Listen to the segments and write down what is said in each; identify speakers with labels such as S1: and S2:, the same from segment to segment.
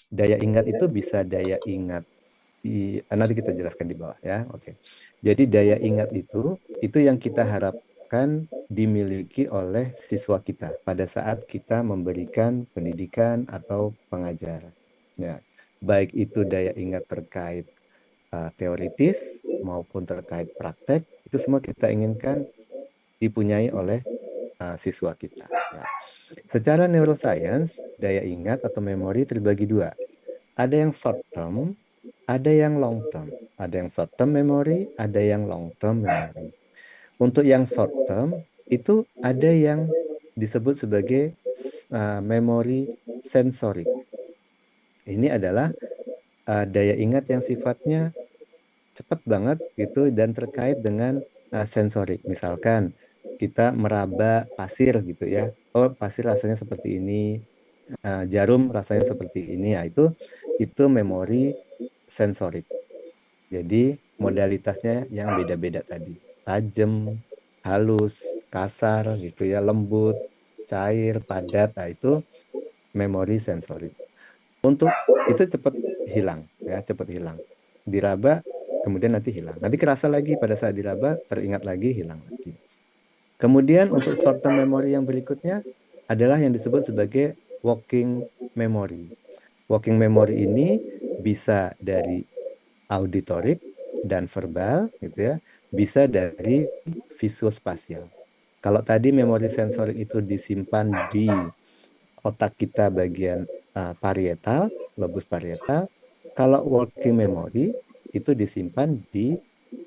S1: Daya ingat itu bisa daya ingat nanti kita jelaskan di bawah ya. Oke. Jadi daya ingat itu yang kita harapkan dimiliki oleh siswa kita pada saat kita memberikan pendidikan atau pengajaran. Ya. Baik itu daya ingat terkait teoritis maupun terkait praktek, itu semua kita inginkan dipunyai oleh siswa kita. Ya. Secara neuroscience, daya ingat atau memori terbagi dua. Ada yang short term, ada yang long term. Ada yang short term memory, ada yang long term memory. Untuk yang short term, itu ada yang disebut sebagai memori sensorik. Ini adalah daya ingat yang sifatnya cepat banget gitu dan terkait dengan sensorik. Misalkan kita meraba pasir gitu ya. Oh, pasir rasanya seperti ini, jarum rasanya seperti ini. Ya, itu memori sensorik. Jadi modalitasnya yang beda-beda tadi. Tajam, halus, kasar gitu ya, lembut, cair, padat. Nah, itu memori sensorik. Untuk itu cepat hilang ya, cepat hilang. Diraba kemudian nanti hilang. Nanti kerasa lagi pada saat diraba, teringat lagi, hilang lagi. Kemudian untuk short term memory yang berikutnya adalah yang disebut sebagai working memory. Working memory ini bisa dari auditorik dan verbal gitu ya, bisa dari visuospasial. Kalau tadi memori sensorik itu disimpan di otak kita bagian parietal, lobus parietal. Kalau working memory itu disimpan di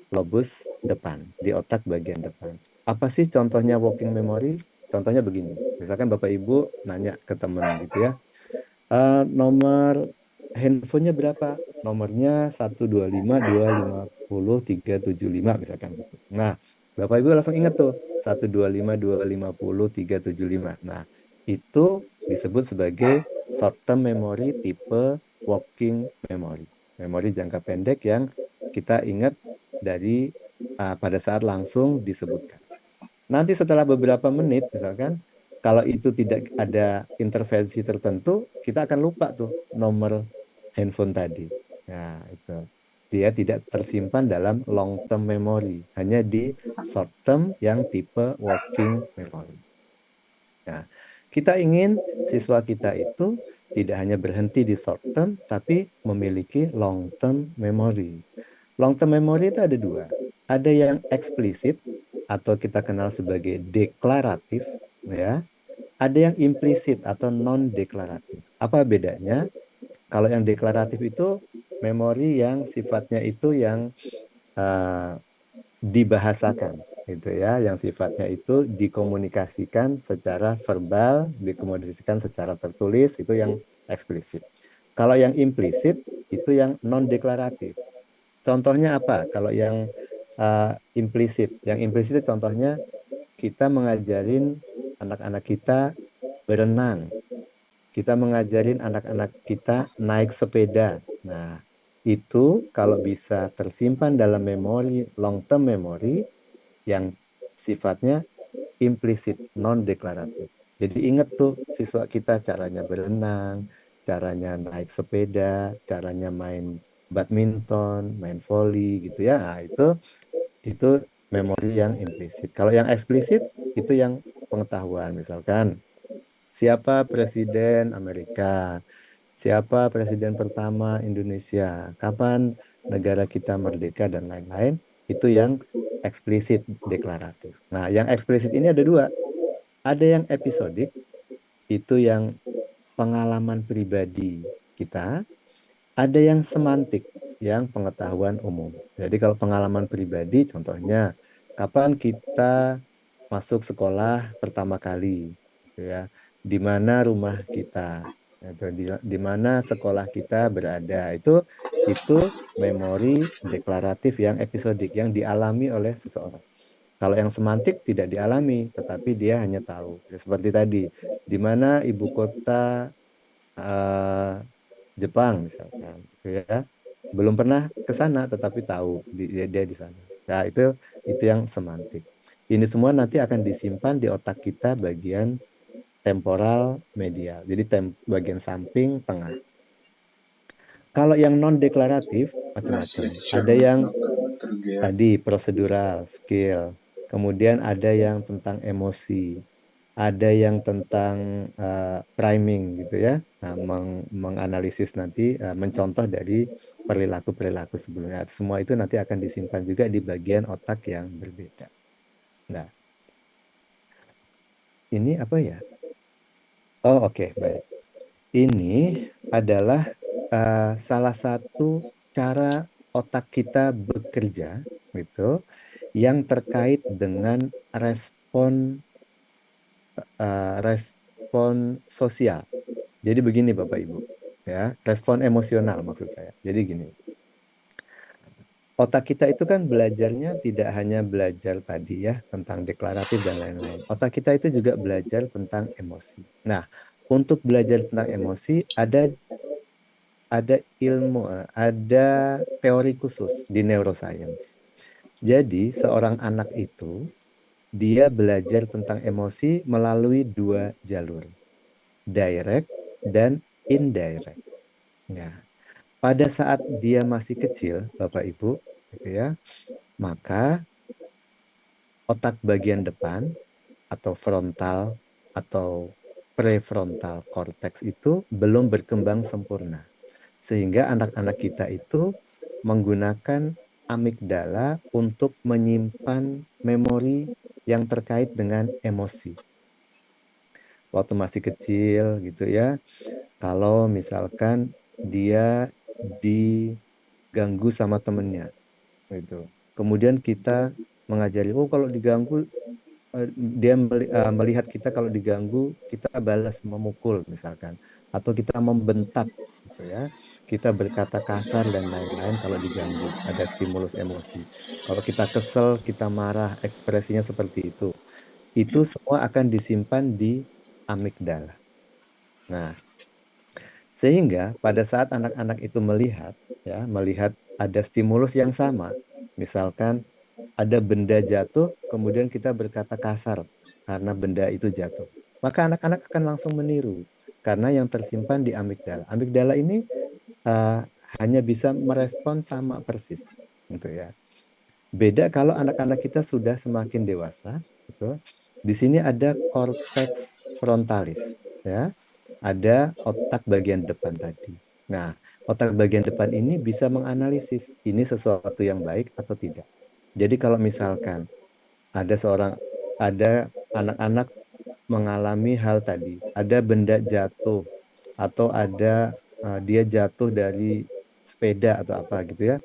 S1: lobus depan, di otak bagian depan. Apa sih contohnya working memory? Contohnya begini, misalkan Bapak Ibu nanya ke teman gitu ya, nomor handphonenya berapa? Nomornya 125 250 375 misalkan gitu. Nah, Bapak Ibu langsung ingat tuh 125 250 375. Nah, itu disebut sebagai short term memory tipe working memory. Memori jangka pendek yang kita ingat dari pada saat langsung disebutkan. Nanti setelah beberapa menit, misalkan, kalau itu tidak ada intervensi tertentu, kita akan lupa tuh nomor handphone tadi. Nah, itu. Dia tidak tersimpan dalam long term memory, hanya di short term yang tipe working memory. Nah, kita ingin siswa kita itu tidak hanya berhenti di short term, tapi memiliki long term memory. Long term memory itu ada dua. Ada yang eksplisit atau kita kenal sebagai deklaratif, ya. Ada yang implisit atau non deklaratif. Apa bedanya? Kalau yang deklaratif itu memori yang sifatnya itu yang eh, dibahasakan gitu ya, yang sifatnya itu dikomunikasikan secara verbal, dikomunikasikan secara tertulis, itu yang eksplisit. Kalau yang implisit itu yang non deklaratif. Contohnya apa? Kalau yang implisit, yang implisit itu contohnya kita mengajarin anak-anak kita berenang, kita mengajarin anak-anak kita naik sepeda. Nah, itu kalau bisa tersimpan dalam memori, long term memory yang sifatnya implisit, non deklaratif. Jadi ingat tuh siswa kita caranya berenang, caranya naik sepeda, caranya main badminton, main volley gitu ya. Nah, itu memori yang implisit. Kalau yang eksplisit itu yang pengetahuan, misalkan siapa presiden Amerika, siapa presiden pertama Indonesia, kapan negara kita merdeka dan lain-lain, itu yang eksplisit deklaratif. Nah, yang eksplisit ini ada dua. Ada yang episodik, itu yang pengalaman pribadi kita. Ada yang semantik, yang pengetahuan umum. Jadi kalau pengalaman pribadi, contohnya, kapan kita masuk sekolah pertama kali, gitu ya, di mana rumah kita, atau di mana sekolah kita berada, itu memori deklaratif yang episodik, yang dialami oleh seseorang. Kalau yang semantik tidak dialami, tetapi dia hanya tahu. Ya, seperti tadi, di mana ibu kota eh, Jepang misalkan, gitu ya. Belum pernah ke sana, tetapi tahu dia di sana. Nah, itu yang semantik. Ini semua nanti akan disimpan di otak kita bagian temporal medial. Jadi bagian samping tengah. Kalau yang non deklaratif macam-macam. Ada yang
S2: Perception atau trigger.
S1: tadi prosedural skill, kemudian ada yang tentang emosi, ada yang tentang priming gitu ya. Nah, menganalisis nanti mencontoh dari perilaku-perilaku sebelumnya. Semua itu nanti akan disimpan juga di bagian otak yang berbeda. Nah, ini apa ya? Oh, oke, baik. Ini adalah salah satu cara otak kita bekerja gitu yang terkait dengan respon respon sosial. Jadi begini Bapak Ibu, ya, respon emosional maksud saya. Jadi gini, otak kita itu kan belajarnya tidak hanya belajar tadi ya tentang deklaratif dan lain-lain. Otak kita itu juga belajar tentang emosi. Nah, untuk belajar tentang emosi ada ilmu, ada teori khusus di neuroscience. Jadi, seorang anak itu dia belajar tentang emosi melalui dua jalur, direct dan indirect. Nah, pada saat dia masih kecil, Bapak Ibu, gitu ya, maka otak bagian depan atau frontal atau prefrontal cortex itu belum berkembang sempurna. Sehingga anak-anak kita itu menggunakan amigdala untuk menyimpan memori yang terkait dengan emosi. Waktu masih kecil gitu ya, kalau misalkan dia diganggu sama temennya gitu. Kemudian kita mengajari, oh kalau diganggu dia melihat kita kalau diganggu kita balas memukul misalkan atau kita membentak gitu ya kita berkata kasar dan lain-lain kalau diganggu ada stimulus emosi kalau kita kesel kita marah ekspresinya seperti itu semua akan disimpan di amigdala. Nah, sehingga pada saat anak-anak itu melihat ada stimulus yang sama misalkan ada benda jatuh, kemudian kita berkata kasar karena benda itu jatuh. Maka anak-anak akan langsung meniru karena yang tersimpan di amigdala. Amigdala ini uh, hanya bisa merespon sama persis, gitu ya. Beda kalau anak-anak kita sudah semakin dewasa, gitu. Di sini ada cortex frontalis, ya. Ada otak bagian depan tadi. Nah, otak bagian depan ini bisa menganalisis ini sesuatu yang baik atau tidak. Jadi kalau misalkan ada seorang ada anak-anak mengalami hal tadi, ada benda jatuh atau ada dia jatuh dari sepeda atau apa gitu ya.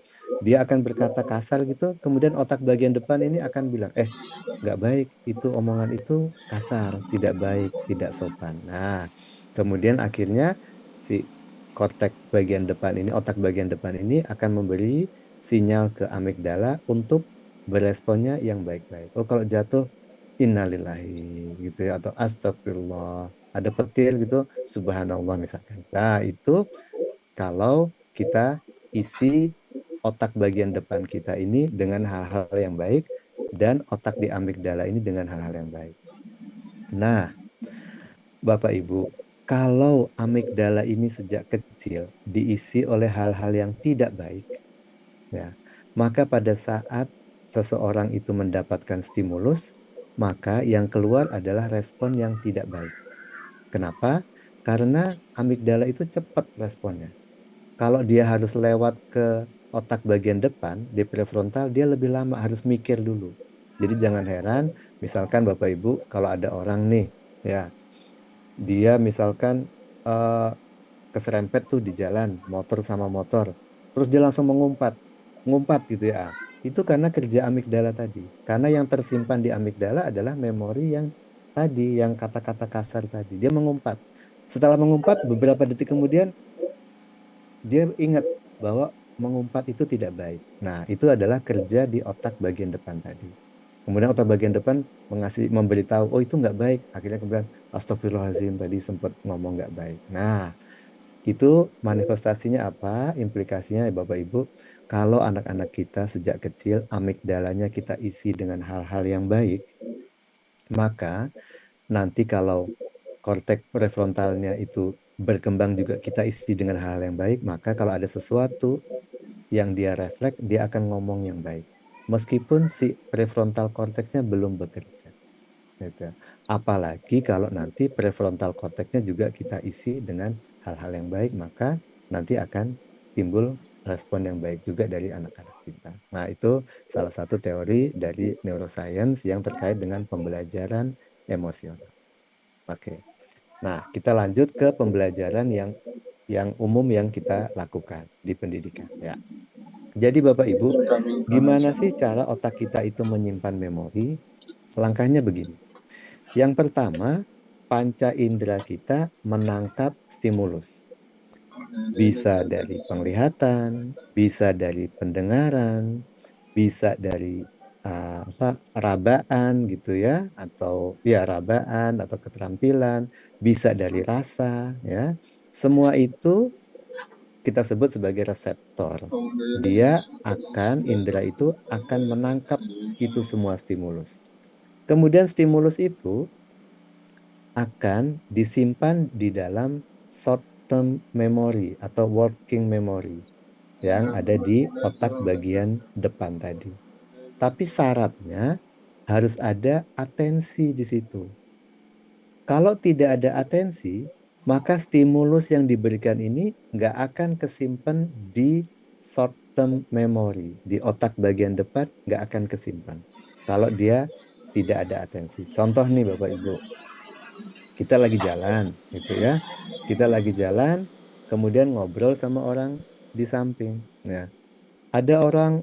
S1: Dia akan berkata kasar gitu, kemudian otak bagian depan ini akan bilang, nggak baik, itu omongan itu kasar, tidak baik, tidak sopan. Nah, kemudian akhirnya si korteks bagian depan ini, otak bagian depan ini akan memberi sinyal ke amigdala untuk beresponnya yang baik-baik. Oh, kalau jatuh, innalillahi gitu ya, atau astagfirullah. Ada petir gitu, subhanallah misalkan. Nah, itu kalau kita isi otak bagian depan kita ini dengan hal-hal yang baik dan otak di amigdala ini dengan hal-hal yang baik. Nah, Bapak Ibu, kalau amigdala ini sejak kecil diisi oleh hal-hal yang tidak baik, ya, maka pada saat seseorang itu mendapatkan stimulus, maka yang keluar adalah respon yang tidak baik. Kenapa? Karena amigdala itu cepat responnya. Kalau dia harus lewat ke otak bagian depan, di prefrontal, dia lebih lama, harus mikir dulu. Jadi jangan heran, misalkan Bapak Ibu, kalau ada orang nih, ya, dia misalkan eh, keserempet tuh di jalan, motor sama motor, terus dia langsung ngumpat gitu ya. Itu karena kerja amigdala tadi. Karena yang tersimpan di amigdala adalah memori yang tadi, yang kata-kata kasar tadi. Dia mengumpat. Setelah mengumpat, beberapa detik kemudian dia ingat bahwa mengumpat itu tidak baik. Nah, itu adalah kerja di otak bagian depan tadi. Kemudian otak bagian depan memberitahu, oh itu nggak baik. Akhirnya kemudian, astagfirullahaladzim tadi sempat ngomong nggak baik. Nah, itu manifestasinya apa? Implikasinya ya Bapak Ibu, kalau anak-anak kita sejak kecil amigdalanya kita isi dengan hal-hal yang baik, maka nanti kalau korteks prefrontalnya itu berkembang juga kita isi dengan hal yang baik, maka kalau ada sesuatu yang dia refleks, dia akan ngomong yang baik. Meskipun si prefrontal cortexnya belum bekerja. Gitu. Apalagi kalau nanti prefrontal cortexnya juga kita isi dengan hal-hal yang baik, maka nanti akan timbul respon yang baik juga dari anak-anak kita. Nah, itu salah satu teori dari neuroscience yang terkait dengan pembelajaran emosional. Oke. Nah, kita lanjut ke pembelajaran yang umum yang kita lakukan di pendidikan, ya. Jadi Bapak Ibu,
S2: Incoming
S1: gimana
S2: connection.
S1: sih cara otak kita itu menyimpan memori? Langkahnya begini. Yang pertama, panca indera kita menangkap stimulus. Bisa dari penglihatan, bisa dari pendengaran, bisa dari rabaan gitu ya, atau ya rabaan atau keterampilan, bisa dari rasa ya. Semua itu kita sebut sebagai reseptor. Dia akan, indera itu akan menangkap itu semua stimulus. Kemudian stimulus itu akan disimpan di dalam short term memory atau working memory yang ada di otak bagian depan tadi. Tapi syaratnya harus ada atensi di situ. Kalau tidak ada atensi, maka stimulus yang diberikan ini nggak akan kesimpan di short term memory, di otak bagian depan nggak akan kesimpan. Kalau dia tidak ada atensi. Contoh nih Bapak Ibu, kita lagi jalan gitu ya. Kita lagi jalan, kemudian ngobrol sama orang di samping. Ya, ada orang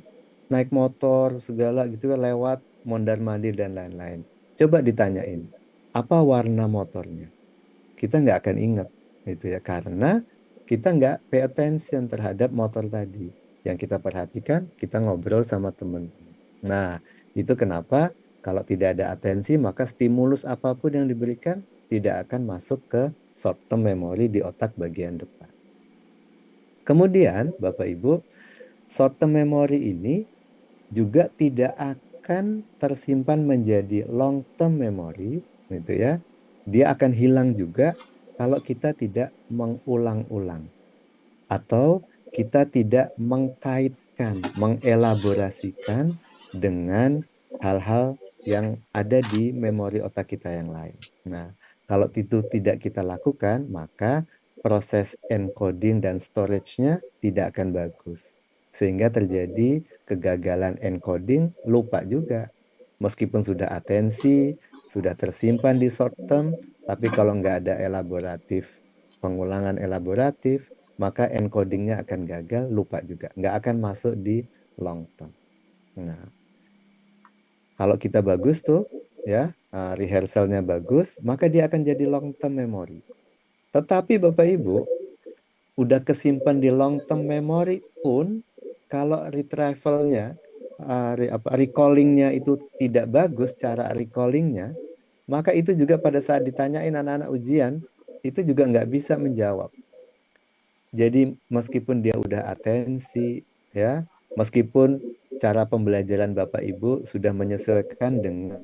S1: naik motor segala gitu kan lewat mondar-mandir dan lain-lain. Coba ditanyain, apa warna motornya? Kita nggak akan ingat gitu ya karena kita nggak pay attention terhadap motor tadi. Yang kita perhatikan, kita ngobrol sama teman. Nah, itu kenapa kalau tidak ada atensi, maka stimulus apapun yang diberikan tidak akan masuk ke short term memory di otak bagian depan. Kemudian, Bapak Ibu, short term memory ini juga tidak akan tersimpan menjadi long term memory, gitu ya. Dia akan hilang juga kalau kita tidak mengulang-ulang atau kita tidak mengkaitkan, mengelaborasikan dengan hal-hal yang ada di memori otak kita yang lain. Nah, kalau itu tidak kita lakukan, maka proses encoding dan storage-nya tidak akan bagus. Sehingga terjadi kegagalan encoding, lupa juga. Meskipun sudah atensi, sudah tersimpan di short term, tapi kalau nggak ada elaboratif, pengulangan elaboratif, maka encodingnya akan gagal, lupa juga. Nggak akan masuk di long term. Nah, kalau kita bagus tuh, ya, rehearsalnya bagus, maka dia akan jadi long term memory. Tetapi Bapak Ibu, udah kesimpan di long term memory pun, kalau retrievalnya, recallingnya itu tidak bagus, cara recallingnya, maka itu juga pada saat ditanyain anak-anak ujian, itu juga nggak bisa menjawab. Jadi meskipun dia udah atensi, ya, meskipun cara pembelajaran Bapak Ibu sudah menyesuaikan dengan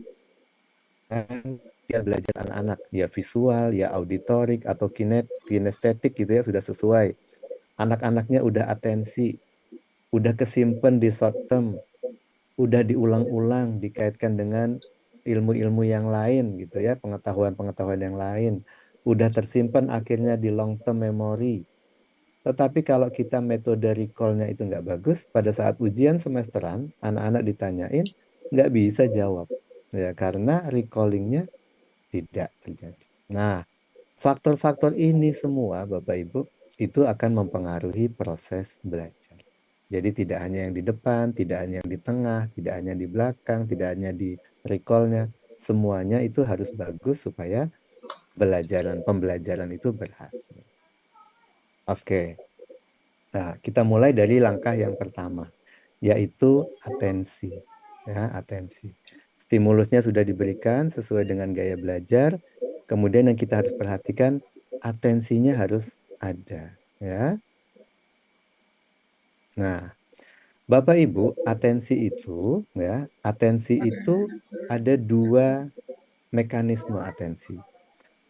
S1: dia belajar anak-anak, ya visual, ya auditorik atau kinestetik gitu ya sudah sesuai. Anak-anaknya udah atensi, udah kesimpan di short term, udah diulang-ulang, dikaitkan dengan ilmu-ilmu yang lain gitu ya, pengetahuan-pengetahuan yang lain, udah tersimpan akhirnya di long term memory. Tetapi kalau kita metode recall-nya itu nggak bagus, pada saat ujian semesteran, anak-anak ditanyain, nggak bisa jawab. Ya, karena recalling-nya tidak terjadi. Nah, faktor-faktor ini semua, Bapak Ibu, itu akan mempengaruhi proses belajar. Jadi tidak hanya yang di depan, tidak hanya yang di tengah, tidak hanya di belakang, tidak hanya di recall-nya, semuanya itu harus bagus supaya pembelajaran itu berhasil. Oke. Nah, kita mulai dari langkah yang pertama, yaitu atensi. Ya, atensi. Stimulusnya sudah diberikan sesuai dengan gaya belajar. Kemudian yang kita harus perhatikan, atensinya harus ada. Ya. Nah, Bapak Ibu, atensi itu ada dua mekanisme atensi.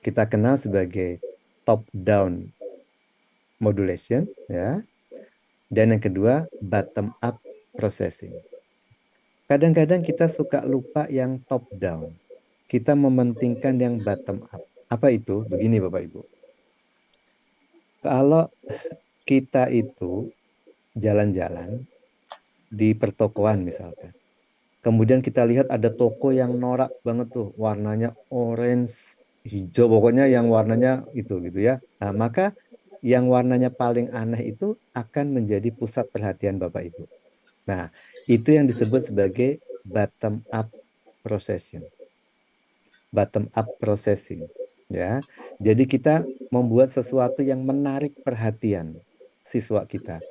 S1: Kita kenal sebagai top down modulation ya. Dan yang kedua bottom up processing. Kadang-kadang kita suka lupa yang top down. Kita mementingkan yang bottom up. Apa itu? Begini Bapak Ibu. Kalau kita itu jalan-jalan di pertokoan misalkan. Kemudian kita lihat ada toko yang norak banget tuh, warnanya orange, hijau, pokoknya yang warnanya itu gitu ya. Nah, maka yang warnanya paling aneh itu akan menjadi pusat perhatian Bapak Ibu. Nah, itu yang disebut sebagai bottom up processing. Bottom up processing, ya. Jadi kita membuat sesuatu yang menarik perhatian siswa kita.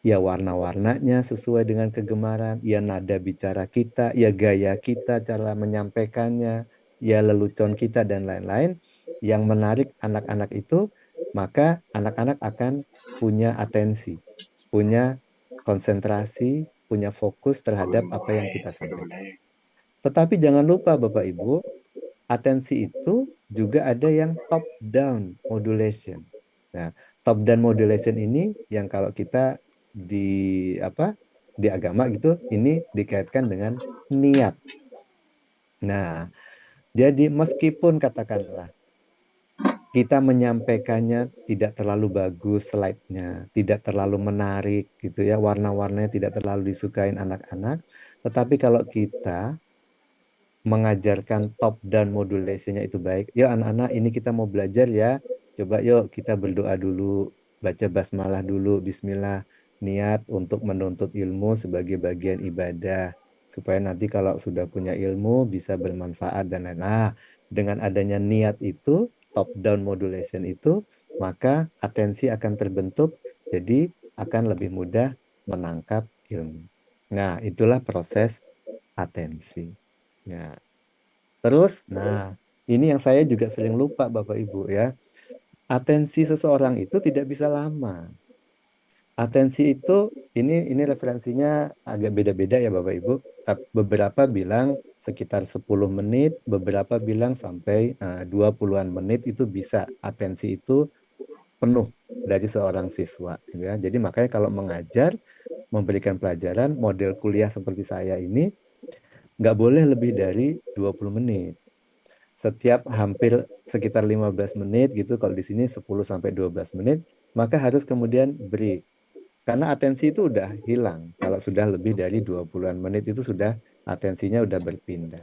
S1: Ya warna-warnanya sesuai dengan kegemaran, ya nada bicara kita, ya gaya kita, cara menyampaikannya, ya lelucon kita dan lain-lain yang menarik anak-anak itu, maka anak-anak akan punya atensi, punya konsentrasi, punya fokus terhadap apa yang kita sampaikan. Tetapi jangan lupa Bapak Ibu, atensi itu juga ada yang top down modulation. Nah, top down modulation ini yang kalau kita di apa di agama gitu, ini dikaitkan dengan niat. Nah, jadi meskipun katakanlah kita menyampaikannya tidak terlalu bagus slide-nya, tidak terlalu menarik gitu ya, warna-warnanya tidak terlalu disukain anak-anak, tetapi kalau kita mengajarkan top down modulasinya itu baik. Yuk anak-anak, ini kita mau belajar ya. Coba yuk kita berdoa dulu, baca basmalah dulu, bismillah, niat untuk menuntut ilmu sebagai bagian ibadah. Supaya nanti kalau sudah punya ilmu bisa bermanfaat dan lain-lain. Nah, dengan adanya niat itu, top down modulation itu, maka atensi akan terbentuk, jadi akan lebih mudah menangkap ilmu. Nah, itulah proses atensi. Ya. Terus, nah, ini yang saya juga sering lupa Bapak Ibu ya. Atensi seseorang itu tidak bisa lama. Atensi itu ini referensinya agak beda-beda ya Bapak Ibu. Beberapa bilang sekitar 10 menit, beberapa bilang sampai 20-an menit itu bisa atensi itu penuh dari seorang siswa gitu ya. Jadi makanya kalau mengajar, memberikan pelajaran model kuliah seperti saya ini nggak boleh lebih dari 20 menit. Setiap hampir sekitar 15 menit gitu, kalau di sini 10 sampai 12 menit, maka harus kemudian break. Karena atensi itu udah hilang. Kalau sudah lebih dari 20-an menit itu sudah atensinya udah berpindah.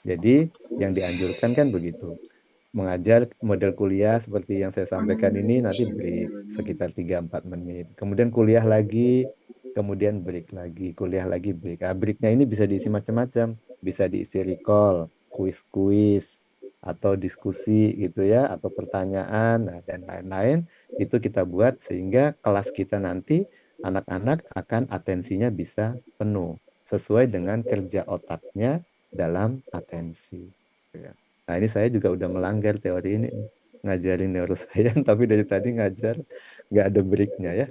S1: Jadi yang dianjurkan kan begitu. Mengajar model kuliah seperti yang saya sampaikan ini nanti break sekitar 3-4 menit. Kemudian kuliah lagi, kemudian break lagi, kuliah lagi break. Nah, breaknya ini bisa diisi macam-macam. Bisa diisi recall, kuis-kuis, atau diskusi gitu ya, atau pertanyaan, nah, dan lain-lain. Itu kita buat sehingga kelas kita nanti anak-anak akan atensinya bisa penuh sesuai dengan kerja otaknya dalam atensi. Ya. Nah, ini saya juga udah melanggar teori ini nih. Ngajarin neuroscience, tapi dari tadi ngajar nggak ada breaknya ya.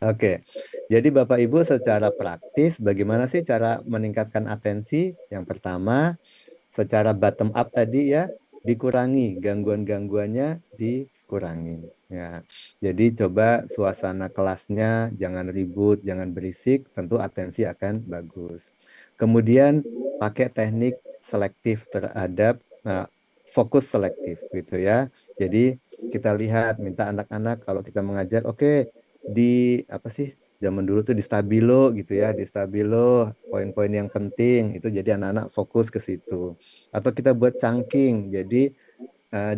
S1: Oke, jadi Bapak Ibu secara praktis bagaimana sih cara meningkatkan atensi? Yang pertama, secara bottom up tadi ya, dikurangi gangguan-gangguannya dikurangi. Ya, jadi coba suasana kelasnya jangan ribut, jangan berisik, tentu atensi akan bagus. Kemudian pakai teknik selektif terhadap fokus selektif gitu ya. Jadi kita lihat minta anak-anak kalau kita mengajar, oke, di apa sih zaman dulu tuh di stabilo gitu ya, di stabilo poin-poin yang penting itu jadi anak-anak fokus ke situ. Atau kita buat chunking, jadi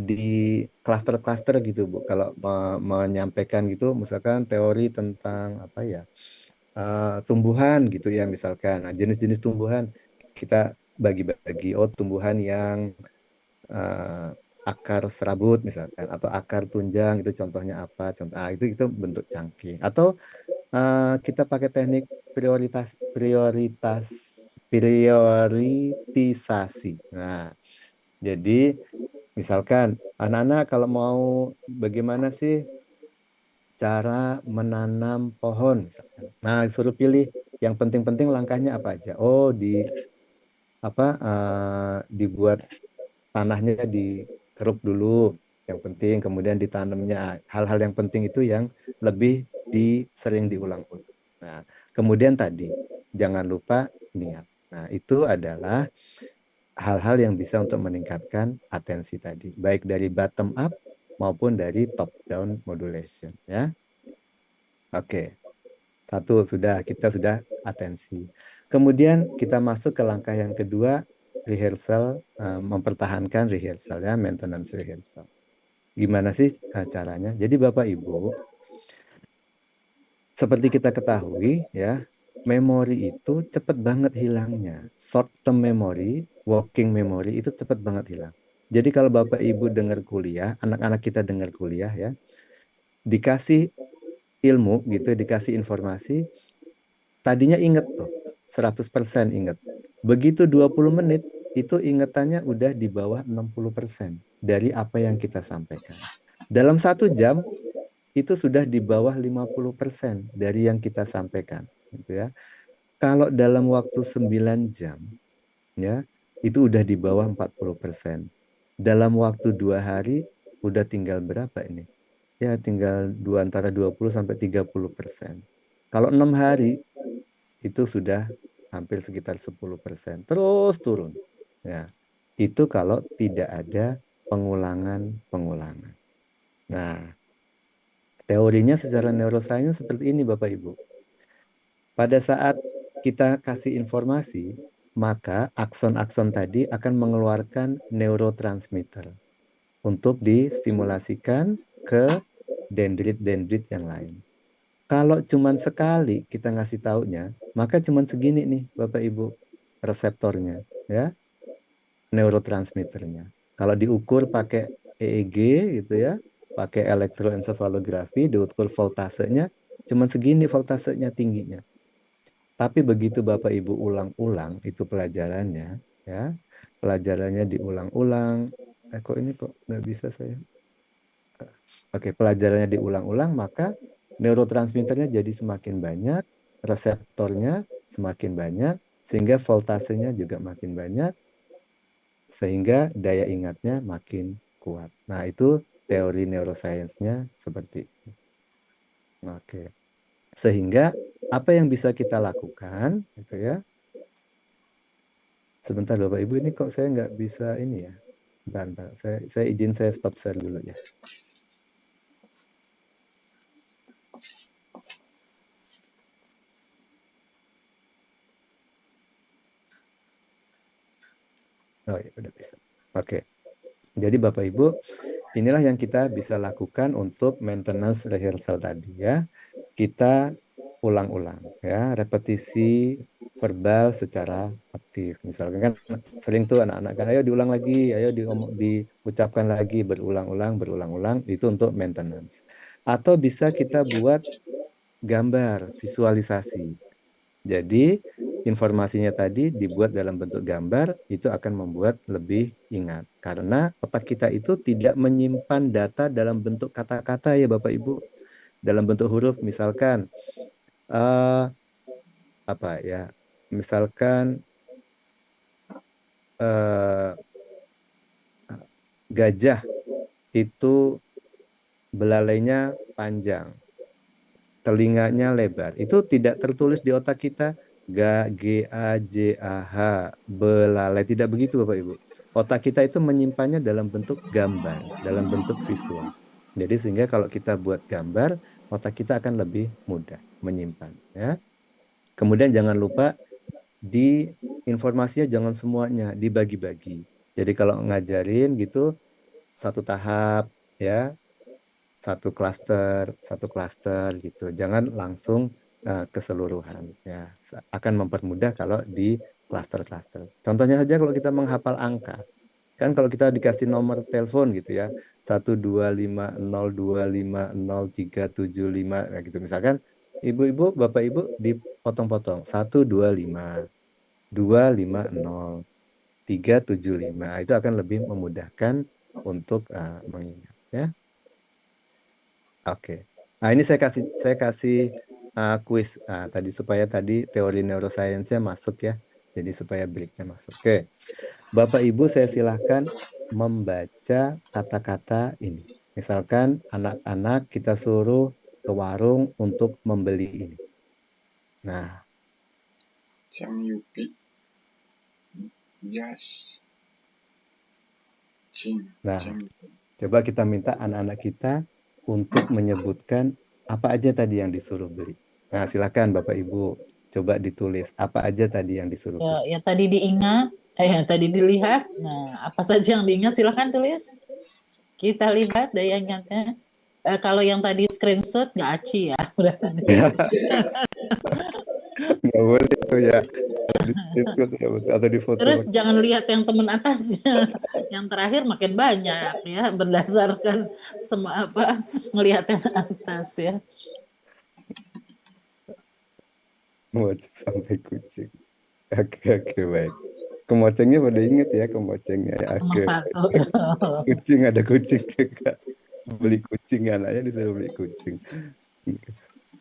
S1: di klaster-klaster gitu Bu. Kalau menyampaikan gitu, misalkan teori tentang apa ya, tumbuhan gitu ya misalkan. Nah, jenis-jenis tumbuhan kita bagi-bagi. Oh, tumbuhan yang eh, akar serabut misalkan, atau akar tunjang itu contohnya apa? Contoh, itu bentuk chunking. Atau kita pakai teknik prioritas prioritas prioritisasi. Nah, jadi misalkan anak-anak kalau mau bagaimana sih cara menanam pohon misalkan. Nah, suruh pilih yang penting-penting langkahnya apa aja. Oh, dibuat tanahnya dikeruk dulu. yang penting, kemudian ditanamnya hal-hal yang penting itu yang lebih sering diulang-ulang. Nah, kemudian tadi jangan lupa niat. Nah, itu adalah hal-hal yang bisa untuk meningkatkan atensi tadi, baik dari bottom up maupun dari top down modulation ya. Oke. Satu sudah, kita sudah atensi. Kemudian kita masuk ke langkah yang kedua, rehearsal, mempertahankan rehearsal ya, maintenance rehearsal. Gimana sih caranya? Jadi Bapak Ibu, seperti kita ketahui ya, memori itu cepat banget hilangnya. Short term memory, working memory itu cepat banget hilang. Jadi kalau Bapak Ibu dengar kuliah, anak-anak kita dengar kuliah ya, dikasih ilmu gitu, dikasih informasi, tadinya inget tuh, 100% inget. Begitu 20 menit, itu ingetannya udah di bawah 60% dari apa yang kita sampaikan. Dalam 1 jam, itu sudah di bawah 50% dari yang kita sampaikan. Gitu ya. Kalau dalam waktu 9 jam, ya, itu udah di bawah 40%. Dalam waktu 2 hari, udah tinggal berapa ini? Ya, tinggal antara 20 sampai 30%. Kalau 6 hari, itu sudah hampir sekitar 10%. Terus turun. Ya, itu kalau tidak ada pengulangan-pengulangan. Nah, teorinya secara neuroscience seperti ini Bapak Ibu. Pada saat kita kasih informasi, maka akson-akson tadi akan mengeluarkan neurotransmitter untuk distimulasikan ke dendrit-dendrit yang lain. Kalau cuman sekali kita ngasih taunya, maka cuman segini nih Bapak Ibu reseptornya, ya, neurotransmitternya. Kalau diukur pakai EEG gitu ya, pakai elektroencephalografi, diukur voltasenya, cuman segini voltasenya tingginya. Tapi begitu Bapak Ibu ulang-ulang itu pelajarannya, ya, pelajarannya diulang-ulang. Kok ini kok nggak bisa saya? Oke, pelajarannya diulang-ulang, maka neurotransmitternya jadi semakin banyak, reseptornya semakin banyak, sehingga voltasenya juga makin banyak, sehingga daya ingatnya makin kuat. Nah, itu teori neuroscience-nya seperti itu. Oke. Sehingga apa yang bisa kita lakukan, gitu ya. Sebentar Bapak Ibu, ini kok saya nggak bisa ini ya. Bentar. Saya izin saya stop share dulu ya. Oh ya, udah bisa. Oke. Jadi Bapak Ibu, inilah yang kita bisa lakukan untuk maintenance rehearsal tadi ya. Kita ulang-ulang ya, repetisi verbal secara aktif. Misalkan kan sering tuh anak-anak kan, ayo diulang lagi, ayo diucapkan lagi berulang-ulang, itu untuk maintenance. Atau bisa kita buat gambar, visualisasi. Jadi informasinya tadi dibuat dalam bentuk gambar, itu akan membuat lebih ingat. Karena otak kita itu tidak menyimpan data dalam bentuk kata-kata ya Bapak Ibu. Dalam bentuk huruf, misalkan eh, apa ya? Misalkan eh, gajah itu belalainya panjang, telinganya lebar. Itu tidak tertulis di otak kita G-A-J-A-H, belalai. Tidak begitu Bapak Ibu. Otak kita itu menyimpannya dalam bentuk gambar, dalam bentuk visual. Jadi sehingga kalau kita buat gambar, otak kita akan lebih mudah menyimpan. Ya. Kemudian jangan lupa di informasinya jangan semuanya dibagi-bagi. Jadi kalau ngajarin gitu satu tahap ya, satu klaster gitu. Jangan langsung keseluruhan ya. Akan mempermudah kalau di klaster-klaster. Contohnya saja kalau kita menghafal angka. Kan kalau kita dikasih nomor telepon gitu ya, 12502503755 nah gitu. Misalkan ibu-ibu, bapak ibu dipotong-potong. 125 250 375. Itu akan lebih memudahkan untuk mengingat ya. Oke. Nah, ini saya kasih kuis tadi supaya tadi teori neuroscience-nya masuk ya. Jadi supaya breaknya masuk. Oke. Bapak Ibu saya silahkan membaca kata-kata ini. Misalkan anak-anak kita suruh ke warung untuk membeli ini. Nah,
S2: Chamyupi, Jas, Chin,
S1: nah,
S2: Cham,
S1: coba kita minta anak-anak kita untuk menyebutkan apa aja tadi yang disuruh beli. Nah, silakan Bapak Ibu coba ditulis apa aja tadi yang disuruh
S3: Ya,
S1: beli.
S3: yang tadi diingat, yang tadi dilihat. Nah, apa saja yang diingat silahkan tulis. Kita lihat daya ingatnya. Kalau yang tadi screenshot nggak aci ya, berarti.
S1: Nggak boleh tuh ya. Di screenshot ya, betul. Atau di foto.
S3: Terus jangan lihat yang teman atasnya. Yang terakhir makin banyak ya, berdasarkan semua apa ngelihat yang atas ya.
S1: Kemoceng sampai kucing. Oke, oke, baik. Kemocengnya pada inget ya, kemocengnya ya.
S3: Nomor
S1: Oke,
S3: satu.
S1: kucing ada kucing juga. Beli kucing, anaknya disuruh beli kucing.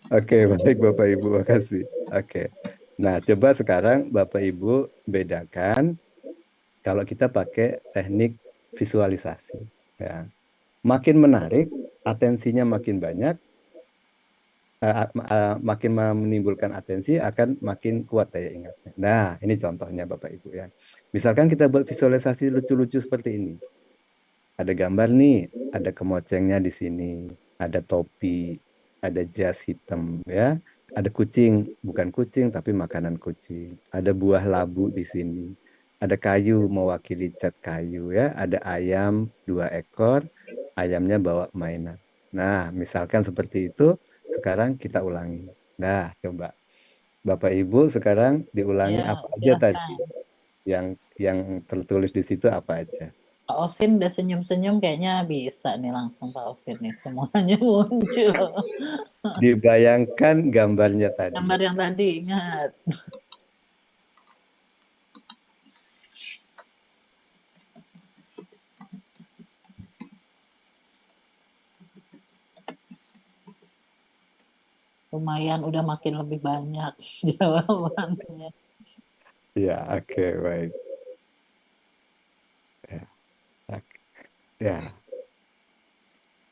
S1: Oke, baik Bapak Ibu, makasih. Oke. Nah, coba sekarang Bapak Ibu bedakan kalau kita pakai teknik visualisasi. Ya. Makin menarik, atensinya makin banyak, makin menimbulkan atensi akan makin kuat daya ingatnya. Nah, ini contohnya Bapak Ibu ya. Misalkan kita buat visualisasi lucu-lucu seperti ini. Ada gambar nih, ada kemocengnya di sini, ada topi, ada jas hitam ya, ada kucing, bukan kucing tapi makanan kucing. Ada buah labu di sini. Ada kayu mewakili cat kayu ya, ada ayam 2 ekor, ayamnya bawa mainan. Nah, misalkan seperti itu, sekarang kita ulangi. Nah, coba Bapak Ibu sekarang diulangi
S3: Ya,
S1: apa aja tadi
S3: silahkan.
S1: yang yang tertulis di situ apa aja.
S3: Pak Osin udah senyum-senyum kayaknya bisa nih langsung Pak Osin nih semuanya muncul.
S1: Dibayangkan gambarnya tadi.
S3: Gambar yang tadi ingat. Lumayan udah makin lebih banyak jawabannya.
S1: Ya, oke, baik. Ya, oke. Ya,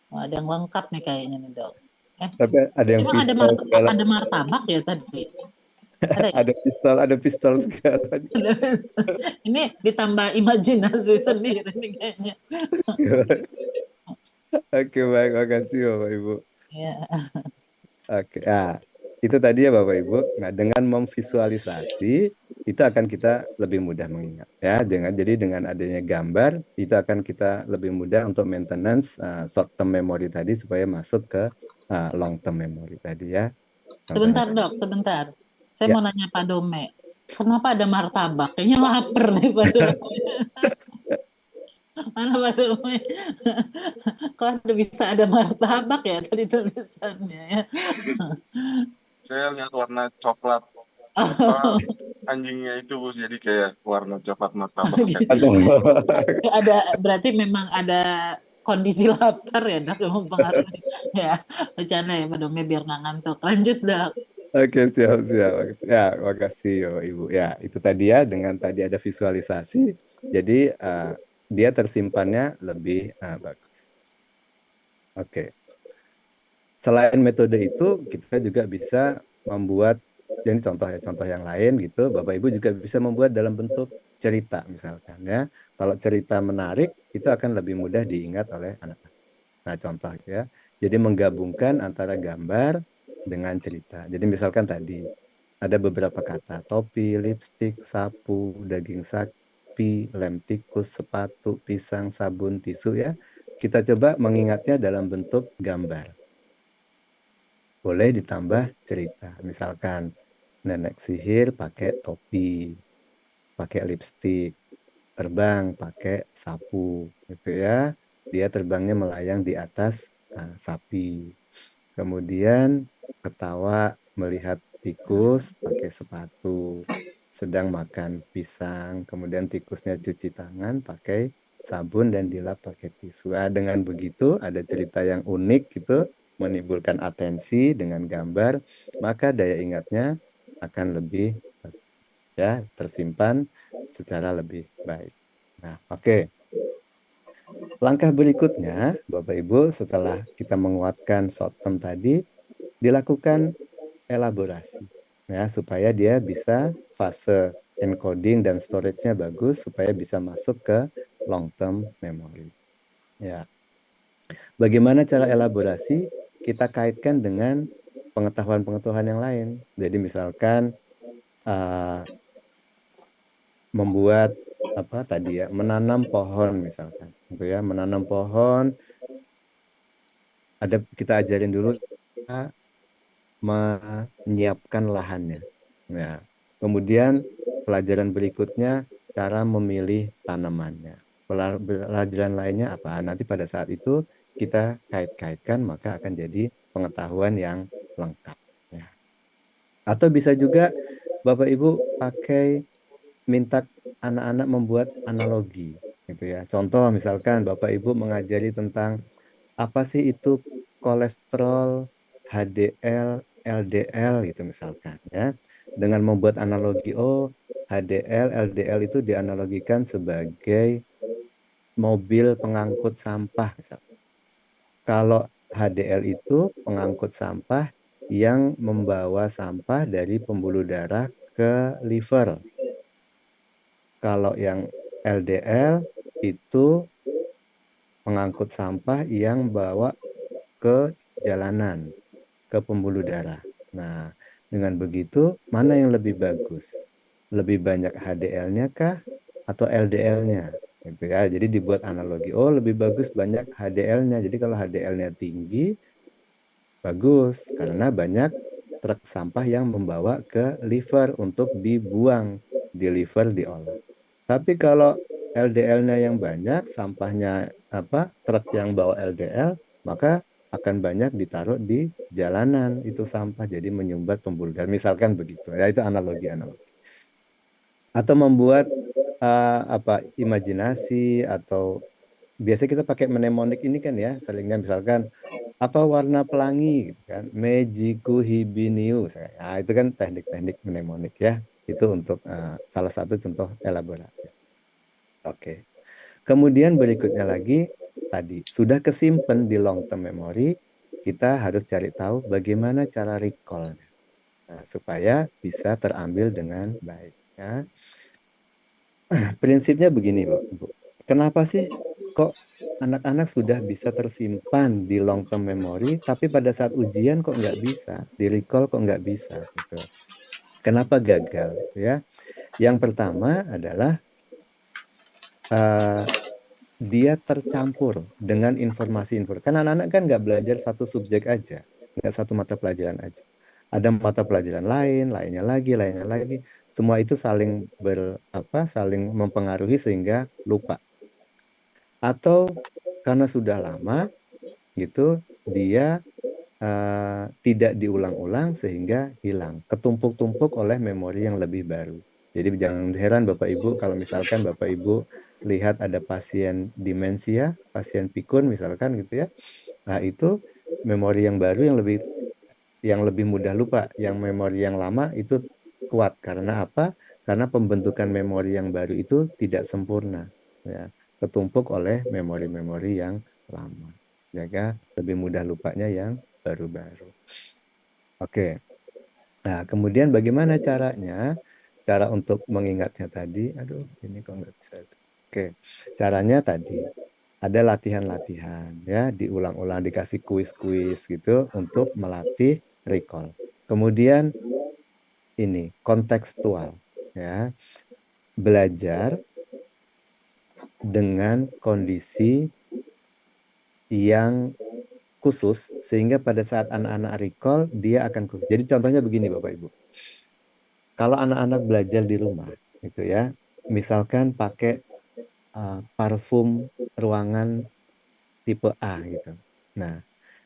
S3: Oh, ada yang lengkap nih kayaknya nih dok. Eh,
S1: tapi ada yang
S3: emang
S1: pistol segala,
S3: ada martabak ya tadi? Ada ya?
S1: ada pistol segala.
S3: Ini ditambah imajinasi sendiri nih kayaknya.
S1: Oke, baik, makasih Bapak Ibu.
S3: Ya,
S1: Oke, ya, itu tadi ya Bapak Ibu. Nah, dengan memvisualisasi itu akan kita lebih mudah mengingat ya. Jadi dengan adanya gambar itu akan kita lebih mudah untuk maintenance short term memory tadi supaya masuk ke long term memory tadi ya. Contohnya
S3: sebentar
S1: tadi.
S3: dok, sebentar. Saya
S1: Ya,
S3: mau nanya Pak Dome. Kenapa ada martabak? Kayaknya lapar nih Pak Dome. Mana Pak Dome? Kok ada bisa ada martabak ya tadi tulisannya ya?
S2: saya lihat warna coklat apa
S3: Oh,
S2: anjingnya itu bos jadi kayak warna coklat martabak kan.
S3: gitu.
S1: atau
S3: Ada berarti memang ada kondisi lapar ya dok yang mempengaruhi ya bercanda ya Pak Dome biar nggak ngantuk. Lanjut dok.
S1: Oke, siap, siap. Ya, makasih ya, Ibu. Ya, itu tadi ya, dengan tadi ada visualisasi, jadi dia tersimpannya lebih bagus. Oke. Selain metode itu, kita juga bisa membuat, jadi contoh ya, contoh yang lain gitu, Bapak Ibu juga bisa membuat dalam bentuk cerita misalkan ya. Kalau cerita menarik, itu akan lebih mudah diingat oleh anak-anak. Nah, contoh ya. Jadi menggabungkan antara gambar dengan cerita. Jadi misalkan tadi ada beberapa kata, topi, lipstik, sapu, daging sapi, lem tikus, sepatu, pisang, sabun, tisu ya. Kita coba mengingatnya dalam bentuk gambar. Boleh ditambah cerita. Misalkan nenek sihir pakai topi, pakai lipstik, terbang pakai sapu gitu ya. Dia terbangnya melayang di atas sapi. Kemudian ketawa melihat tikus pakai sepatu. Sedang makan pisang, kemudian tikusnya cuci tangan pakai sabun dan dilap pakai tisu. Dengan begitu ada cerita yang unik gitu, menimbulkan atensi dengan gambar, maka daya ingatnya akan lebih bagus, ya, tersimpan secara lebih baik. Nah, oke. Langkah berikutnya, Bapak Ibu, setelah kita menguatkan short term tadi, dilakukan elaborasi ya supaya dia bisa fase encoding dan storage-nya bagus supaya bisa masuk ke long term memory. Ya. Bagaimana cara elaborasi? Kita kaitkan dengan pengetahuan-pengetahuan yang lain. Jadi misalkan membuat apa tadi ya, menanam pohon misalkan, gitu ya, menanam pohon. Ada kita ajarin dulu menyiapkan lahannya. Nah, kemudian pelajaran berikutnya cara memilih tanamannya. Pelajaran lainnya apa? Nanti pada saat itu kita kait-kaitkan maka akan jadi pengetahuan yang lengkap. Ya. Atau bisa juga Bapak Ibu pakai minta anak-anak membuat analogi gitu ya. Contoh misalkan Bapak Ibu mengajari tentang apa sih itu kolesterol, HDL, LDL gitu misalkan ya. Dengan membuat analogi, oh HDL, LDL itu dianalogikan sebagai mobil pengangkut sampah misalkan. Kalau HDL itu pengangkut sampah yang membawa sampah dari pembuluh darah ke liver. Kalau yang LDL itu pengangkut sampah yang bawa ke jalanan, ke pembuluh darah. Nah, dengan begitu, mana yang lebih bagus? Lebih banyak HDL-nya kah atau LDL-nya? Gitu ya. Jadi dibuat analogi. Oh, lebih bagus banyak HDL-nya. Jadi kalau HDL-nya tinggi, bagus karena banyak truk sampah yang membawa ke liver untuk dibuang, di liver diolah. Tapi kalau LDL-nya yang banyak, sampahnya apa? Truk yang bawa LDL, maka akan banyak ditaruh di jalanan itu sampah jadi menyumbat pembuluh darah. Misalkan begitu. Ya itu analogi-analogi. Atau membuat apa imajinasi atau biasanya kita pakai mnemonik ini kan ya, seringnya misalkan apa warna pelangi gitu kan, Mejiku Hibiniu. Nah, itu kan teknik-teknik mnemonik ya. Itu untuk salah satu contoh elaborasi. Oke. Kemudian berikutnya lagi tadi sudah kesimpan di long term memory, kita harus cari tahu bagaimana cara recall-nya. Nah, supaya bisa terambil dengan baik ya. Prinsipnya begini, Bu. Kenapa sih kok anak-anak sudah bisa tersimpan di long term memory, tapi pada saat ujian kok nggak bisa, di recall kok nggak bisa gitu. Kenapa gagal gitu ya? Yang pertama adalah eh, dia tercampur dengan informasi-informasi. Kan anak-anak kan nggak belajar satu subjek aja, nggak satu mata pelajaran aja. Ada mata pelajaran lain, lainnya lagi, lainnya lagi. Semua itu saling saling mempengaruhi sehingga lupa. Atau karena sudah lama gitu, dia tidak diulang-ulang sehingga hilang, ketumpuk-tumpuk oleh memori yang lebih baru. Jadi jangan heran Bapak Ibu kalau misalkan Bapak Ibu lihat ada pasien demensia, pasien pikun misalkan gitu ya. Nah, itu memori yang baru yang lebih mudah lupa, yang memori yang lama itu kuat karena apa? Karena pembentukan memori yang baru itu tidak sempurna ya, ketumpuk oleh memori-memori yang lama. Jaga lebih mudah lupanya yang baru-baru. Oke. Nah, kemudian bagaimana caranya? Cara untuk mengingatnya tadi, aduh, ini kok nggak bisa. Oke, caranya tadi ada latihan-latihan ya, diulang-ulang, dikasih kuis-kuis gitu untuk melatih recall. Kemudian ini kontekstual ya, belajar dengan kondisi yang khusus sehingga pada saat anak-anak recall dia akan khusus. Jadi contohnya begini Bapak Ibu. Kalau anak-anak belajar di rumah gitu ya, misalkan pakai parfum ruangan tipe A gitu. Nah,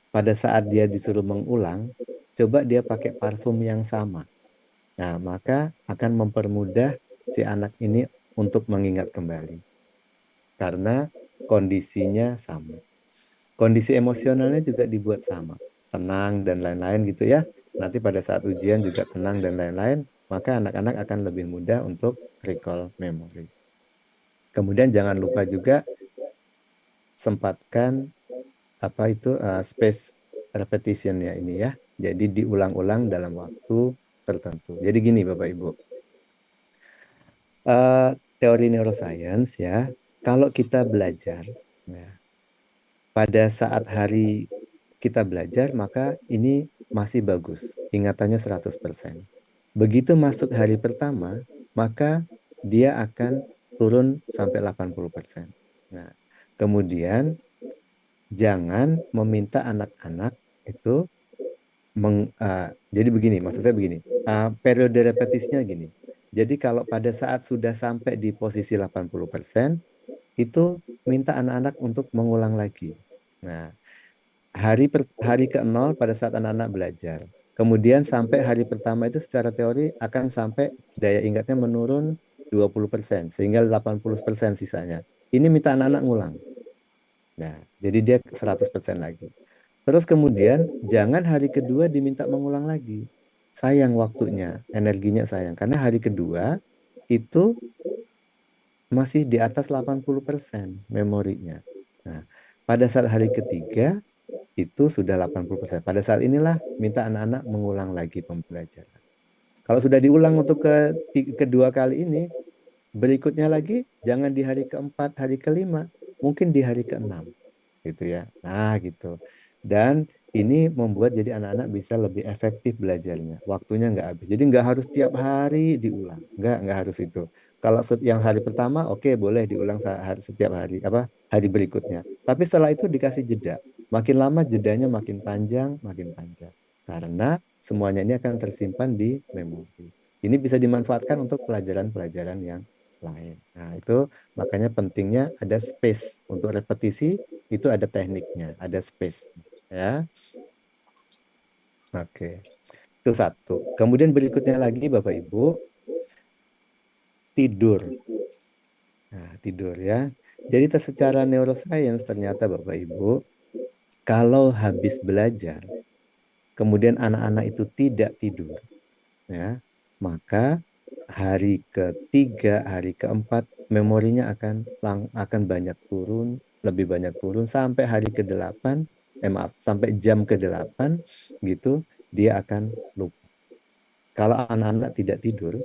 S1: pada saat dia disuruh mengulang, coba dia pakai parfum yang sama. Nah, maka akan mempermudah si anak ini untuk mengingat kembali karena kondisinya sama. Kondisi emosionalnya juga dibuat sama, tenang dan lain-lain gitu ya. Nanti pada saat ujian juga tenang dan lain-lain, maka anak-anak akan lebih mudah untuk recall memory. Kemudian jangan lupa juga sempatkan space repetitionnya ini ya. Jadi diulang-ulang dalam waktu tertentu. Jadi gini Bapak Ibu, teori neuroscience ya, kalau kita belajar, ya, pada saat hari kita belajar, maka ini masih bagus, ingatannya 100%. Begitu masuk hari pertama, maka dia akan turun sampai 80%. Nah, kemudian jangan meminta anak-anak itu jadi begini, maksud saya begini, periode repetisinya gini. Jadi kalau pada saat sudah sampai di posisi 80%, itu minta anak-anak untuk mengulang lagi. Nah, hari ke-0 pada saat anak-anak belajar. Kemudian sampai hari pertama itu secara teori akan sampai daya ingatnya menurun 20%, sehingga 80% sisanya. Ini minta anak-anak ngulang. Nah, jadi dia 100% lagi. Terus kemudian jangan hari kedua diminta mengulang lagi. Sayang waktunya, energinya sayang. Karena hari kedua itu masih di atas 80% memorinya. Nah, pada saat hari ketiga itu sudah 80%. Pada saat inilah minta anak-anak mengulang lagi pembelajaran. Kalau sudah diulang untuk kedua kali ini, berikutnya lagi jangan di hari keempat, hari kelima, mungkin di hari keenam gitu ya. Nah, gitu. Dan ini membuat jadi anak-anak bisa lebih efektif belajarnya. Waktunya nggak habis. Jadi nggak harus tiap hari diulang. Nggak harus itu. Kalau yang hari pertama, oke, boleh diulang setiap hari, hari berikutnya. Tapi setelah itu dikasih jeda. Makin lama jedanya makin panjang, makin panjang. Karena semuanya ini akan tersimpan di memori. Ini bisa dimanfaatkan untuk pelajaran-pelajaran yang lain. Nah, itu makanya pentingnya ada space untuk repetisi, itu ada tekniknya, ada space ya. Oke. Itu satu. Kemudian berikutnya lagi Bapak Ibu, tidur. Nah, tidur ya. Jadi secara neuroscience ternyata Bapak Ibu, kalau habis belajar, kemudian anak-anak itu tidak tidur, ya, maka hari ketiga, hari keempat, memorinya akan banyak turun, lebih banyak turun sampai hari ke-8, maaf, sampai jam ke-8 gitu, dia akan lupa. Kalau anak-anak tidak tidur,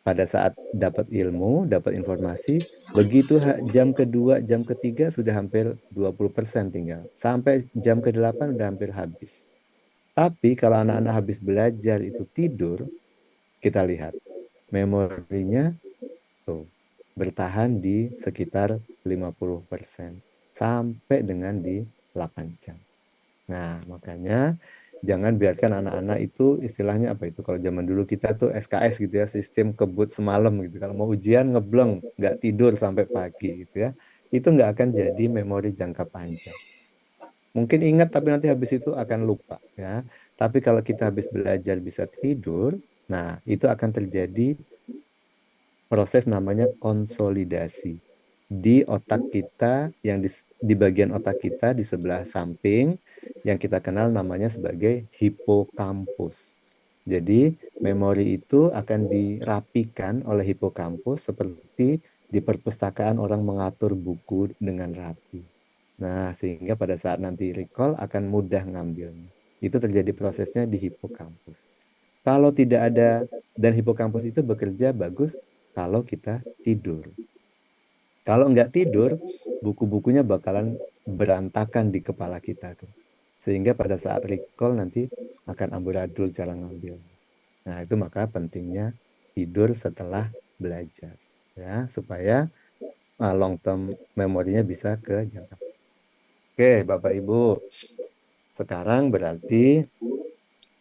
S1: pada saat dapat ilmu, dapat informasi, begitu jam kedua, jam ketiga sudah hampir 20% tinggal. Sampai jam ke-8 udah hampir habis. Tapi kalau anak-anak habis belajar itu tidur, kita lihat memorinya tuh bertahan di sekitar 50% sampai dengan di 8 jam. Nah, makanya jangan biarkan anak-anak itu istilahnya apa itu, kalau zaman dulu kita tuh SKS gitu ya, sistem kebut semalam gitu. Kalau mau ujian ngebleng, nggak tidur sampai pagi gitu ya. Itu nggak akan jadi memori jangka panjang. Mungkin ingat tapi nanti habis itu akan lupa ya. Tapi kalau kita habis belajar bisa tidur, nah itu akan terjadi proses namanya konsolidasi di otak kita, yang di bagian otak kita di sebelah samping yang kita kenal namanya sebagai hipokampus. Jadi memori itu akan dirapikan oleh hipokampus seperti di perpustakaan orang mengatur buku dengan rapi. Nah, sehingga pada saat nanti recall akan mudah ngambilnya. Itu terjadi prosesnya di hipokampus. Kalau tidak ada, dan hipokampus itu bekerja bagus kalau kita tidur. Kalau nggak tidur, buku-bukunya bakalan berantakan di kepala kita tuh. Sehingga pada saat recall nanti akan amburadul cara ngambil. Nah, itu maka pentingnya tidur setelah belajar. Ya, supaya long term memorinya bisa ke jangka. Oke, Bapak Ibu. Sekarang berarti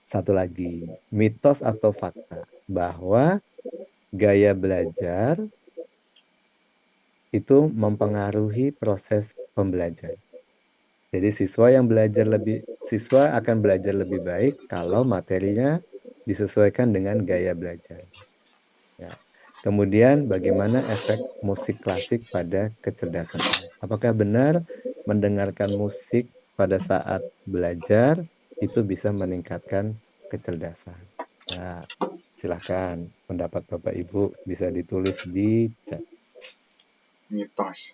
S1: satu lagi, mitos atau fakta bahwa gaya belajar itu mempengaruhi proses pembelajaran. Jadi siswa akan belajar lebih baik kalau materinya disesuaikan dengan gaya belajar. Ya. Kemudian bagaimana efek musik klasik pada kecerdasan anak? Apakah benar mendengarkan musik pada saat belajar itu bisa meningkatkan kecerdasan? Nah, silakan pendapat Bapak Ibu bisa ditulis di chat.
S2: Mitos.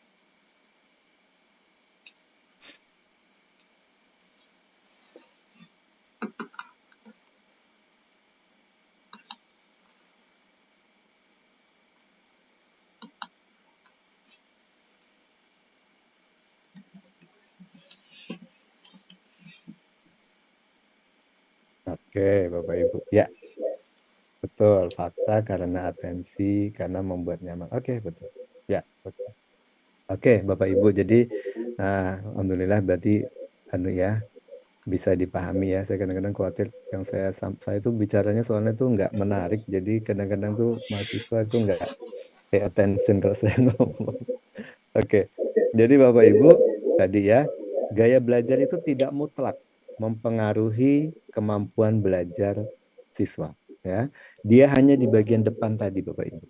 S1: Oke, Bapak Ibu. Ya, betul. Fakta karena atensi, karena membuat nyaman. Oke, betul. Ya, betul. Oke, Bapak Ibu. Jadi, alhamdulillah berarti anu ya, bisa dipahami ya. Saya kadang-kadang khawatir yang saya tuh bicaranya soalnya tuh nggak menarik. Jadi kadang-kadang tuh mahasiswa itu nggak pay attention kalau saya ngomong. Oke, jadi Bapak Ibu tadi ya, gaya belajar itu tidak mutlak mempengaruhi kemampuan belajar siswa. Ya, dia hanya di bagian depan tadi Bapak Ibu.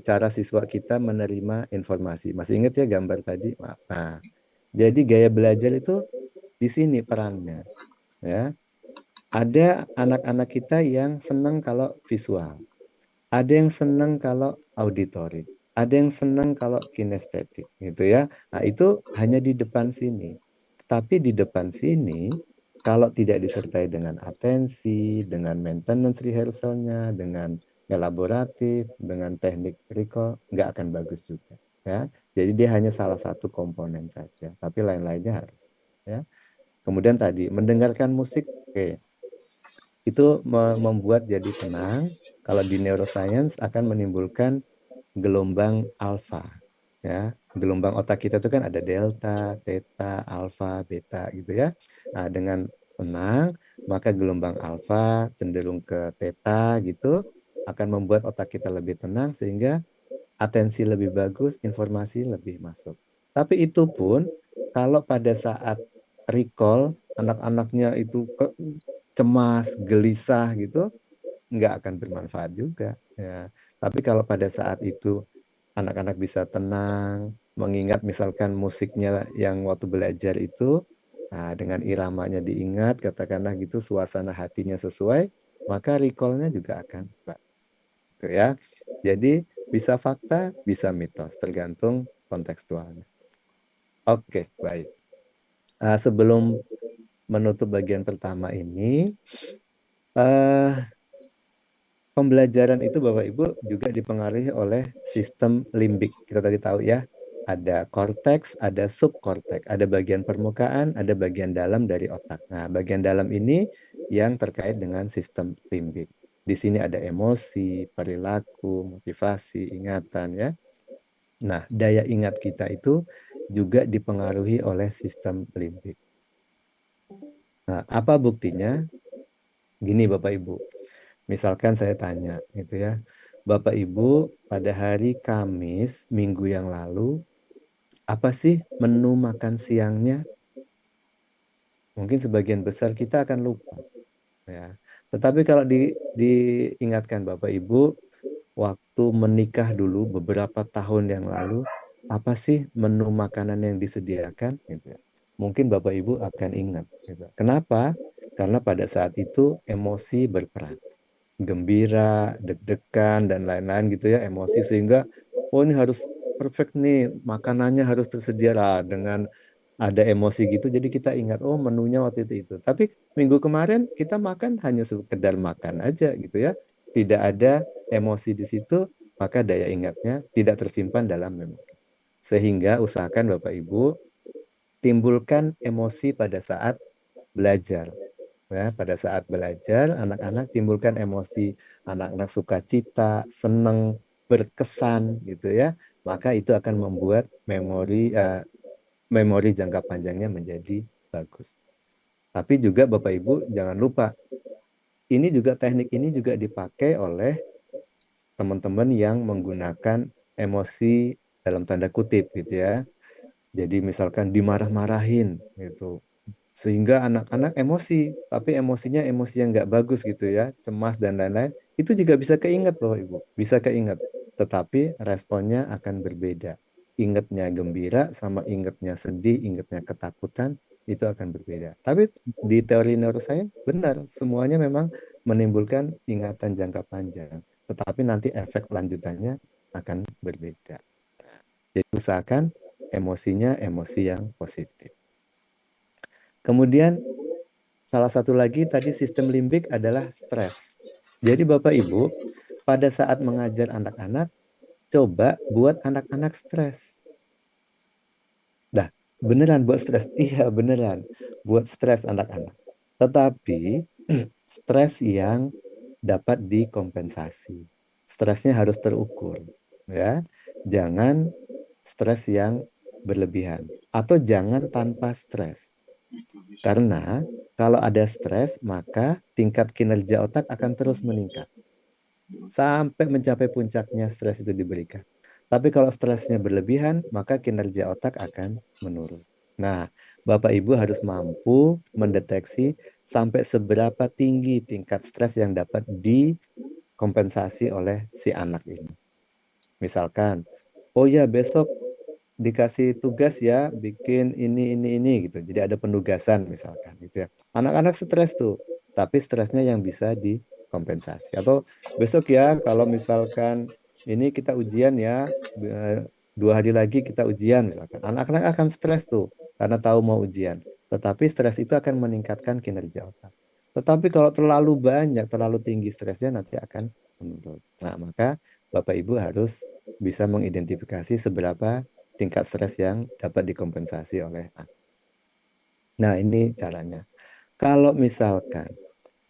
S1: Cara siswa kita menerima informasi. Masih ingat ya gambar tadi? Maaf. Nah, jadi gaya belajar itu di sini perannya. Ya, ada anak-anak kita yang senang kalau visual. Ada yang senang kalau auditorik, ada yang senang kalau kinestetik, gitu ya. Nah, itu hanya di depan sini. Tapi di depan sini, kalau tidak disertai dengan atensi, dengan maintenance rehearsalnya, dengan elaboratif, dengan teknik recall, nggak akan bagus juga. Ya, jadi dia hanya salah satu komponen saja, tapi lain-lainnya harus. Ya. Kemudian tadi mendengarkan musik, oke, itu membuat jadi tenang. Kalau di neuroscience akan menimbulkan gelombang alfa, ya. Gelombang otak kita itu kan ada delta, theta, alfa, beta gitu ya. Nah, dengan tenang, maka gelombang alfa cenderung ke theta gitu akan membuat otak kita lebih tenang sehingga atensi lebih bagus, informasi lebih masuk. Tapi itu pun kalau pada saat recall anak-anaknya itu cemas, gelisah gitu, nggak akan bermanfaat juga. Ya. Tapi kalau pada saat itu anak-anak bisa tenang, mengingat misalkan musiknya yang waktu belajar itu, nah, dengan iramanya diingat, katakanlah gitu, suasana hatinya sesuai, maka recall-nya juga akan bagus. Gitu ya. Jadi bisa fakta, bisa mitos, tergantung kontekstualnya. Oke, baik. Sebelum menutup bagian pertama ini, pembelajaran itu Bapak Ibu juga dipengaruhi oleh sistem limbik. Kita tadi tahu ya, ada korteks, ada subkorteks, ada bagian permukaan, ada bagian dalam dari otak. Nah, bagian dalam ini yang terkait dengan sistem limbik. Di sini ada emosi, perilaku, motivasi, ingatan ya. Nah, daya ingat kita itu juga dipengaruhi oleh sistem limbik. Nah, apa buktinya? Gini Bapak Ibu, misalkan saya tanya gitu ya, Bapak Ibu pada hari Kamis minggu yang lalu, apa sih menu makan siangnya? Mungkin sebagian besar kita akan lupa. Ya. Tetapi kalau diingatkan Bapak Ibu, waktu menikah dulu beberapa tahun yang lalu, apa sih menu makanan yang disediakan? Gitu ya. Mungkin Bapak Ibu akan ingat. Gitu. Kenapa? Karena pada saat itu emosi berperan. Gembira, deg-degan, dan lain-lain gitu ya, emosi. Sehingga, oh ini harus perfect nih, makanannya harus tersedia lah dengan ada emosi gitu. Jadi kita ingat, oh menunya waktu itu. Tapi minggu kemarin kita makan hanya sekedar makan aja gitu ya. Tidak ada emosi di situ, maka daya ingatnya tidak tersimpan dalam memori. Sehingga usahakan Bapak Ibu timbulkan emosi pada saat belajar. Ya, pada saat belajar, anak-anak timbulkan emosi, anak-anak sukacita, senang, berkesan gitu ya. Maka itu akan membuat memori jangka panjangnya menjadi bagus. Tapi juga Bapak Ibu jangan lupa, teknik ini juga dipakai oleh teman-teman yang menggunakan emosi dalam tanda kutip gitu ya. Jadi misalkan dimarah-marahin gitu. Sehingga anak-anak emosi, tapi emosinya emosi yang nggak bagus gitu ya, cemas dan lain-lain. Itu juga bisa keinget Bapak Ibu, bisa keinget. Tetapi responnya akan berbeda. Ingatnya gembira sama ingatnya sedih, ingatnya ketakutan, itu akan berbeda. Tapi di teori neuroscience benar, semuanya memang menimbulkan ingatan jangka panjang. Tetapi nanti efek lanjutannya akan berbeda. Jadi usahakan emosinya emosi yang positif. Kemudian salah satu lagi tadi sistem limbik adalah stres. Jadi Bapak Ibu, pada saat mengajar anak-anak, coba buat anak-anak stres. Dah, beneran buat stres? Iya, beneran. Buat stres anak-anak. Tetapi stres yang dapat dikompensasi. Stresnya harus terukur, ya. Jangan stres yang berlebihan atau jangan tanpa stres. Karena kalau ada stres, maka tingkat kinerja otak akan terus meningkat sampai mencapai puncaknya stres itu diberikan. Tapi kalau stresnya berlebihan, maka kinerja otak akan menurun. Nah, Bapak Ibu harus mampu mendeteksi sampai seberapa tinggi tingkat stres yang dapat dikompensasi oleh si anak ini. Misalkan, oh ya besok dikasih tugas ya, bikin ini gitu. Jadi ada penugasan misalkan gitu ya. Anak-anak stres tuh, tapi stresnya yang bisa dikompensasi. Atau besok ya, kalau misalkan ini kita ujian ya, 2 hari lagi kita ujian misalkan. Anak-anak akan stres tuh karena tahu mau ujian. Tetapi stres itu akan meningkatkan kinerja otak. Tetapi kalau terlalu banyak, terlalu tinggi stresnya nanti akan menurun. Nah, maka Bapak Ibu harus bisa mengidentifikasi seberapa tingkat stres yang dapat dikompensasi oleh anak. Nah, ini caranya. Kalau misalkan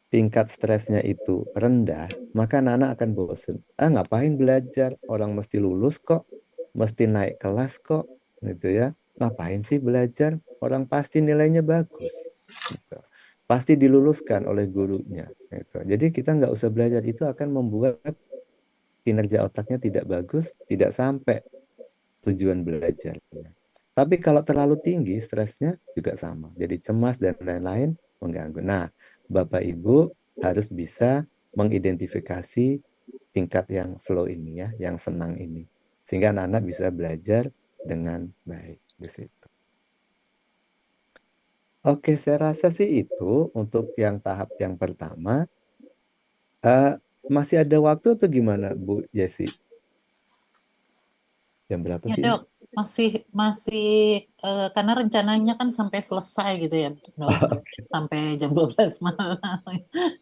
S1: tingkat stresnya itu rendah, maka anak-anak akan bosen. Ah, ngapain belajar? Orang mesti lulus kok, mesti naik kelas kok, gitu ya. Ngapain sih belajar? Orang pasti nilainya bagus. Gitu. Pasti diluluskan oleh gurunya. Gitu. Jadi kita nggak usah belajar. Itu akan membuat kinerja otaknya tidak bagus, tidak sampai tujuan belajarnya. Tapi kalau terlalu tinggi stresnya juga sama. Jadi cemas dan lain-lain mengganggu. Nah, Bapak Ibu harus bisa mengidentifikasi tingkat yang flow ini ya, yang senang ini. Sehingga anak-anak bisa belajar dengan baik di situ. Oke, saya rasa sih itu untuk yang tahap yang pertama. Eh, masih ada waktu atau gimana, Bu Yesi? Jam berapa
S3: Ya
S1: sih ini?
S3: dok, masih masih karena rencananya kan sampai selesai gitu ya dok, sampai jam 12 malam.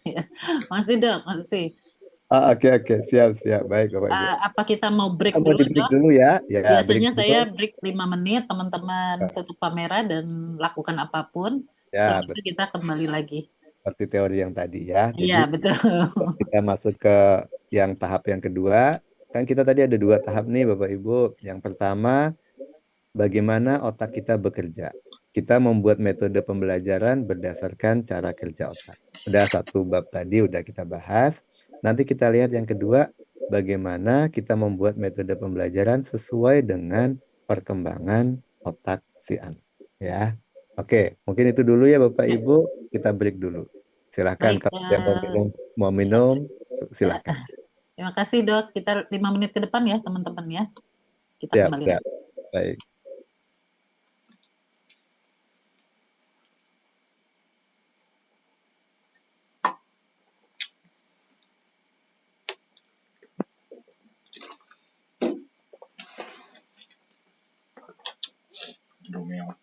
S3: Ya, masih dok, masih.
S1: Oke, oke. Siap, siap. Baik, Bapak Ibu.
S3: Apa kita mau break
S1: Kita mau
S3: dulu
S1: di break
S3: dok?
S1: dulu ya. Ya, break
S3: Biasanya
S1: dulu.
S3: saya break 5 menit, teman-teman tutup kamera dan lakukan apapun. Setelah
S1: Ya,
S3: itu kita kembali lagi.
S1: seperti teori yang tadi ya.
S3: Iya
S1: Jadi
S3: betul.
S1: kita masuk ke yang tahap yang kedua. Kan kita tadi ada 2 tahap nih, Bapak Ibu. Yang pertama, bagaimana otak kita bekerja. Kita membuat metode pembelajaran berdasarkan cara kerja otak. Udah 1 bab tadi udah kita bahas. Nanti kita lihat yang kedua, bagaimana kita membuat metode pembelajaran sesuai dengan perkembangan otak si anak. Ya, oke. Mungkin itu dulu ya Bapak
S3: Ya,
S1: Ibu. Kita break dulu. Silakan
S3: baik.
S1: kalau yang mau
S3: Ya,
S1: minum,
S3: ya.
S1: silakan.
S3: Terima kasih dok. Kita 5 menit ke depan ya teman-teman ya. Kita
S1: Siap,
S3: kembali
S1: siap.
S3: lagi.
S1: Baik.
S2: Domeo.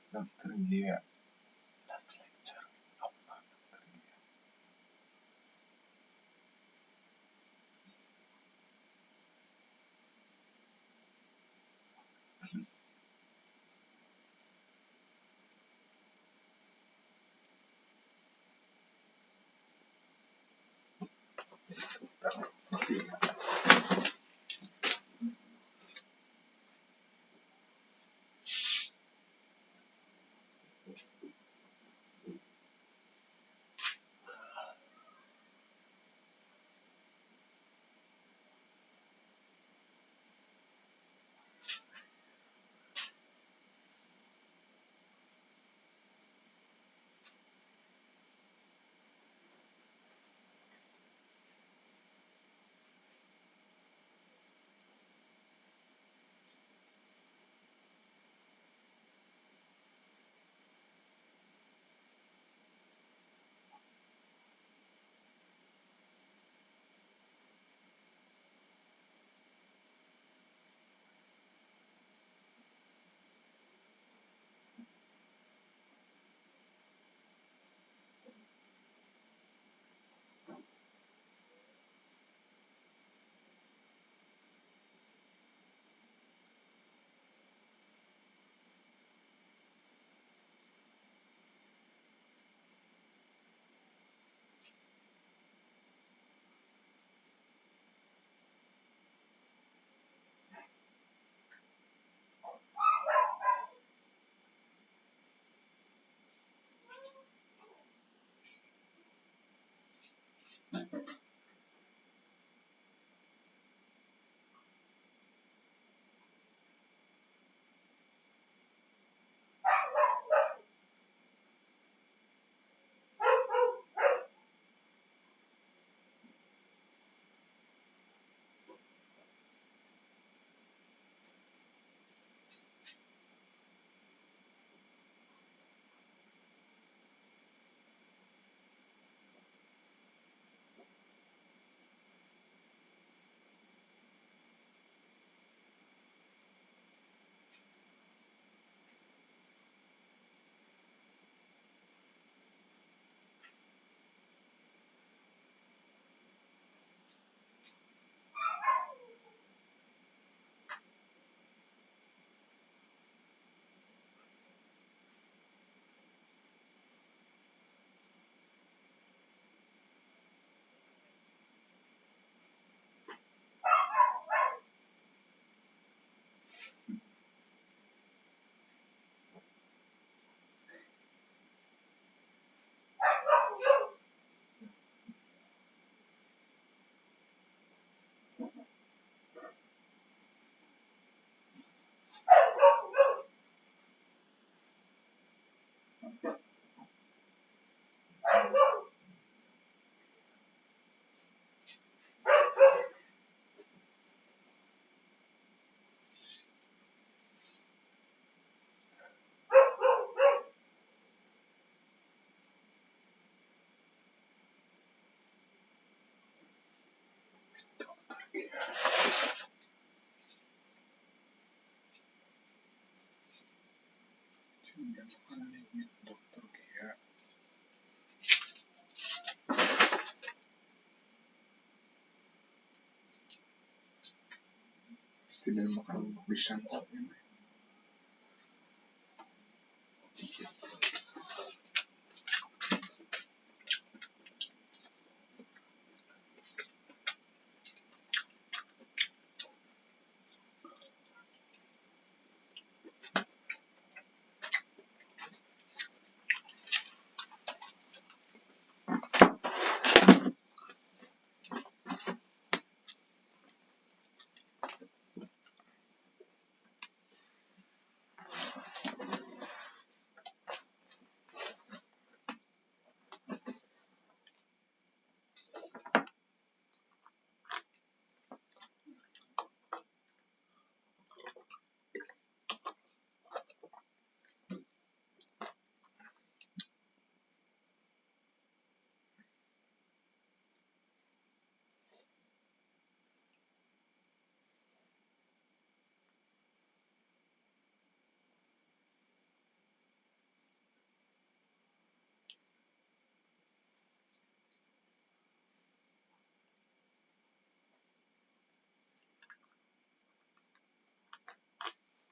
S2: Dokter Gia. Last lecture. Apa Dokter Gia? Dokter Gia. Tidak makan bisa kok ini.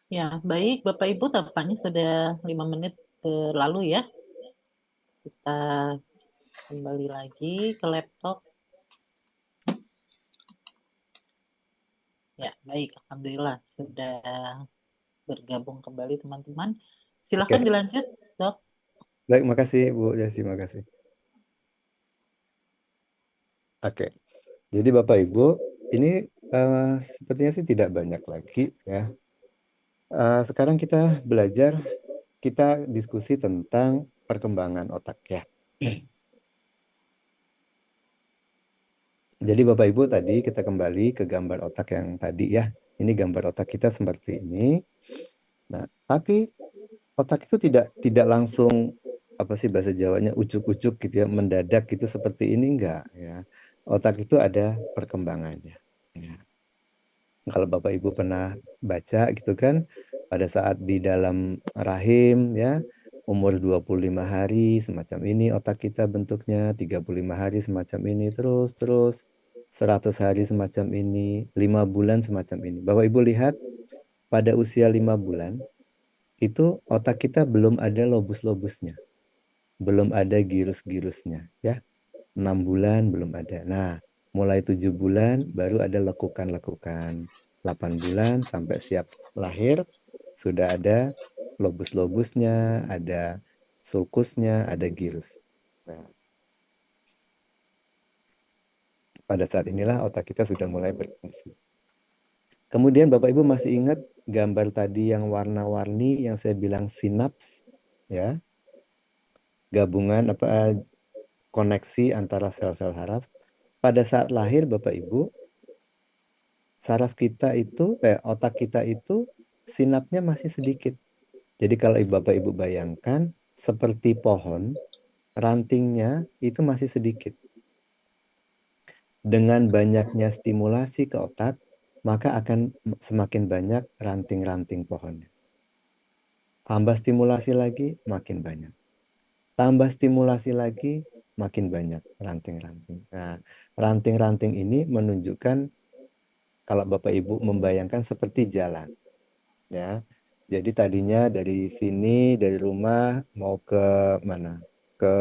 S3: Ya, baik Bapak Ibu, tampaknya sudah 5 menit berlalu ya. Kita kembali lagi ke laptop. Ya, baik. Alhamdulillah sudah bergabung kembali teman-teman. Silakan
S1: Oke.
S3: dilanjut, Dok.
S1: Baik, makasih Bu Desi, makasih. Oke, jadi Bapak Ibu, ini sepertinya sih tidak banyak lagi ya. Sekarang kita belajar, kita diskusi tentang perkembangan otak ya. Jadi Bapak Ibu tadi kita kembali ke gambar otak yang tadi ya. Ini gambar otak kita seperti ini. Nah, tapi otak itu tidak langsung apa sih bahasa Jawanya ujuk-ujuk gitu ya, mendadak gitu seperti ini enggak ya. Otak itu ada perkembangannya. Ya. Kalau Bapak Ibu pernah baca gitu kan, pada saat di dalam rahim ya, umur 25 hari semacam ini otak kita bentuknya, 35 hari semacam ini, terus 100 hari semacam ini, 5 bulan semacam ini. Bapak Ibu lihat pada usia 5 bulan itu otak kita belum ada lobus-lobusnya, belum ada girus-girusnya ya. 6 bulan belum ada. Nah, mulai 7 bulan baru ada lekukan-lekukan. 8 bulan sampai siap lahir sudah ada lobus-lobusnya, ada sulcusnya, ada girus. Nah, pada saat inilah otak kita sudah mulai berfungsi. Kemudian Bapak Ibu masih ingat gambar tadi yang warna-warni yang saya bilang sinaps ya, gabungan koneksi antara sel-sel saraf. Pada saat lahir Bapak Ibu, saraf kita itu, otak kita itu sinapnya masih sedikit. Jadi kalau Bapak Ibu bayangkan seperti pohon, rantingnya itu masih sedikit. Dengan banyaknya stimulasi ke otak, maka akan semakin banyak ranting-ranting pohonnya. Tambah stimulasi lagi, makin banyak. Tambah stimulasi lagi, makin banyak ranting-ranting. Nah, ranting-ranting ini menunjukkan kalau Bapak Ibu membayangkan seperti jalan. Ya. Jadi tadinya dari sini, dari rumah mau ke mana? Ke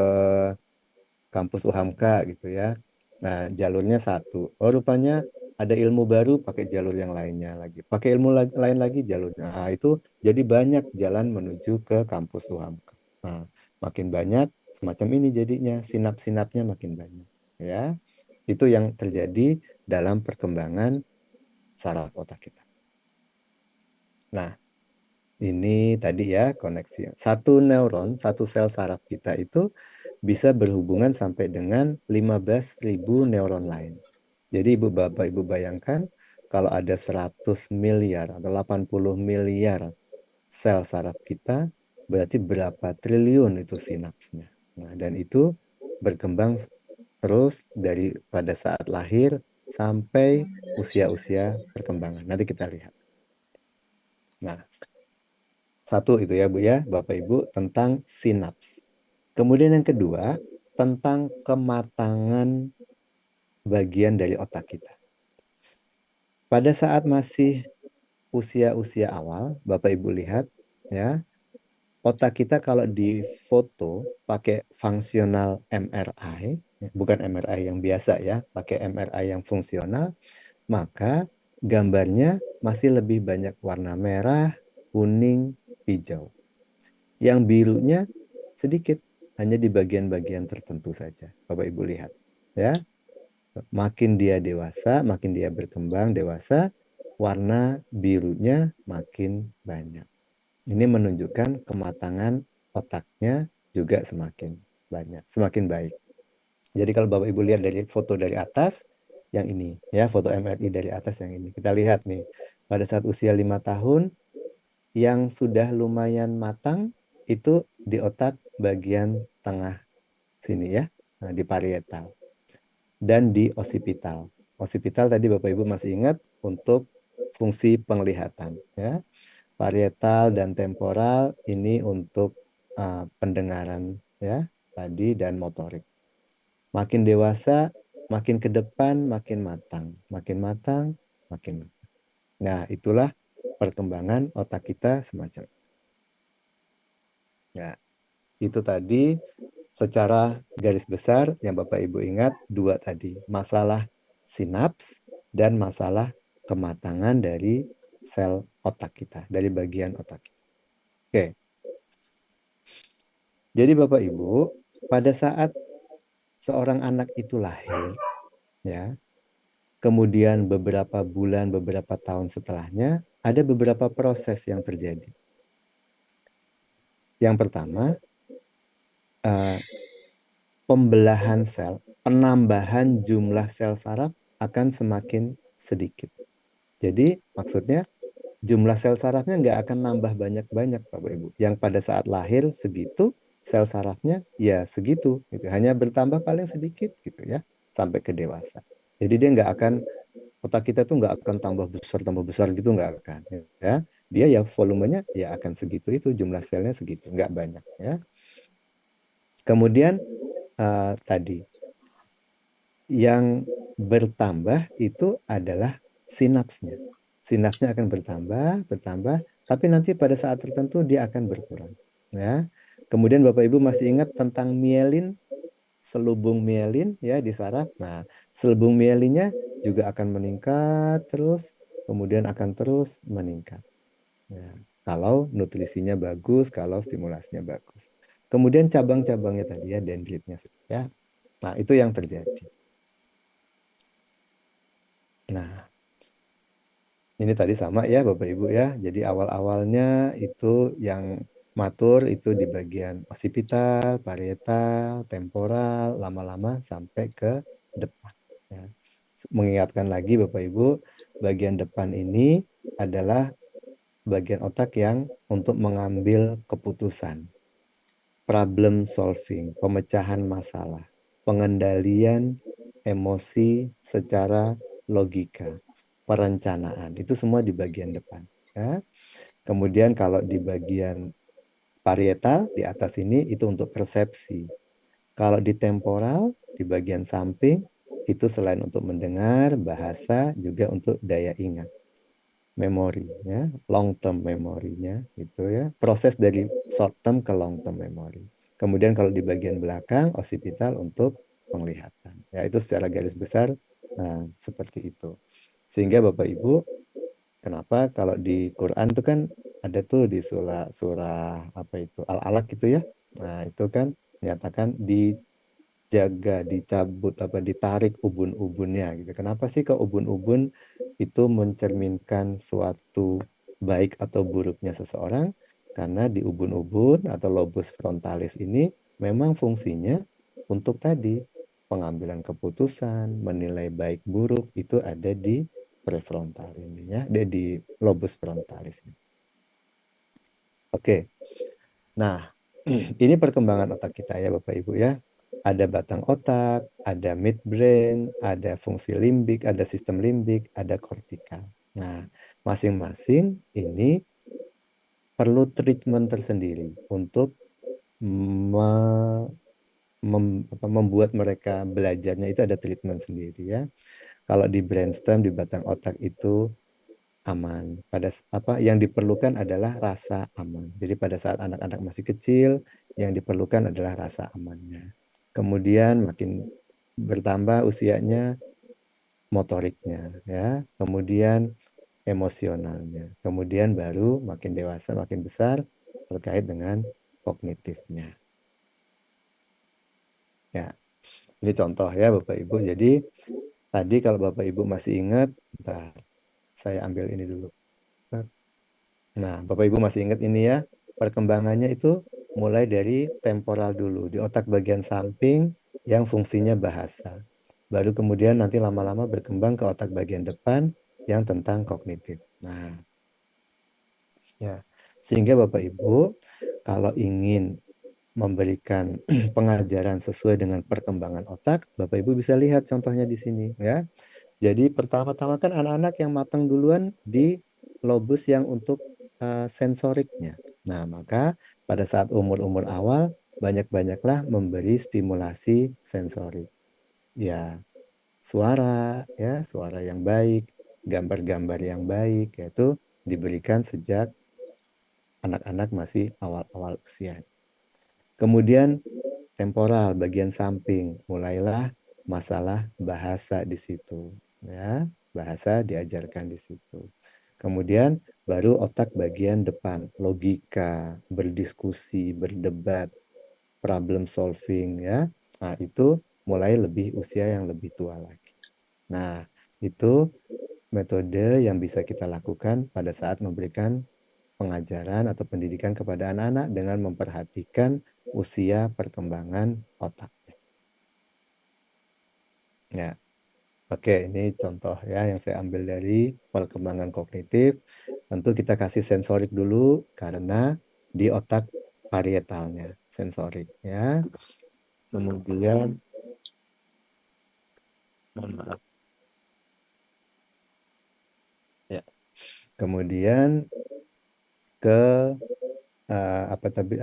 S1: kampus UHAMKA gitu ya. Nah, jalurnya satu. Oh, rupanya ada ilmu baru pakai jalur yang lainnya lagi. Pakai ilmu lain lagi jalurnya. Nah, itu jadi banyak jalan menuju ke kampus UHAMKA. Nah, makin banyak semacam ini jadinya sinap-sinapnya makin banyak, ya. Itu yang terjadi dalam perkembangan saraf otak kita. Nah, ini tadi ya koneksi. Satu neuron, satu sel saraf kita itu bisa berhubungan sampai dengan 15.000 neuron lain. Jadi Ibu Bapak Ibu bayangkan kalau ada 100 miliar atau 80 miliar sel saraf kita, berarti berapa triliun itu sinapsnya. Nah, dan itu berkembang terus dari pada saat lahir sampai usia-usia perkembangan. Nanti kita lihat. Nah, satu itu ya Bu ya, Bapak Ibu, tentang sinaps. Kemudian yang kedua, tentang kematangan bagian dari otak kita. Pada saat masih usia-usia awal, Bapak Ibu lihat ya, otak kita kalau difoto pakai fungsional MRI, bukan MRI yang biasa ya, pakai MRI yang fungsional, maka gambarnya masih lebih banyak warna merah, kuning, hijau. Yang birunya sedikit, hanya di bagian-bagian tertentu saja. Bapak Ibu lihat, ya. Makin dia dewasa, makin dia berkembang dewasa, warna birunya makin banyak. Ini menunjukkan kematangan otaknya juga semakin banyak, semakin baik. Jadi kalau Bapak Ibu lihat dari foto dari atas, yang ini, ya, foto MRI dari atas yang ini. Kita lihat nih, pada saat usia 5 tahun, yang sudah lumayan matang itu di otak bagian tengah sini ya, nah, di parietal dan di osipital. Osipital tadi Bapak Ibu masih ingat untuk fungsi penglihatan ya. Parietal dan temporal ini untuk pendengaran ya tadi dan motorik. Makin dewasa, makin ke depan makin matang, makin matang, makin matang. Nah, itulah perkembangan otak kita semacam. Ya, itu tadi secara garis besar yang Bapak Ibu ingat dua tadi, masalah sinaps dan masalah kematangan dari sel otak kita, dari bagian otak kita. Oke. Jadi Bapak Ibu, pada saat seorang anak itu lahir, ya, kemudian beberapa bulan, beberapa tahun setelahnya, ada beberapa proses yang terjadi. Yang pertama, eh, pembelahan sel, penambahan jumlah sel saraf akan semakin sedikit. Jadi maksudnya jumlah sel sarafnya nggak akan nambah banyak-banyak Bapak Ibu. Yang pada saat lahir segitu, sel sarafnya ya segitu, gitu. Hanya bertambah paling sedikit gitu ya, sampai ke dewasa. Jadi dia nggak akan, otak kita tuh nggak akan tambah besar gitu, nggak akan. Ya, dia ya volumenya ya akan segitu itu, jumlah selnya segitu, nggak banyak ya. Kemudian tadi yang bertambah itu adalah sinapsnya. Sinapsnya akan bertambah, tapi nanti pada saat tertentu dia akan berkurang. Ya. Kemudian Bapak Ibu masih ingat tentang mielin, selubung mielin ya di saraf. Nah, selubung mielinnya juga akan meningkat terus, kemudian akan terus meningkat. Ya. Kalau nutrisinya bagus, kalau stimulasinya bagus. Kemudian cabang-cabangnya tadi ya, dendritnya ya. Nah, itu yang terjadi. Nah, ini tadi sama ya Bapak Ibu ya. Jadi awal-awalnya itu yang matur itu di bagian occipital, parietal, temporal, lama-lama sampai ke depan. Ya. Mengingatkan lagi Bapak Ibu, bagian depan ini adalah bagian otak yang untuk mengambil keputusan, problem solving, pemecahan masalah, pengendalian emosi secara logika, perencanaan. Itu semua di bagian depan. Ya. Kemudian kalau di bagian parietal di atas ini itu untuk persepsi. Kalau di temporal di bagian samping itu selain untuk mendengar, bahasa juga untuk daya ingat, memori ya, long term memorinya itu ya, proses dari short term ke long term memory. Kemudian kalau di bagian belakang occipital untuk penglihatan. Ya itu secara garis besar seperti itu. Sehingga Bapak Ibu, kenapa kalau di Quran itu kan ada tuh di surah surah apa itu Al-Alaq gitu ya. Nah, itu kan menyatakan dijaga, dicabut apa ditarik ubun-ubunnya gitu. Kenapa sih ke ubun-ubun itu mencerminkan suatu baik atau buruknya seseorang? Karena di ubun-ubun atau lobus frontalis ini memang fungsinya untuk tadi pengambilan keputusan, menilai baik buruk itu ada di prefrontal ini ya, ada di lobus frontalis. Oke. Nah, ini perkembangan otak kita ya Bapak Ibu ya. Ada batang otak, ada midbrain, ada fungsi limbik, ada sistem limbik, ada kortikal. Nah, masing-masing ini perlu treatment tersendiri untuk membuat mereka belajarnya itu ada treatment sendiri ya. Kalau di brainstem di batang otak itu aman. Pada apa yang diperlukan adalah rasa aman. Jadi pada saat anak-anak masih kecil, yang diperlukan adalah rasa amannya. Kemudian makin bertambah usianya, motoriknya ya. Kemudian emosionalnya. Kemudian baru makin dewasa, makin besar terkait dengan kognitifnya. Ya, ini contoh ya Bapak Ibu. Jadi tadi kalau Bapak Ibu masih ingat, bentar, saya ambil ini dulu. Nah, Bapak Ibu masih ingat ini ya, perkembangannya itu mulai dari temporal dulu, di otak bagian samping yang fungsinya bahasa. Baru kemudian nanti lama-lama berkembang ke otak bagian depan yang tentang kognitif. Nah, ya. Sehingga Bapak Ibu, kalau ingin memberikan pengajaran sesuai dengan perkembangan otak, Bapak Ibu bisa lihat contohnya di sini ya. Jadi pertama-tama kan anak-anak yang matang duluan di lobus yang untuk sensoriknya. Nah, maka pada saat umur-umur awal banyak-banyaklah memberi stimulasi sensorik. Ya, suara yang baik, gambar-gambar yang baik, yaitu diberikan sejak anak-anak masih awal-awal usia. Kemudian temporal bagian samping, mulailah masalah bahasa di situ ya, bahasa diajarkan di situ. Kemudian baru otak bagian depan, logika, berdiskusi, berdebat, problem solving ya. Nah, itu mulai lebih usia yang lebih tua lagi. Nah, itu metode yang bisa kita lakukan pada saat memberikan pengajaran atau pendidikan kepada anak-anak dengan memperhatikan usia perkembangan otaknya. Ya, oke, ini contoh ya yang saya ambil dari perkembangan kognitif. Tentu kita kasih sensorik dulu karena di otak parietalnya sensorik ya. Kemudian, mohon maaf ya. Kemudian ke apa tadi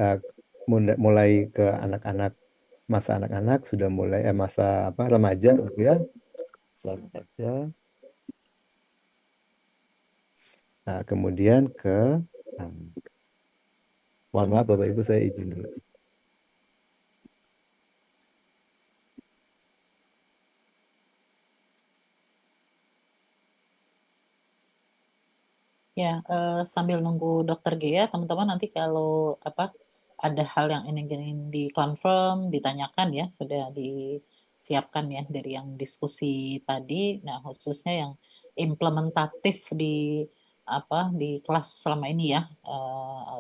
S1: mulai ke anak-anak, masa anak-anak sudah mulai masa apa remaja gitu ya. Masa remaja. Nah, kemudian ke mohon maaf Bapak Ibu saya izin dulu.
S3: Ya, sambil nunggu Dokter Gea, teman-teman nanti kalau apa ada hal yang ingin dikonfirm, ditanyakan ya, sudah disiapkan ya dari yang diskusi tadi. Nah, khususnya yang implementatif di apa di kelas selama ini ya,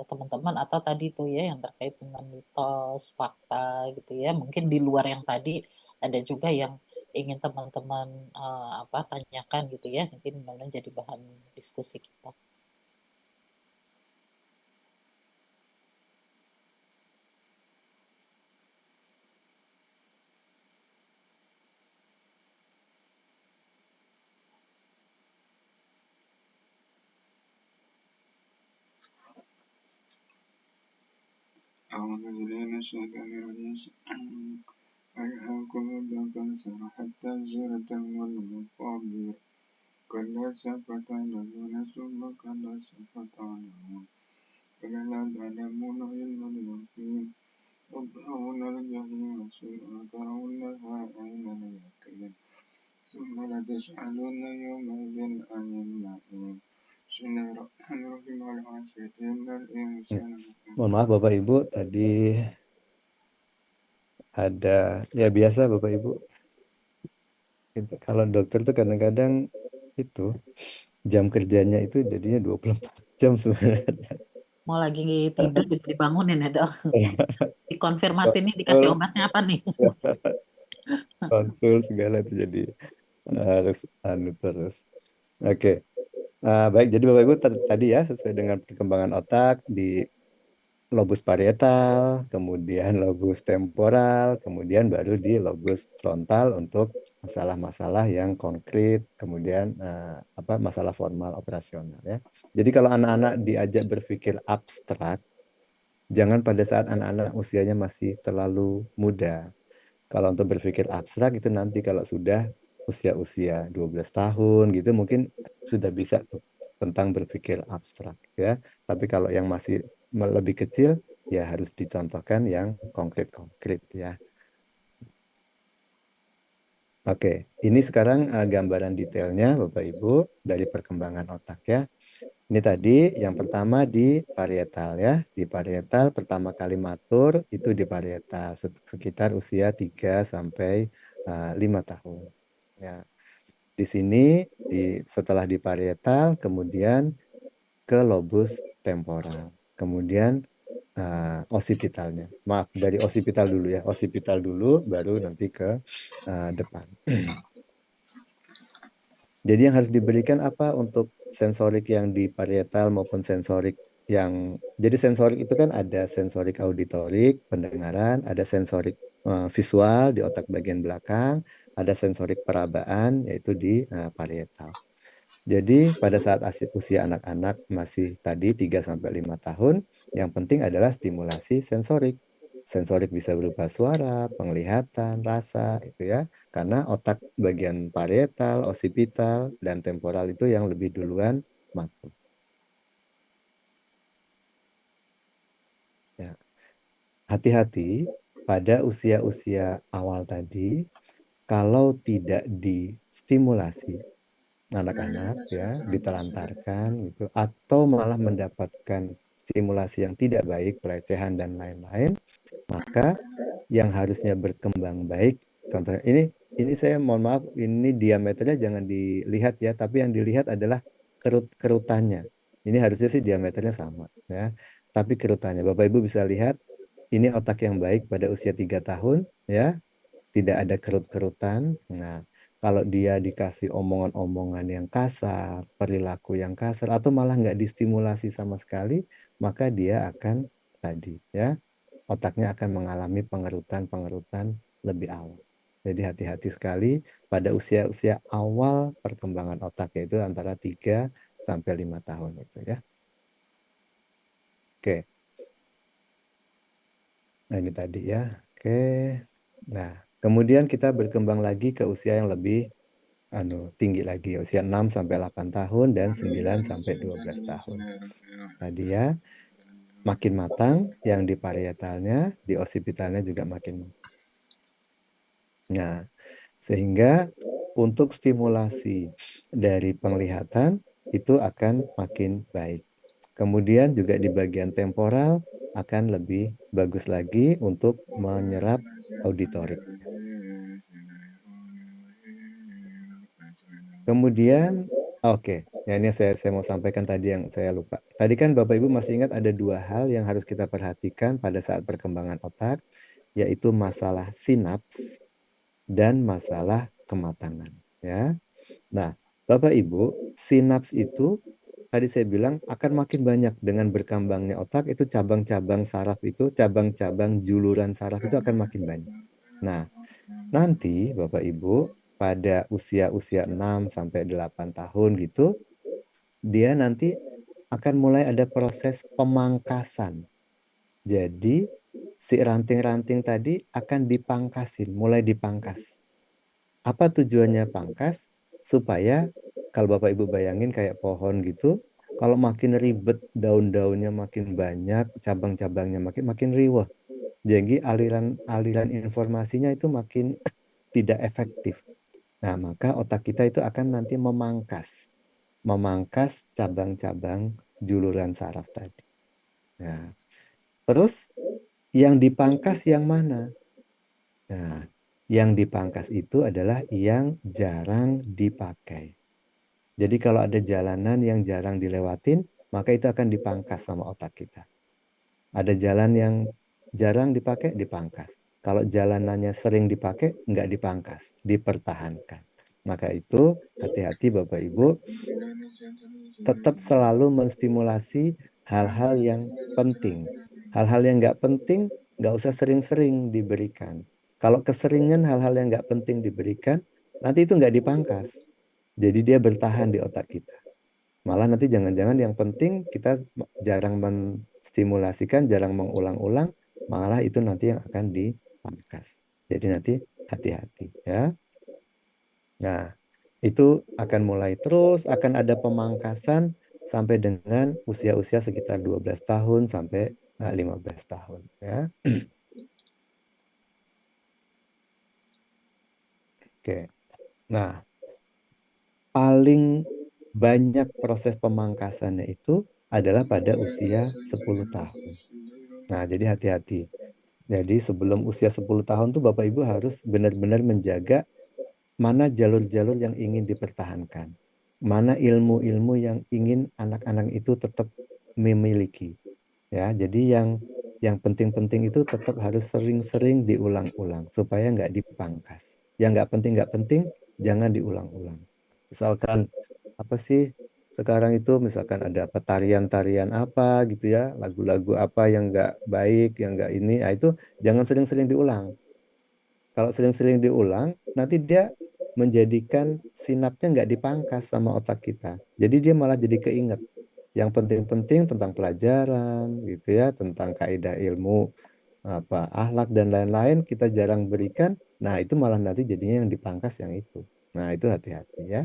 S3: teman-teman atau tadi tuh ya yang terkait dengan mitos, fakta gitu ya. Mungkin di luar yang tadi ada juga yang ingin teman-teman apa tanyakan gitu ya, mungkin mudah jadi bahan diskusi kita.
S2: أعوذ بالله من الشيطان الرجيم ألهاكم التكاثر حتى زرتم المقابر كلا سوف تعلمون ثم كلا سوف تعلمون فلا تعلمون علم اليقين تدعون الجحيم ثم ترونها عين اليقين ثم لتسألن يومئذ عن النعيم بسم الله الرحمن الرحيم العصر إن الإنسان
S1: Mohon maaf Bapak Ibu, tadi ada ya biasa Bapak Ibu. Kalau dokter tuh kadang-kadang itu jam kerjanya itu jadinya 24 jam sebenarnya.
S3: Mau lagi tidur dibangunin ya dok. Dikonfirmasi nih dikasih
S1: Konsul,
S3: obatnya apa nih?
S1: konsul segala itu jadi harus anu terus. Oke. Baik, jadi Bapak Ibu tadi ya sesuai dengan perkembangan otak di lobus parietal, kemudian lobus temporal, kemudian baru di lobus frontal untuk masalah-masalah yang konkret, kemudian apa masalah formal operasional ya. Jadi kalau anak-anak diajak berpikir abstrak, jangan pada saat anak-anak usianya masih terlalu muda. Kalau untuk berpikir abstrak itu nanti kalau sudah usia-usia 12 tahun gitu mungkin sudah bisa tuh tentang berpikir abstrak ya. Tapi kalau yang masih lebih kecil ya harus dicontohkan yang konkret-konkret ya. Oke, ini sekarang gambaran detailnya Bapak Ibu dari perkembangan otak ya. Ini tadi yang pertama di parietal ya. Di parietal pertama kali matur itu di parietal sekitar usia 3 sampai 5 tahun. Ya. Di sini setelah di parietal kemudian ke lobus temporal. Kemudian osipitalnya. Maaf, dari osipital dulu ya. Osipital dulu baru nanti ke depan. Jadi yang harus diberikan apa untuk sensorik yang di parietal maupun sensorik yang jadi sensorik itu kan ada sensorik auditorik, pendengaran, ada sensorik visual di otak bagian belakang, ada sensorik perabaan yaitu di parietal. Jadi pada saat usia anak-anak masih tadi 3 sampai 5 tahun, yang penting adalah stimulasi sensorik. Sensorik bisa berupa suara, penglihatan, rasa, itu ya. Karena otak bagian parietal, osipital, dan temporal itu yang lebih duluan matur. Ya. Hati-hati pada usia-usia awal tadi, kalau tidak distimulasi anak-anak ya, ditelantarkan gitu, atau malah mendapatkan stimulasi yang tidak baik, pelecehan dan lain-lain, maka yang harusnya berkembang baik, contohnya ini saya mohon maaf, ini diameternya jangan dilihat ya, tapi yang dilihat adalah kerutannya. Ini harusnya sih diameternya sama ya, tapi kerutannya. Bapak Ibu bisa lihat ini otak yang baik pada usia 3 tahun ya, tidak ada kerut-kerutan. Nah, kalau dia dikasih omongan-omongan yang kasar, perilaku yang kasar, atau malah nggak distimulasi sama sekali, maka dia akan tadi ya, otaknya akan mengalami pengerutan-pengerutan lebih awal. Jadi hati-hati sekali pada usia-usia awal perkembangan otak, yaitu antara 3 sampai 5 tahun itu ya. Oke. Nah, ini tadi ya. Oke. Nah, kemudian kita berkembang lagi ke usia yang lebih tinggi lagi, usia 6 sampai 8 tahun dan 9 sampai 12 tahun. Tadi ya, makin matang yang di parietalnya, di occipitalnya juga makin matang. Nah, sehingga untuk stimulasi dari penglihatan itu akan makin baik. Kemudian juga di bagian temporal akan lebih bagus lagi untuk menyerap auditorik. Kemudian, oke, ya ini saya mau sampaikan tadi yang saya lupa. Tadi kan Bapak Ibu masih ingat ada 2 hal yang harus kita perhatikan pada saat perkembangan otak, yaitu masalah sinaps dan masalah kematangan. Ya, nah Bapak Ibu, sinaps itu tadi saya bilang akan makin banyak dengan berkembangnya otak, itu cabang-cabang saraf itu, cabang-cabang juluran saraf itu akan makin banyak. Nah, nanti Bapak Ibu pada usia-usia 6 sampai 8 tahun gitu, dia nanti akan mulai ada proses pemangkasan. Jadi si ranting-ranting tadi akan dipangkasin, mulai dipangkas. Apa tujuannya pangkas? Supaya kalau Bapak Ibu bayangin kayak pohon gitu, kalau makin ribet daun-daunnya makin banyak, cabang-cabangnya makin riweh. Jadi aliran informasinya itu makin tidak efektif. Nah, maka otak kita itu akan nanti memangkas cabang-cabang juluran saraf tadi. Nah, terus yang dipangkas yang mana? Nah, yang dipangkas itu adalah yang jarang dipakai. Jadi kalau ada jalanan yang jarang dilewatin, maka itu akan dipangkas sama otak kita. Ada jalan yang jarang dipakai, dipangkas. Kalau jalanannya sering dipakai, nggak dipangkas, dipertahankan. Maka itu hati-hati Bapak Ibu, tetap selalu menstimulasi hal-hal yang penting. Hal-hal yang nggak penting, nggak usah sering-sering diberikan. Kalau keseringan hal-hal yang nggak penting diberikan, nanti itu nggak dipangkas. Jadi dia bertahan di otak kita. Malah nanti jangan-jangan yang penting kita jarang menstimulasikan, jarang mengulang-ulang, malah itu nanti yang akan dipangkas. Jadi nanti hati-hati ya. Nah, itu akan mulai terus, akan ada pemangkasan sampai dengan usia-usia sekitar 12 tahun sampai 15 tahun ya. Oke. Nah, paling banyak proses pemangkasannya itu adalah pada usia 10 tahun. Nah, jadi hati-hati. Jadi sebelum usia 10 tahun tuh Bapak Ibu harus benar-benar menjaga mana jalur-jalur yang ingin dipertahankan. Mana ilmu-ilmu yang ingin anak-anak itu tetap memiliki. Ya, jadi yang penting-penting itu tetap harus sering-sering diulang-ulang supaya nggak dipangkas. Yang nggak penting, jangan diulang-ulang. Misalkan apa sih sekarang itu, misalkan ada apa tarian-tarian apa gitu ya, lagu-lagu apa yang nggak baik, yang nggak ini, nah itu jangan sering-sering diulang. Kalau sering-sering diulang, nanti dia menjadikan sinapsnya nggak dipangkas sama otak kita. Jadi dia malah jadi keinget. Yang penting-penting tentang pelajaran gitu ya, tentang kaidah ilmu, apa akhlak dan lain-lain kita jarang berikan. Nah, itu malah nanti jadinya yang dipangkas yang itu. Nah, itu hati-hati ya.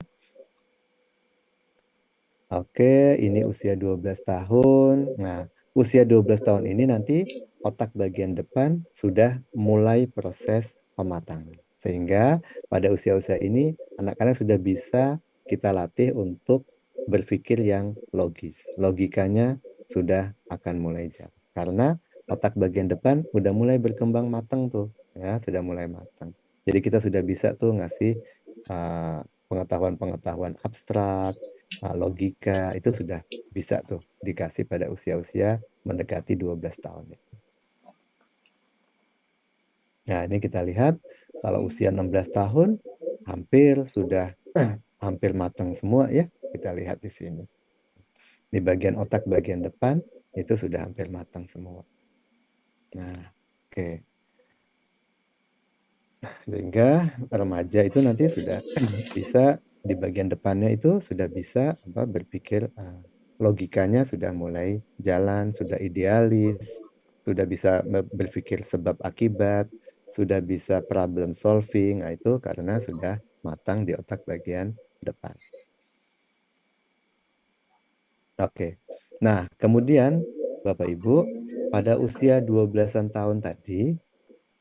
S1: Oke, ini usia 12 tahun. Nah, usia 12 tahun ini nanti otak bagian depan sudah mulai proses pematangan. Sehingga pada usia-usia ini anak-anak sudah bisa kita latih untuk berpikir yang logis. Logikanya sudah akan mulai jalan. Karena otak bagian depan udah mulai berkembang matang tuh, ya, sudah mulai matang. Jadi kita sudah bisa tuh ngasih pengetahuan-pengetahuan abstrak, logika, itu sudah bisa tuh dikasih pada usia-usia mendekati 12 tahun itu. Nah, ini kita lihat kalau usia 16 tahun hampir sudah hampir matang semua ya. Kita lihat di sini. Di bagian otak bagian depan itu sudah hampir matang semua. Nah, oke. Sehingga remaja itu nanti sudah bisa di bagian depannya itu sudah bisa berpikir, logikanya sudah mulai jalan, sudah idealis, sudah bisa berpikir sebab akibat, sudah bisa problem solving. Nah, itu karena sudah matang di otak bagian depan. Oke. Nah, kemudian Bapak Ibu, pada usia 12-an tahun tadi,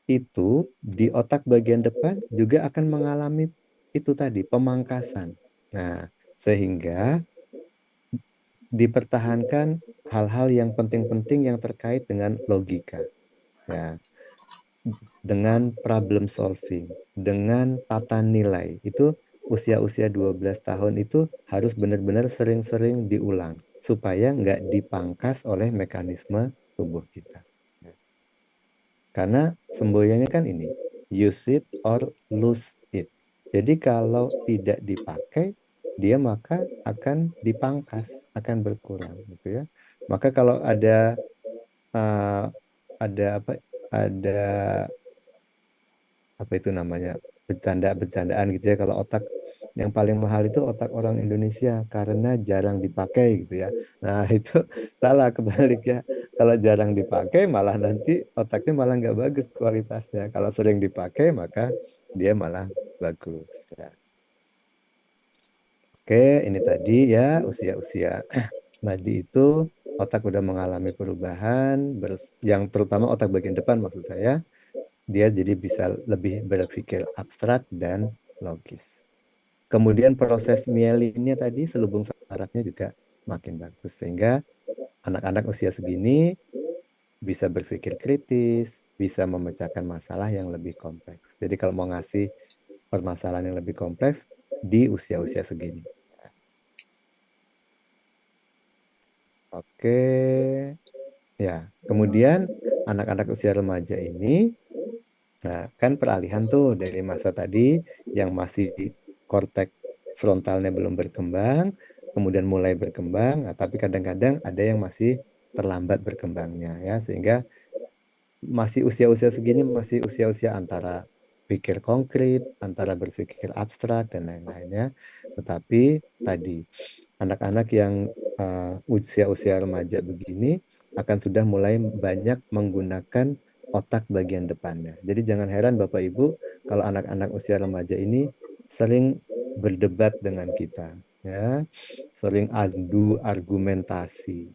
S1: itu di otak bagian depan juga akan mengalami itu tadi, pemangkasan. Nah, sehingga dipertahankan hal-hal yang penting-penting yang terkait dengan logika. Ya, dengan problem solving, dengan tata nilai. Itu usia-usia 12 tahun itu harus benar-benar sering-sering diulang supaya nggak dipangkas oleh mekanisme tubuh kita. Karena semboyannya kan ini, use it or lose it. Jadi kalau tidak dipakai, dia maka akan dipangkas, akan berkurang, gitu ya. Maka kalau ada ada apa itu namanya, bercandaan gitu ya, kalau otak yang paling mahal itu otak orang Indonesia karena jarang dipakai gitu ya. Nah itu salah, kebalik ya. Kalau jarang dipakai malah nanti otaknya malah nggak bagus kualitasnya. Kalau sering dipakai maka dia malah bagus ya. Oke, ini tadi ya usia-usia tadi itu otak udah mengalami perubahan yang terutama otak bagian depan maksud saya, dia jadi bisa lebih berpikir abstrak dan logis. Kemudian proses mielinnya tadi, selubung sarafnya juga makin bagus. Sehingga anak-anak usia segini bisa berpikir kritis, bisa memecahkan masalah yang lebih kompleks. Jadi kalau mau ngasih permasalahan yang lebih kompleks di usia-usia segini. Oke, ya. Kemudian anak-anak usia remaja ini, nah, kan peralihan tuh dari masa tadi yang masih korteks frontalnya belum berkembang, kemudian mulai berkembang, nah, tapi kadang-kadang ada yang masih terlambat berkembangnya ya, sehingga masih usia-usia segini masih usia-usia antara pikir konkret, antara berpikir abstrak dan lain-lainnya. Tetapi tadi anak-anak yang usia-usia remaja begini akan sudah mulai banyak menggunakan otak bagian depannya. Jadi jangan heran Bapak Ibu kalau anak-anak usia remaja ini sering berdebat dengan kita, ya, sering adu argumentasi.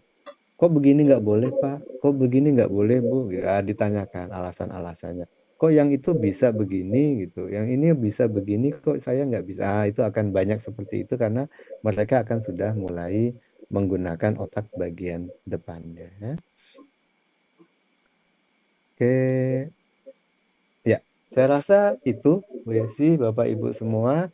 S1: Kok begini nggak boleh Pak? Kok begini nggak boleh Bu? Ya ditanyakan alasan-alasannya. Kok yang itu bisa begini gitu, yang ini bisa begini, kok saya nggak bisa. Itu akan banyak seperti itu karena mereka akan sudah mulai menggunakan otak bagian depannya. Ya. Oke, ya, saya rasa itu Bu Yesi, Bapak Ibu semua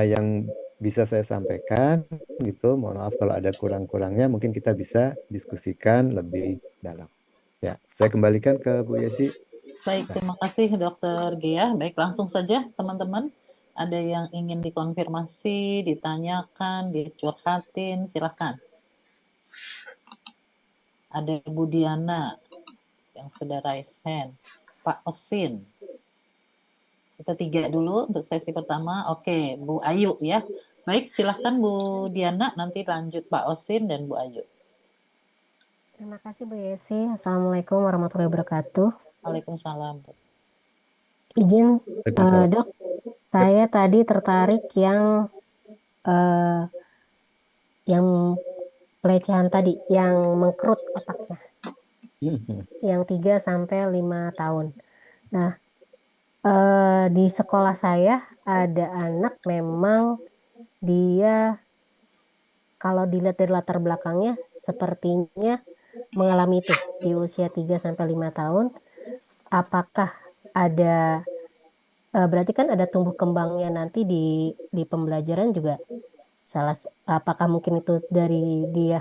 S1: yang bisa saya sampaikan gitu. Mohon maaf kalau ada kurang-kurangnya, mungkin kita bisa diskusikan lebih dalam. Ya, saya kembalikan ke Bu Yesi.
S3: Baik, terima kasih Dokter Gia. Baik, langsung saja teman-teman. Ada yang ingin dikonfirmasi, ditanyakan, dicurhatin, silahkan. Ada Bu Diana yang sudah raise hand. Pak Osin. Kita 3 dulu untuk sesi pertama. Oke, Bu Ayu ya. Baik, silahkan Bu Diana, nanti lanjut Pak Osin dan Bu Ayu.
S4: Terima kasih Bu Yesi. Assalamualaikum warahmatullahi wabarakatuh.
S3: Waalaikumsalam.
S4: Izin
S1: Waalaikumsalam.
S4: Dok, saya tadi tertarik yang pelecehan tadi, yang mengkerut otaknya, yang 3 sampai 5 tahun. Nah, di sekolah saya ada anak memang dia kalau dilihat dari latar belakangnya sepertinya mengalami itu di usia 3 sampai 5 tahun. Apakah ada berarti kan ada tumbuh kembangnya nanti di pembelajaran juga apakah mungkin itu dari dia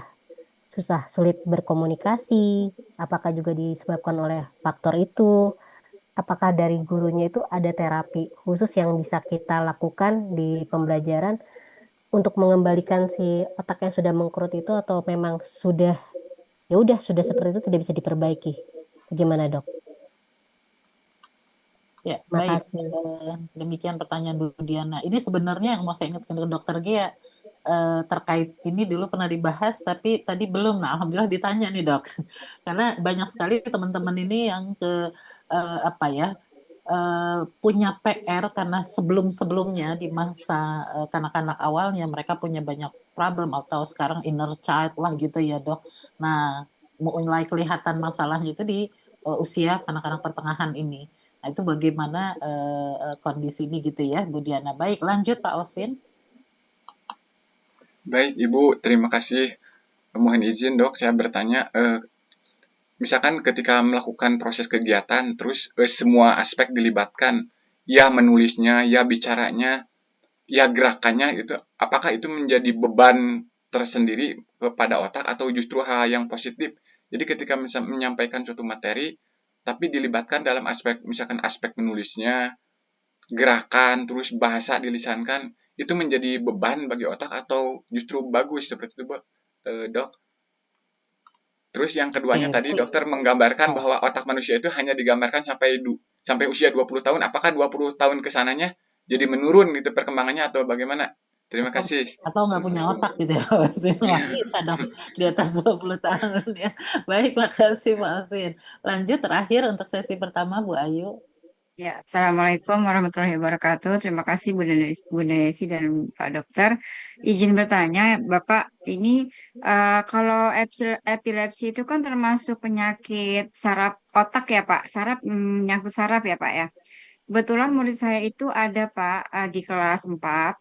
S4: sulit berkomunikasi, apakah juga disebabkan oleh faktor itu, apakah dari gurunya itu ada terapi khusus yang bisa kita lakukan di pembelajaran untuk mengembalikan si otak yang sudah mengkerut itu, atau memang sudah ya udah sudah seperti itu tidak bisa diperbaiki. Bagaimana, Dok?
S3: Ya, baik.
S4: Makasih.
S3: Demikian pertanyaan Bu Diana. Ini sebenarnya yang mau saya ingatkan ke Dokter Gia terkait ini dulu pernah dibahas, tapi tadi belum. Nah, alhamdulillah ditanya nih dok, karena banyak sekali teman-teman ini yang apa ya punya PR karena sebelum-sebelumnya di masa kanak-kanak awalnya mereka punya banyak problem atau sekarang inner child lah gitu ya dok. Nah, mulai kelihatan masalahnya itu di usia kanak-kanak pertengahan ini. Nah, itu bagaimana kondisi ini gitu ya, Bu Diana. Baik, lanjut Pak Osin.
S2: Baik, Ibu, terima kasih. Mohon izin, Dok, saya bertanya, misalkan ketika melakukan proses kegiatan, terus semua aspek dilibatkan, ya menulisnya, ya bicaranya, ya gerakannya, itu, apakah itu menjadi beban tersendiri kepada otak atau justru hal yang positif? Jadi ketika menyampaikan suatu materi, tapi dilibatkan dalam aspek, misalkan aspek menulisnya, gerakan, terus bahasa dilisankan, itu menjadi beban bagi otak atau justru bagus seperti itu, Dok? Terus yang keduanya tadi dokter menggambarkan bahwa otak manusia itu hanya digambarkan sampai usia 20 tahun. Apakah 20 tahun kesananya jadi menurun gitu perkembangannya atau bagaimana? Terima kasih.
S3: Atau nggak punya otak gitu ya, Pak Osin. Wah, kita dong di atas 20 tahun ya. Baik, makasih Pak Osin. Lanjut terakhir untuk sesi pertama, Bu Ayu.
S5: Ya, Assalamualaikum warahmatullahi wabarakatuh. Terima kasih Bu Desi dan Pak Dokter. Izin bertanya, Bapak, ini kalau epilepsi itu kan termasuk penyakit saraf otak ya Pak? Menyangkut saraf ya Pak ya? Kebetulan murid saya itu ada Pak, di kelas 4,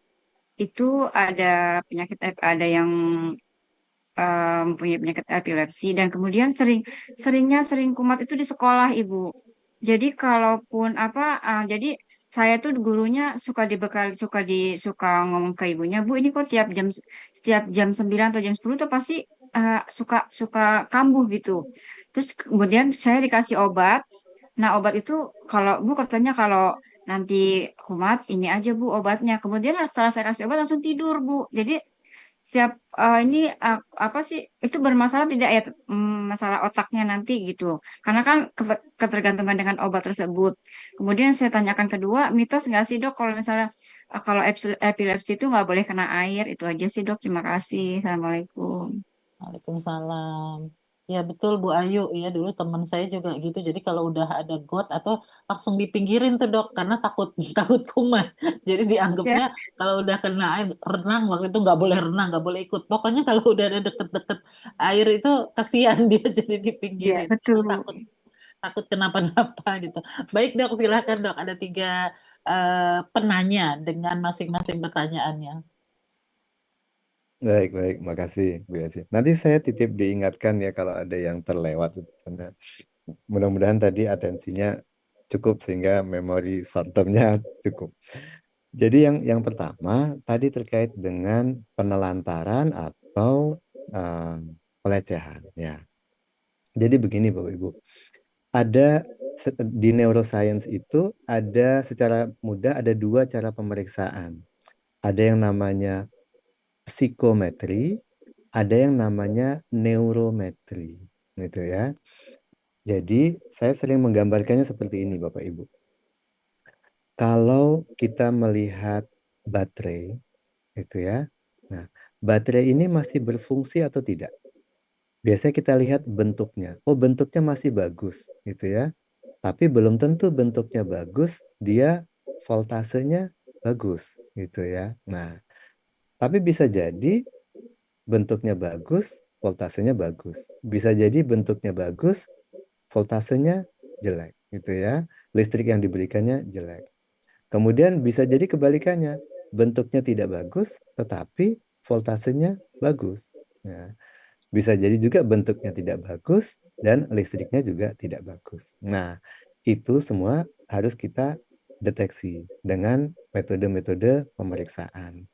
S5: itu ada ada yang mempunyai penyakit epilepsi dan kemudian sering kumat itu di sekolah Ibu. Jadi kalaupun jadi saya tuh gurunya suka dibekali suka ngomong ke ibunya, Bu ini kok setiap jam 9 atau jam 10 tuh pasti suka suka kambuh gitu. Terus kemudian saya dikasih obat. Nah obat itu kalau Bu katanya kalau nanti kumat ini aja Bu obatnya. Kemudian setelah saya kasih obat langsung tidur Bu. Jadi siap ini apa sih itu bermasalah tidak ya, masalah otaknya nanti gitu karena kan ketergantungan dengan obat tersebut. Kemudian saya tanyakan kedua, mitos nggak sih dok kalau misalnya kalau epilepsi itu nggak boleh kena air? Itu aja sih dok, terima kasih, assalamualaikum.
S3: Waalaikumsalam. Ya betul Bu Ayu, ya dulu teman saya juga gitu. Jadi kalau udah ada got atau langsung dipinggirin tuh dok, karena takut takut kumat. Jadi
S5: Ya,
S3: dianggapnya kalau udah kena air renang waktu itu nggak boleh renang, nggak boleh ikut. Pokoknya kalau udah ada deket-deket air itu kasihan dia jadi
S5: ya
S3: dipinggirin.
S5: betul Bu.
S3: Takut takut kenapa-napa gitu. Baik dok, silakan dok. Ada 3 penanya dengan masing-masing pertanyaannya.
S1: Baik, baik, makasih Bu Yasi. Nanti saya titip diingatkan ya kalau ada yang terlewat, karena mudah-mudahan tadi atensinya cukup sehingga memori short term-nya cukup. Jadi yang pertama tadi terkait dengan penelantaran atau uh, pelecehan ya. Jadi begini Bapak Ibu, ada di neuroscience itu ada secara mudah ada 2 cara pemeriksaan. Ada yang namanya psikometri, ada yang namanya neurometri, gitu ya. Jadi saya sering menggambarkannya seperti ini Bapak Ibu. Kalau kita melihat baterai, itu ya. Nah, baterai ini masih berfungsi atau tidak? Biasanya kita lihat bentuknya. Oh, bentuknya masih bagus, gitu ya. Tapi belum tentu bentuknya bagus, dia voltasenya bagus, gitu ya. Nah, tapi bisa jadi bentuknya bagus, voltasenya bagus. Bisa jadi bentuknya bagus, voltasenya jelek, gitu ya. Listrik yang diberikannya jelek. Kemudian bisa jadi kebalikannya, bentuknya tidak bagus, tetapi voltasenya bagus. Nah, bisa jadi juga bentuknya tidak bagus dan listriknya juga tidak bagus. Nah, itu semua harus kita deteksi dengan metode-metode pemeriksaan.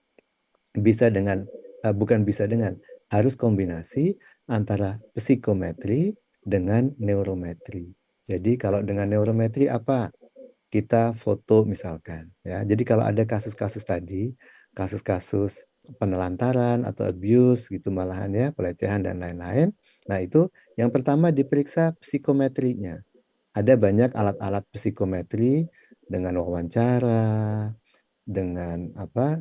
S1: Bisa dengan, bukan bisa dengan, harus kombinasi antara psikometri dengan neurometri. Jadi kalau dengan neurometri apa? Kita foto misalkan ya. Jadi kalau ada kasus-kasus tadi, kasus-kasus penelantaran atau abuse gitu malahan ya, pelecehan dan lain-lain. Nah, itu yang pertama diperiksa psikometrinya. Ada banyak alat-alat psikometri dengan wawancara, dengan apa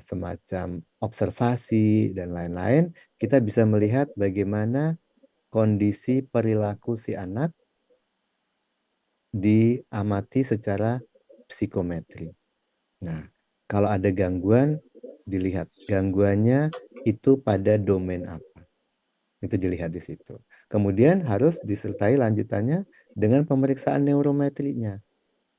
S1: semacam observasi dan lain-lain, kita bisa melihat bagaimana kondisi perilaku si anak diamati secara psikometri. Nah, kalau ada gangguan, dilihat gangguannya itu pada domain apa. Itu dilihat di situ. Kemudian harus disertai lanjutannya dengan pemeriksaan neurometrinya.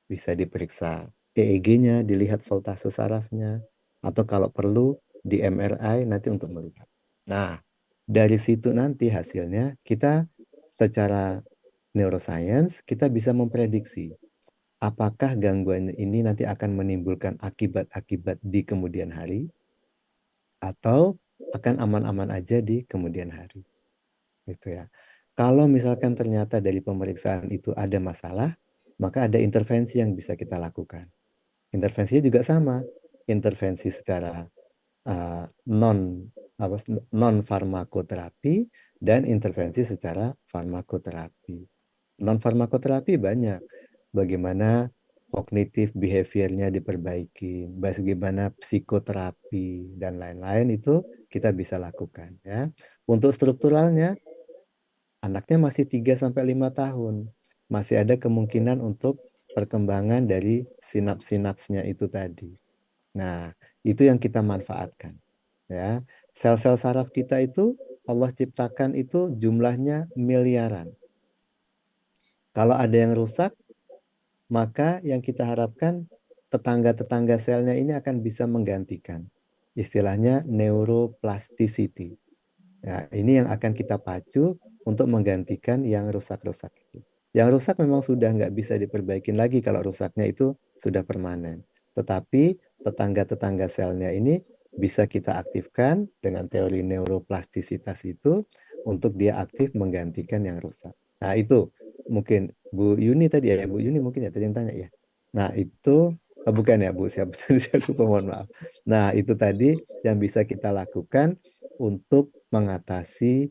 S1: Bisa diperiksa EEG-nya, dilihat voltase sarafnya, atau kalau perlu di MRI nanti untuk melihat. Nah, dari situ nanti hasilnya kita secara neuroscience kita bisa memprediksi apakah gangguan ini nanti akan menimbulkan akibat-akibat di kemudian hari atau akan aman-aman aja di kemudian hari. Gitu ya. Kalau misalkan ternyata dari pemeriksaan itu ada masalah, maka ada intervensi yang bisa kita lakukan. Intervensinya juga sama, intervensi secara non non farmakoterapi dan intervensi secara farmakoterapi. Non farmakoterapi banyak. Bagaimana kognitif behaviornya diperbaiki, bagaimana psikoterapi dan lain-lain itu kita bisa lakukan ya. Untuk strukturalnya anaknya masih 3 sampai 5 tahun. Masih ada kemungkinan untuk perkembangan dari sinaps-sinapsnya itu tadi. Nah, itu yang kita manfaatkan ya. Sel-sel saraf kita itu Allah ciptakan itu jumlahnya miliaran. Kalau ada yang rusak, maka yang kita harapkan tetangga-tetangga selnya ini akan bisa menggantikan. Istilahnya neuroplasticity. Nah, ini yang akan kita pacu untuk menggantikan yang rusak-rusak itu. Yang rusak memang sudah nggak bisa diperbaikin lagi kalau rusaknya itu sudah permanen. Tetapi tetangga-tetangga selnya ini bisa kita aktifkan dengan teori neuroplastisitas itu untuk dia aktif menggantikan yang rusak. Nah, itu mungkin Bu Yuni tadi ya, Bu Yuni mungkin ya tadi yang tanya ya. Nah, itu bukan ya Bu, siapa saya lupa, mohon maaf. Nah, itu tadi yang bisa kita lakukan untuk mengatasi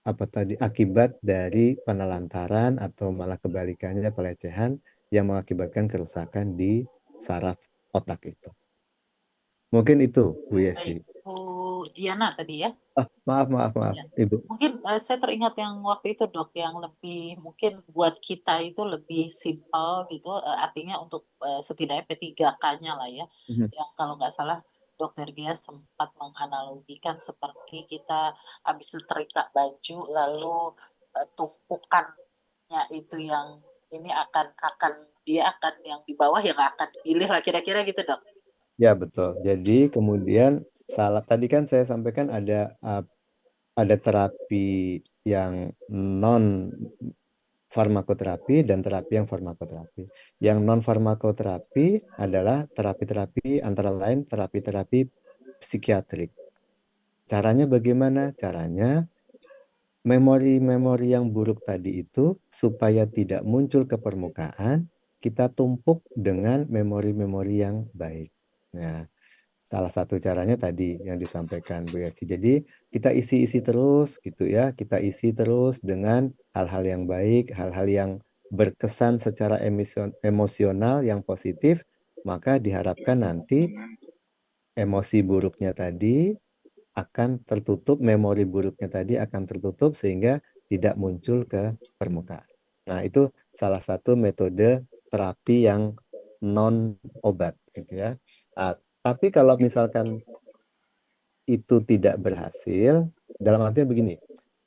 S1: apa tadi akibat dari penelantaran atau malah kebalikannya pelecehan yang mengakibatkan kerusakan di saraf otak itu. Mungkin itu Bu Yesi.
S3: Baik, Bu Diana tadi ya.
S1: Maaf
S3: Ya.
S1: Ibu.
S3: Mungkin saya teringat yang waktu itu dok, yang lebih mungkin buat kita itu lebih simpel gitu, artinya untuk setidaknya P3K-nya lah ya, yang kalau nggak salah dokter dia sempat menganalogikan seperti kita habis setrika baju lalu tumpukannya itu yang ini akan dia akan yang di bawah yang akan dipilih lah kira-kira gitu dok.
S1: Ya betul. Jadi kemudian salah tadi kan saya sampaikan ada terapi yang non farmakoterapi dan terapi yang farmakoterapi. Yang non farmakoterapi adalah terapi-terapi antara lain terapi-terapi psikiatrik. Caranya bagaimana? Caranya memori-memori yang buruk tadi itu supaya tidak muncul ke permukaan, kita tumpuk dengan memori-memori yang baik. Nah, salah satu caranya tadi yang disampaikan Bu Yesi. Jadi kita isi-isi terus gitu ya, kita isi terus dengan hal-hal yang baik, hal-hal yang berkesan secara emosional yang positif, maka diharapkan nanti emosi buruknya tadi akan tertutup, memori buruknya tadi akan tertutup sehingga tidak muncul ke permukaan. Nah, itu salah satu metode terapi yang non obat gitu ya. Tapi kalau misalkan itu tidak berhasil, dalam artinya begini,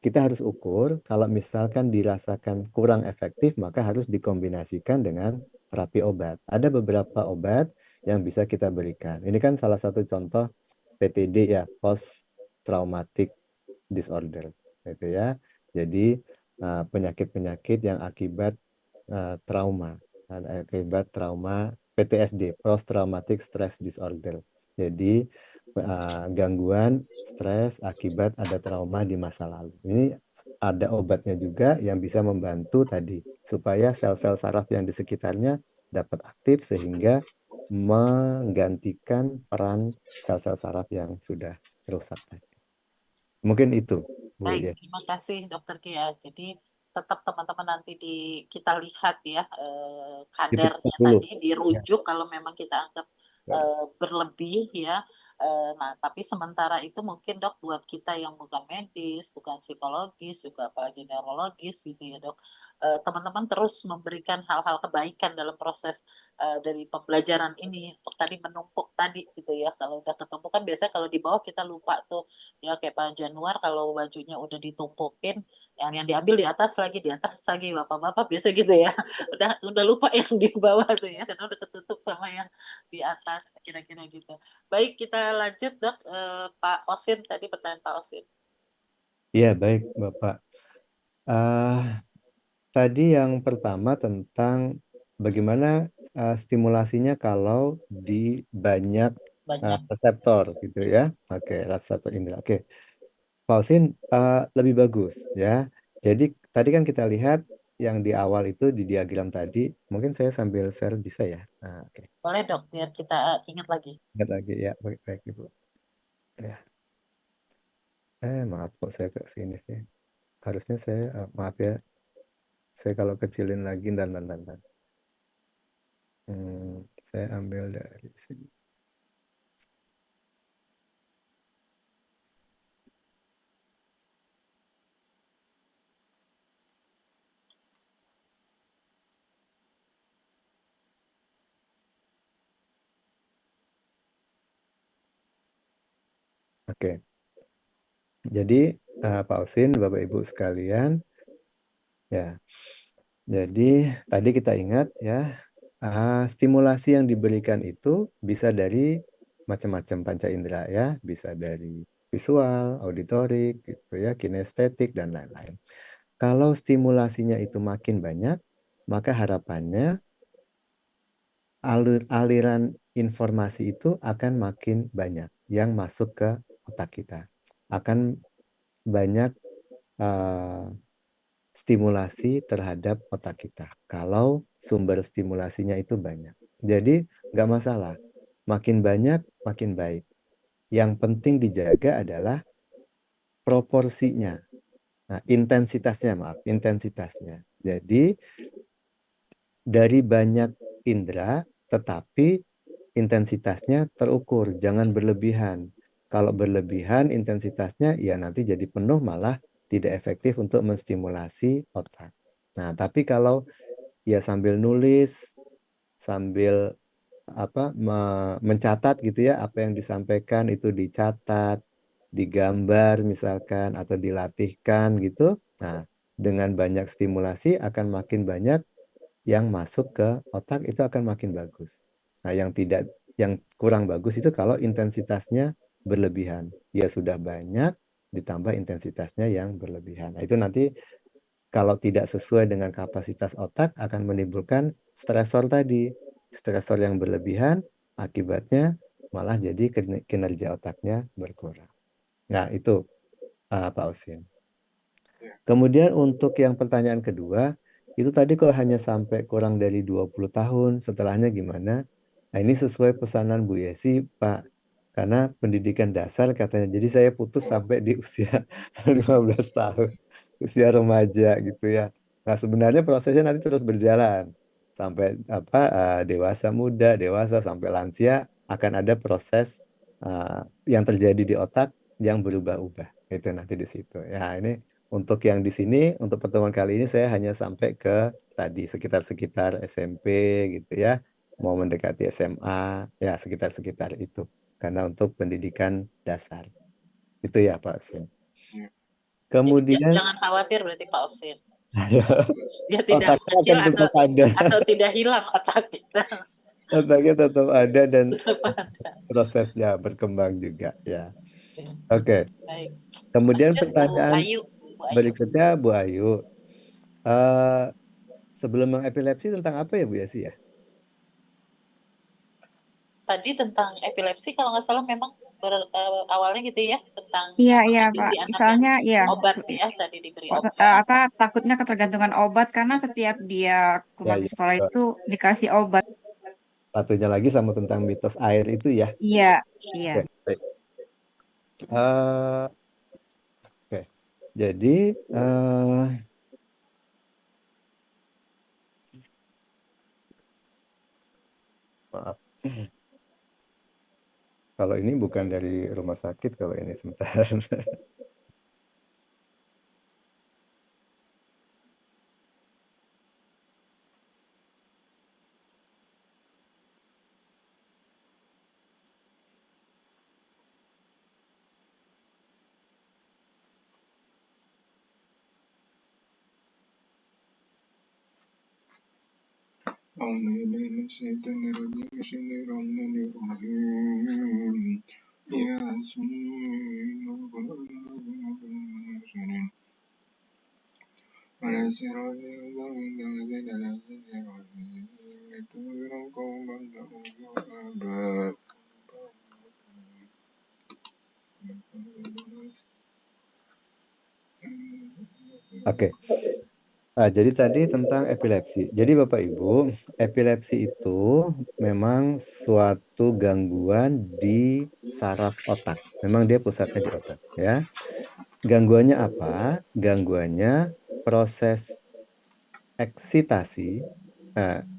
S1: kita harus ukur kalau misalkan dirasakan kurang efektif, maka harus dikombinasikan dengan terapi obat. Ada beberapa obat yang bisa kita berikan. Ini kan salah satu contoh PTD ya, post traumatic disorder, gitu ya. Jadi penyakit-penyakit yang akibat trauma, akibat trauma PTSD, post traumatic stress disorder. Jadi gangguan stres akibat ada trauma di masa lalu. Ini ada obatnya juga yang bisa membantu tadi supaya sel-sel saraf yang di sekitarnya dapat aktif sehingga menggantikan peran sel-sel saraf yang sudah rusak tadi. Mungkin itu, Bu
S3: Baik,
S1: ya.
S3: terima kasih Dokter Kia. Jadi tetap teman-teman nanti kita lihat ya
S1: Diperiksa
S3: kadarnya
S1: dulu.
S3: tadi
S1: Ya,
S3: dirujuk kalau memang kita anggap
S1: sorry.
S3: berlebih ya. Nah, tapi sementara itu mungkin Dok buat kita yang bukan medis, bukan psikologis, juga apalagi neurologis gitu ya Dok, teman-teman terus memberikan hal-hal kebaikan dalam proses dari pembelajaran ini untuk tadi menumpuk tadi gitu ya. Kalau udah ketemu kan biasanya kalau di bawah kita lupa tuh ya kayak Pak Januar kalau bajunya udah ditumpukin yang diambil di atas lagi bapak-bapak biasa gitu ya udah lupa yang di bawah tuh ya karena udah ketutup sama yang di atas kira-kira gitu. Baik, kita lanjut Dok. Pak Osin tadi pertanyaan Pak Osin.
S1: Iya, baik Bapak. Tadi yang pertama tentang bagaimana stimulasinya kalau di banyak
S3: Banyak
S1: reseptor gitu ya. Oke, reseptor indera. Oke, Pausin lebih bagus ya. Jadi tadi kan kita lihat yang di awal itu di diagram tadi, mungkin saya sambil share bisa ya. Nah, oke,
S3: boleh Dok biar kita ingat lagi.
S1: ingat lagi ya, baik baik Ibu. Ya, maaf kok saya ke sini sih. Harusnya saya maaf ya, saya kalau kecilin lagi dan. Saya ambil dari sini. Oke, jadi Pak Osin, Bapak Ibu sekalian, ya. Jadi tadi kita ingat ya, stimulasi yang diberikan itu bisa dari macam-macam panca indera ya, bisa dari visual, auditorik, gitu ya, kinestetik dan lain-lain. Kalau stimulasinya itu makin banyak, maka harapannya aliran informasi itu akan makin banyak yang masuk ke otak kita. Akan banyak stimulasi terhadap otak kita. Kalau sumber stimulasinya itu banyak. Jadi nggak masalah. Makin banyak, makin baik. Yang penting dijaga adalah proporsinya. Nah, intensitasnya. Jadi dari banyak indera, tetapi intensitasnya terukur, jangan berlebihan. Kalau berlebihan intensitasnya, ya nanti jadi penuh malah tidak efektif untuk menstimulasi otak. Nah, tapi kalau ya sambil nulis, sambil mencatat gitu ya, apa yang disampaikan itu dicatat, digambar misalkan, atau dilatihkan gitu. Nah, dengan banyak stimulasi akan makin banyak yang masuk ke otak itu akan makin bagus. Nah, yang kurang bagus itu kalau intensitasnya berlebihan. Ya sudah banyak ditambah intensitasnya yang berlebihan. Nah, itu nanti kalau tidak sesuai dengan kapasitas otak akan menimbulkan stresor tadi. Stresor yang berlebihan akibatnya malah jadi kinerja otaknya berkurang. Nah, itu Pak Osin. Kemudian untuk yang pertanyaan kedua, itu tadi kok hanya sampai kurang dari 20 tahun, setelahnya gimana? Nah, ini sesuai pesanan Bu Yesi, Pak. Karena pendidikan dasar katanya. Jadi saya putus sampai di usia 15 tahun. Usia remaja gitu ya. Nah, sebenarnya prosesnya nanti terus berjalan. Sampai dewasa muda, dewasa sampai lansia akan ada proses yang terjadi di otak yang berubah-ubah. Itu nanti di situ. Ya, ini untuk yang di sini, untuk pertemuan kali ini saya hanya sampai ke tadi sekitar-sekitar SMP gitu ya, mau mendekati SMA, ya sekitar-sekitar itu. Karena untuk pendidikan dasar. Itu ya Pak Sin.
S2: Iya.
S3: Jadi
S1: Kemudian,
S3: jangan khawatir berarti Pak Osin. Dia tidak
S1: Otaknya
S3: mengecil
S1: akan tetap ada.
S3: atau tidak hilang otak kita.
S1: Otaknya tetap ada dan
S3: Tetap ada.
S1: prosesnya berkembang juga ya.
S3: Ya.
S1: Oke.
S3: Baik.
S1: Kemudian
S3: Lanjut Bu
S1: pertanyaan
S3: Ayu. Bu Ayu.
S1: berikutnya Bu Ayu. Sebelum epilepsi tentang apa ya Bu Yasi ya?
S3: Tadi tentang epilepsi kalau nggak salah memang awalnya gitu ya, tentang
S5: Iya, iya, Pak.
S3: kondisi anak yang
S5: Misalnya, ya,
S3: obat ya, tadi diberi obat.
S5: apa takutnya ketergantungan obat karena setiap dia
S1: Ya,
S5: kumat di
S1: ya.
S5: sekolah itu dikasih obat.
S1: Satunya lagi sama tentang mitos air itu ya.
S5: Iya, iya.
S1: Oke, baik. Eh, oke. Jadi maaf. Kalau ini bukan dari rumah sakit, kalau ini sebentar. Oke. Jadi tadi tentang epilepsi. Jadi Bapak Ibu, epilepsi itu memang suatu gangguan di saraf otak. Memang dia pusatnya di otak, ya. Gangguannya apa? Gangguannya proses eksitasi.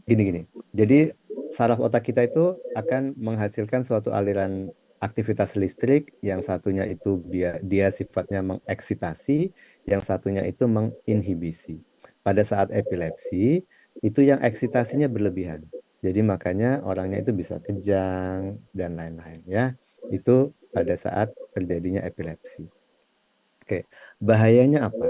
S1: Gini-gini. Jadi saraf otak kita itu akan menghasilkan suatu aliran aktivitas listrik, yang satunya itu dia sifatnya mengeksitasi, yang satunya itu menginhibisi. Pada saat epilepsi, itu yang eksitasinya berlebihan. Jadi makanya orangnya itu bisa kejang dan lain-lain ya. Itu pada saat terjadinya epilepsi. Oke, bahayanya apa?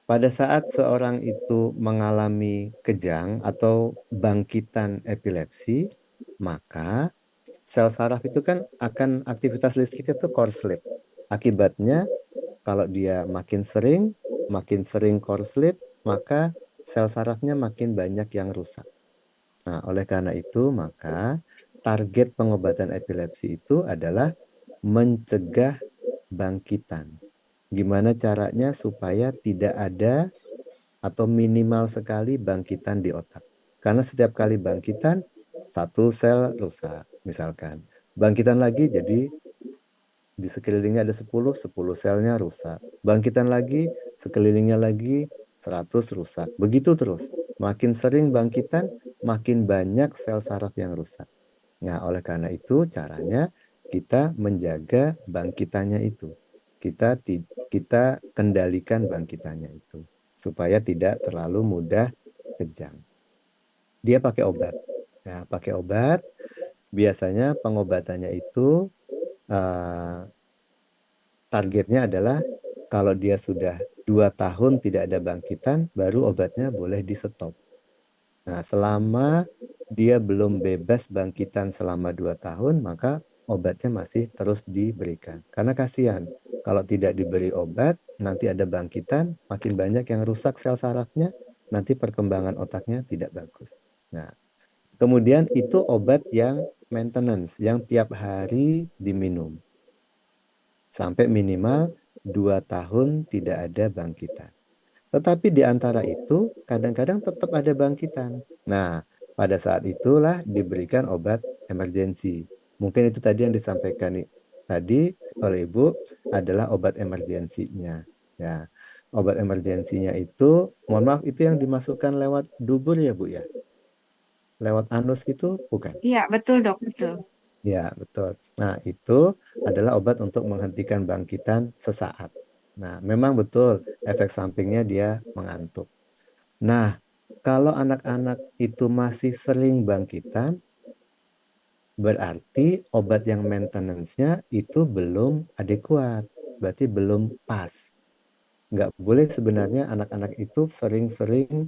S1: Pada saat seorang itu mengalami kejang atau bangkitan epilepsi, maka sel saraf itu kan akan aktivitas listriknya itu korslet. Akibatnya kalau dia makin sering korslet, maka sel sarafnya makin banyak yang rusak. Nah, oleh karena itu, maka target pengobatan epilepsi itu adalah mencegah bangkitan. Gimana caranya supaya tidak ada atau minimal sekali bangkitan di otak. Karena setiap kali bangkitan, satu sel rusak, misalkan. Bangkitan lagi, jadi di sekelilingnya ada 10 selnya rusak. Bangkitan lagi, sekelilingnya lagi 100 rusak. Begitu terus. Makin sering bangkitan, makin banyak sel saraf yang rusak. Nah, oleh karena itu caranya kita menjaga bangkitannya itu. Kita kendalikan bangkitannya itu supaya tidak terlalu mudah kejang. Dia pakai obat. Nah, pakai obat biasanya pengobatannya itu targetnya adalah kalau dia sudah 2 tahun tidak ada bangkitan, baru obatnya boleh di stop. Nah, selama dia belum bebas bangkitan selama 2 tahun, maka obatnya masih terus diberikan. Karena kasihan, kalau tidak diberi obat, nanti ada bangkitan, makin banyak yang rusak sel sarafnya, nanti perkembangan otaknya tidak bagus. Nah, kemudian itu obat yang maintenance, yang tiap hari diminum. Sampai minimal 2 tahun tidak ada bangkitan. Tetapi di antara itu, kadang-kadang tetap ada bangkitan. Nah, pada saat itulah diberikan obat emergensi. Mungkin itu tadi yang disampaikan tadi oleh Ibu adalah obat emergensinya. Ya, obat emergensinya itu, mohon maaf, itu yang dimasukkan lewat dubur ya Bu ya? Lewat anus itu bukan?
S5: Iya, betul, Dok, betul.
S1: Ya, betul. Nah, itu adalah obat untuk menghentikan bangkitan sesaat. Nah, memang betul efek sampingnya dia mengantuk. Nah, kalau anak-anak itu masih sering bangkitan, berarti obat yang maintenance-nya itu belum adekuat, berarti belum pas. nggak boleh sebenarnya anak-anak itu sering-sering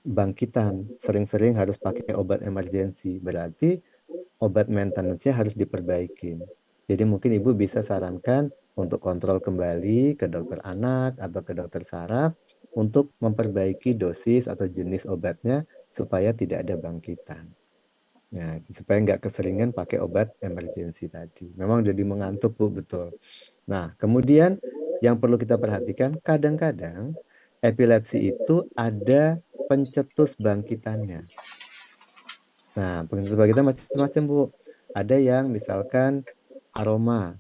S1: bangkitan, sering-sering harus pakai obat emergensi. Berarti obat maintenance-nya harus diperbaikin. Jadi mungkin ibu bisa sarankan untuk kontrol kembali ke dokter anak atau ke dokter saraf untuk memperbaiki dosis atau jenis obatnya supaya tidak ada bangkitan. Nah, supaya nggak keseringan pakai obat emergensi tadi. Memang jadi mengantuk, Bu, betul. Nah, kemudian yang perlu kita perhatikan, kadang-kadang epilepsi itu ada pencetus bangkitannya. Nah, pencetus bangkitan macam-macam, Bu. Ada yang misalkan aroma,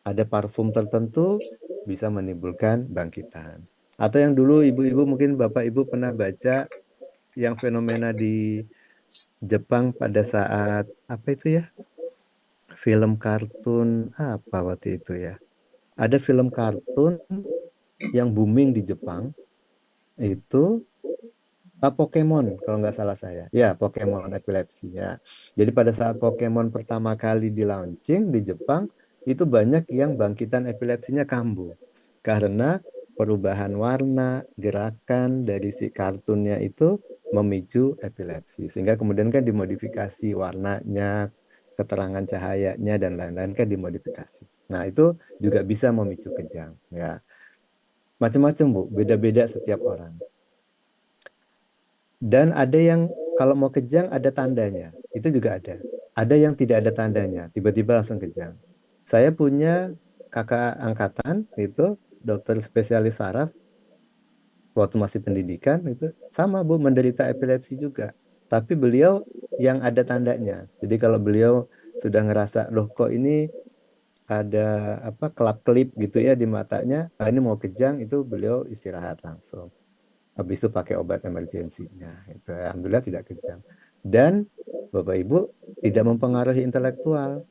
S1: ada parfum tertentu bisa menimbulkan bangkitan. Atau yang dulu ibu-ibu mungkin Bapak Ibu pernah baca yang fenomena di Jepang pada saat apa itu ya? Film kartun apa waktu itu ya? Ada film kartun yang booming di Jepang itu Pokemon kalau nggak salah saya. Ya, Pokemon epilepsi ya. Jadi pada saat Pokemon pertama kali di launching di Jepang itu banyak yang bangkitan epilepsinya kambuh karena perubahan warna, gerakan dari si kartunnya itu memicu epilepsi. Sehingga kemudian kan dimodifikasi warnanya, keterangan cahayanya dan lain-lain kan dimodifikasi. Nah, itu juga bisa memicu kejang ya. Macam-macam, Bu, beda-beda setiap orang. Dan ada yang kalau mau kejang ada tandanya. Itu juga ada. Ada yang tidak ada tandanya, tiba-tiba langsung kejang. Saya punya kakak angkatan itu dokter spesialis saraf waktu masih pendidikan itu sama Bu menderita epilepsi juga. Tapi beliau yang ada tandanya. Jadi kalau beliau sudah ngerasa loh kok ini ada apa kelap-kelip gitu ya di matanya, ini mau kejang itu beliau istirahat langsung. Habis itu pakai obat emergensinya. Itu alhamdulillah tidak kejang. Dan Bapak Ibu tidak mempengaruhi intelektual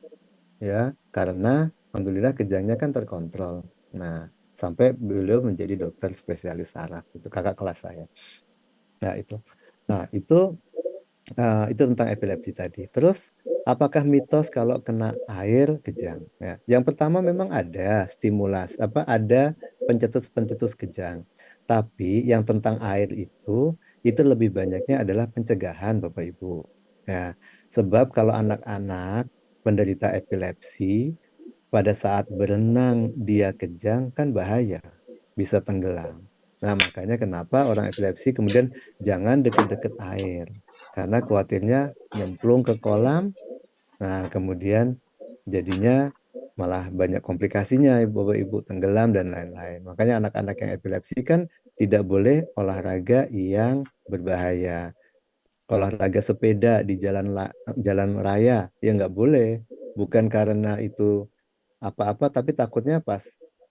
S1: ya, karena alhamdulillah kejangnya kan terkontrol. Nah, sampai beliau menjadi dokter spesialis saraf. Itu kakak kelas saya. Nah, itu. Nah, itu tentang epilepsi tadi. Terus, apakah mitos kalau kena air kejang? Ya, yang pertama memang ada stimulasi, ada pencetus-pencetus kejang. Tapi yang tentang air itu lebih banyaknya adalah pencegahan, Bapak Ibu. Ya, sebab kalau anak-anak penderita epilepsi pada saat berenang dia kejang kan bahaya, bisa tenggelam. Nah, makanya kenapa orang epilepsi kemudian jangan deket-deket air. Karena khawatirnya nyemplung ke kolam, nah kemudian jadinya malah banyak komplikasinya Bapak Ibu tenggelam dan lain-lain. Makanya anak-anak yang epilepsi kan tidak boleh olahraga yang berbahaya. Olahraga sepeda di jalan raya ya nggak boleh. Bukan karena itu apa-apa, tapi takutnya pas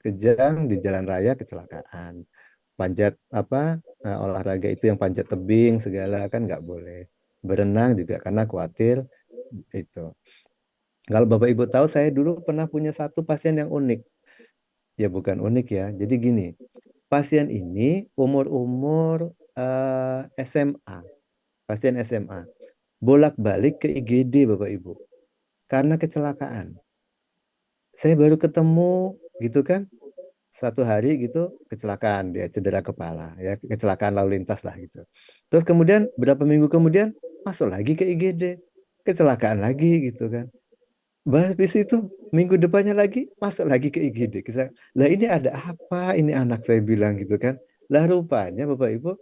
S1: kejang di jalan raya kecelakaan. Panjat olahraga itu yang panjat tebing segala kan nggak boleh. Berenang juga karena khawatir itu. Kalau Bapak Ibu tahu, saya dulu pernah punya satu pasien yang unik. Ya bukan unik ya. Jadi gini, pasien ini umur-umur SMA, pasien SMA, bolak-balik ke IGD Bapak Ibu karena kecelakaan. Saya baru ketemu gitu kan, satu hari gitu kecelakaan dia cedera kepala ya, kecelakaan lalu lintas lah gitu. Terus kemudian berapa minggu kemudian masuk lagi ke IGD, kecelakaan lagi gitu kan. Habis itu minggu depannya lagi masuk lagi ke IGD. Lah ini ada apa ini anak saya bilang gitu kan. Lah rupanya Bapak Ibu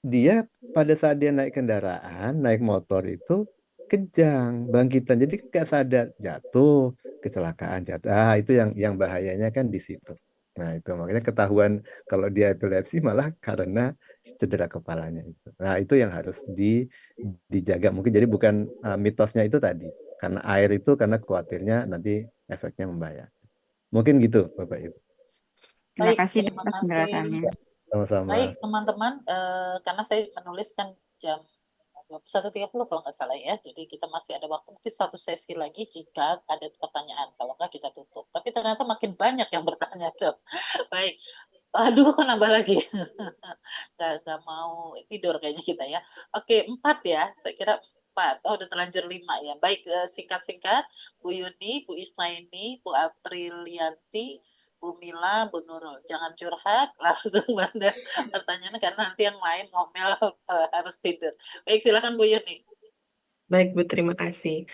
S1: dia pada saat dia naik kendaraan, naik motor itu kejang, bangkitan. Jadi nggak sadar, jatuh, kecelakaan, jatuh. Itu yang bahayanya kan di situ. Nah, itu makanya ketahuan kalau dia epilepsi malah karena cedera kepalanya itu. Nah, itu yang harus dijaga. Mungkin jadi bukan mitosnya itu tadi. Karena air itu karena khawatirnya nanti efeknya membahayakan. Mungkin gitu, Bapak Ibu.
S5: Terima
S3: Baik,
S5: kasih Dok,
S3: terima
S5: atas
S3: kasih.
S5: penjelasannya.
S1: Sama-sama.
S3: Baik, teman-teman, karena saya menuliskan jam 21.30 kalau nggak salah ya. Jadi kita masih ada waktu mungkin satu sesi lagi jika ada pertanyaan. Kalau nggak kita tutup. Tapi ternyata makin banyak yang bertanya, Dok. Baik. Aduh, kok nambah lagi? Nggak mau tidur kayaknya kita ya. Oke, 4 ya. Saya kira 4. Oh, udah terlanjur 5 ya. Baik, singkat-singkat. Bu Yuni, Bu Isnaini, Bu Aprilianti, Bu Mila, Bu Nurul. Jangan curhat, langsung pada pertanyaan karena nanti yang lain ngomel harus tidur. Baik, silakan Bu Yuni.
S6: Baik, Bu, terima kasih.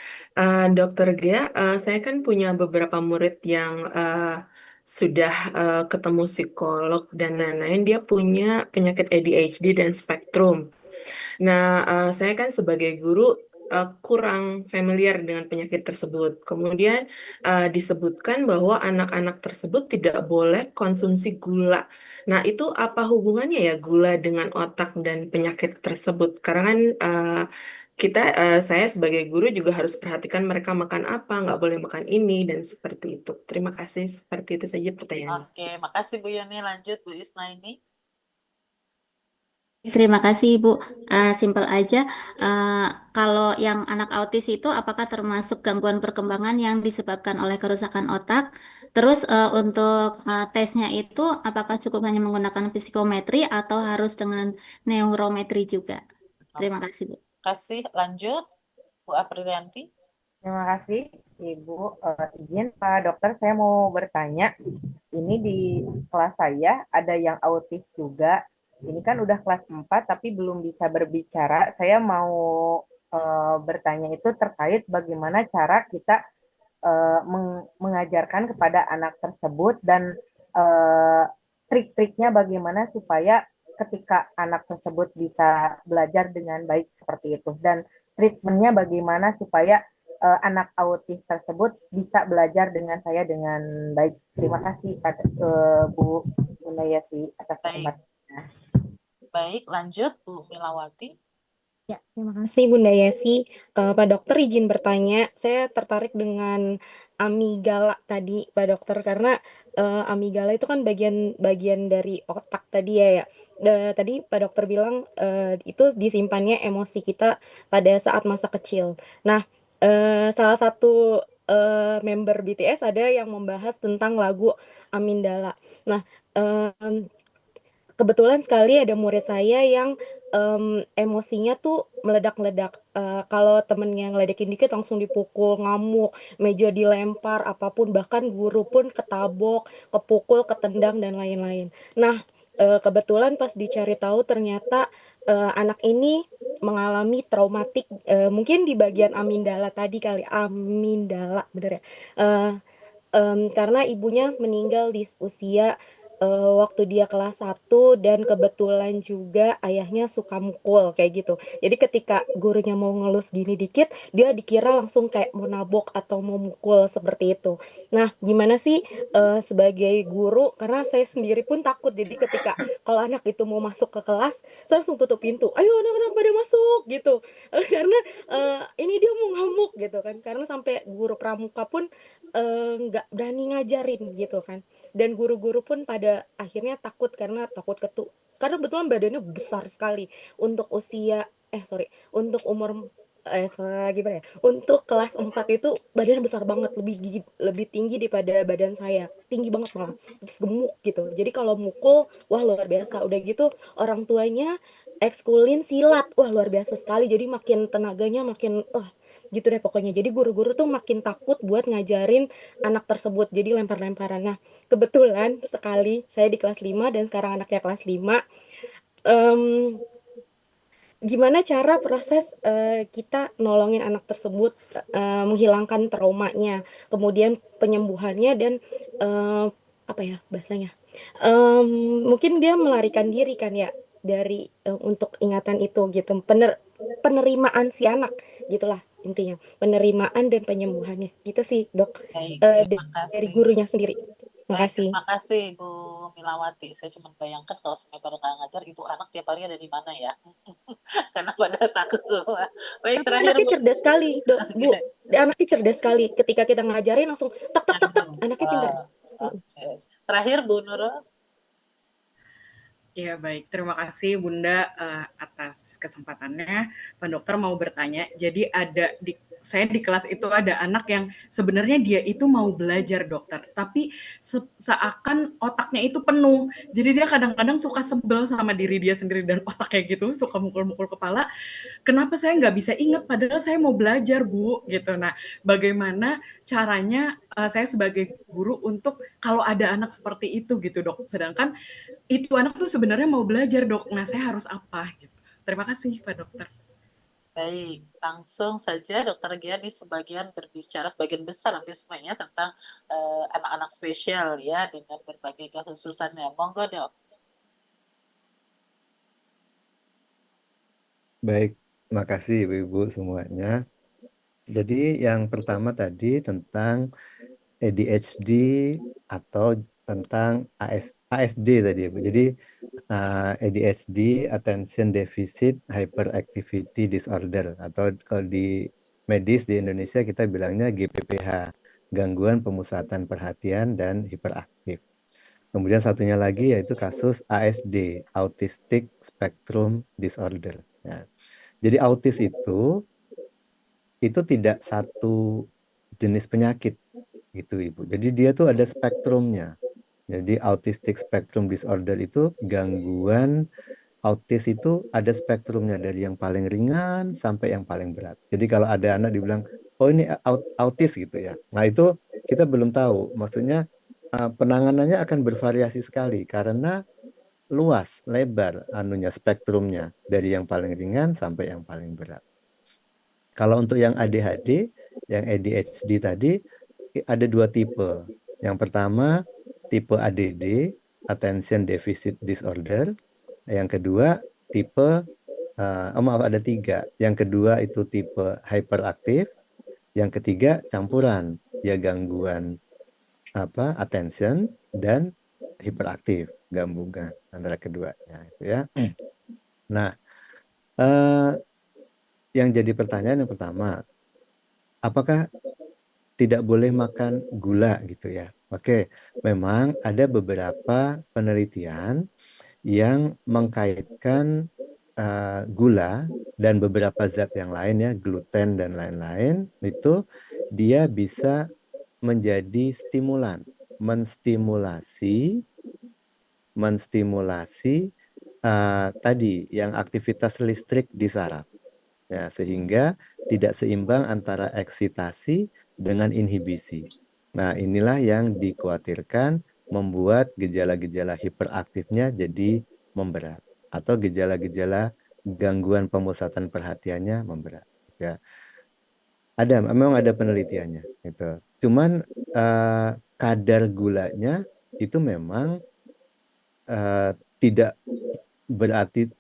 S6: Dokter Gia, saya kan punya beberapa murid yang sudah ketemu psikolog dan lain-lain. Dia punya penyakit ADHD dan spektrum. Nah, saya kan sebagai guru kurang familiar dengan penyakit tersebut. Kemudian disebutkan bahwa anak-anak tersebut tidak boleh konsumsi gula. Nah, itu apa hubungannya ya gula dengan otak dan penyakit tersebut? Karena kan saya sebagai guru juga harus perhatikan mereka makan apa, nggak boleh makan ini, dan seperti itu. Terima kasih, seperti itu saja pertanyaannya.
S3: Oke, makasih Bu Yuni. Lanjut Bu Isnaini.
S7: Terima kasih Ibu. Simpel aja. Kalau yang anak autis itu apakah termasuk gangguan perkembangan yang disebabkan oleh kerusakan otak? Terus untuk tesnya itu apakah cukup hanya menggunakan psikometri atau harus dengan neurometri juga? Terima kasih Bu.
S3: Kasih, lanjut Bu Aprilianti.
S8: Terima kasih Ibu. Izin Pak Dokter, saya mau bertanya. Ini di kelas saya ada yang autis juga. Ini kan udah kelas 4 tapi belum bisa berbicara. Saya mau bertanya itu terkait bagaimana cara kita mengajarkan kepada anak tersebut dan trik-triknya bagaimana supaya ketika anak tersebut bisa belajar dengan baik seperti itu. Dan treatmentnya bagaimana supaya anak autis tersebut bisa belajar dengan saya dengan baik. Terima kasih Bu Gunayati atas kesempatannya.
S3: Baik, lanjut Bu Milawati.
S9: Ya, terima kasih Bunda Yesi. Pak Dokter izin bertanya, saya tertarik dengan amigdala tadi Pak Dokter karena amigdala itu kan bagian dari otak tadi ya. Tadi Pak Dokter bilang itu disimpannya emosi kita pada saat masa kecil. Nah, salah satu member BTS ada yang membahas tentang lagu Amigdala. Nah, kebetulan sekali ada murid saya yang emosinya tuh meledak-ledak. Kalau temennya ngeledekin dikit langsung dipukul, ngamuk, meja dilempar, apapun, bahkan guru pun ketabok, kepukul, ketendang, dan lain-lain. Nah, kebetulan pas dicari tahu ternyata anak ini mengalami traumatik, mungkin di bagian amigdala tadi kali, amigdala, bener ya? Karena ibunya meninggal di usia waktu dia kelas 1 dan kebetulan juga ayahnya suka mukul kayak gitu. Jadi ketika gurunya mau ngelus gini dikit, dia dikira langsung kayak mau nabok atau mau mukul seperti itu. Nah, gimana sih sebagai guru, karena saya sendiri pun takut. Jadi ketika kalau anak itu mau masuk ke kelas, saya langsung tutup pintu. Ayo anak-anak pada masuk gitu. Karena ini dia mau ngamuk gitu kan. Karena sampai guru pramuka pun nggak berani ngajarin gitu kan. Dan guru-guru pun pada akhirnya takut karena karena kebetulan badannya besar sekali untuk untuk umur gimana ya? Untuk kelas 4 itu badannya besar banget, lebih tinggi daripada badan saya. Tinggi banget malah. Terus gemuk gitu. Jadi kalau mukul, wah luar biasa. Udah gitu orang tuanya ekskulin silat. Wah luar biasa sekali. Jadi makin tenaganya makin gitu deh pokoknya. Jadi guru-guru tuh makin takut buat ngajarin anak tersebut. Jadi lempar-lemparan. Nah, kebetulan sekali saya di kelas 5 dan sekarang anaknya kelas 5. Gimana cara proses kita nolongin anak tersebut menghilangkan traumanya, kemudian penyembuhannya dan apa ya bahasanya? Mungkin dia melarikan diri kan ya dari untuk ingatan itu gitu. Penerimaan si anak gitulah intinya. Penerimaan dan penyembuhannya. Gitu sih, Dok.
S3: Baik, terima
S9: Dari
S3: kasih.
S9: gurunya sendiri. Terima
S3: Baik,
S9: kasih.
S3: terima kasih Bu Milawati. Saya cuma bayangkan kalau sampai pada nggak ngajar itu anak tiap hari ada di mana ya? Karena pada takut semua. Baik, terakhir
S9: Anaknya
S3: Bu.
S9: cerdas sekali, Bu.
S3: Oke.
S9: Anaknya cerdas sekali. Ketika kita ngajarin langsung tak tak tak tak.
S3: Nyambung.
S9: Anaknya pintar.
S3: Oke. Terakhir Bu Nurul.
S10: Ya baik, terima kasih Bunda atas kesempatannya. Pak Dokter mau bertanya, jadi ada di saya di kelas itu ada anak yang sebenarnya dia itu mau belajar dokter, tapi seakan otaknya itu penuh. Jadi dia kadang-kadang suka sebel sama diri dia sendiri dan otaknya gitu, suka mukul-mukul kepala. Kenapa saya nggak bisa ingat padahal saya mau belajar, Bu, gitu. Nah, bagaimana caranya saya sebagai guru untuk kalau ada anak seperti itu gitu, Dok. Sedangkan itu anak tuh sebenarnya mau belajar, Dok. Nah, saya harus apa gitu. Terima kasih, Pak Dokter.
S3: Baik, langsung saja Dokter Gia di sebagian berbicara sebagian besar hampir semuanya tentang anak-anak spesial ya dengan berbagai kekhususannya. Monggo Dok.
S1: Baik, makasih Ibu-Ibu semuanya. Jadi yang pertama tadi tentang ADHD atau tentang ASD tadi ya Bu. Jadi ADHD, Attention Deficit Hyperactivity Disorder, atau kalau di medis di Indonesia kita bilangnya GPPH, gangguan pemusatan perhatian dan hiperaktif. Kemudian satunya lagi yaitu kasus ASD, Autistic Spectrum Disorder. Ya. Jadi autis itu tidak satu jenis penyakit gitu Ibu. Jadi dia tuh ada spektrumnya. Jadi autistic spectrum disorder itu gangguan autis itu ada spektrumnya dari yang paling ringan sampai yang paling berat. Jadi kalau ada anak dibilang, oh ini autis gitu ya. Nah itu kita belum tahu. Maksudnya penanganannya akan bervariasi sekali karena luas, lebar anunya spektrumnya dari yang paling ringan sampai yang paling berat. Kalau untuk yang ADHD, yang ADHD tadi ada dua tipe. Yang pertama tipe ADD, Attention Deficit Disorder. Yang kedua tipe, maaf ada tiga. Yang kedua itu tipe hyperaktif. Yang ketiga campuran, ya gangguan attention dan hiperaktif, gabungan antara keduanya itu ya. Nah, yang jadi pertanyaan yang pertama, apakah tidak boleh makan gula gitu ya? Oke, memang ada beberapa penelitian yang mengkaitkan gula dan beberapa zat yang lain ya, gluten dan lain-lain, itu dia bisa menjadi stimulan, menstimulasi tadi yang aktivitas listrik di saraf. Ya, sehingga tidak seimbang antara eksitasi dengan inhibisi. Nah, inilah yang dikhawatirkan membuat gejala-gejala hiperaktifnya jadi memberat atau gejala-gejala gangguan pemusatan perhatiannya memberat. Ya, memang ada penelitiannya. Gitu. Cuman kadar gulanya itu memang tidak berarti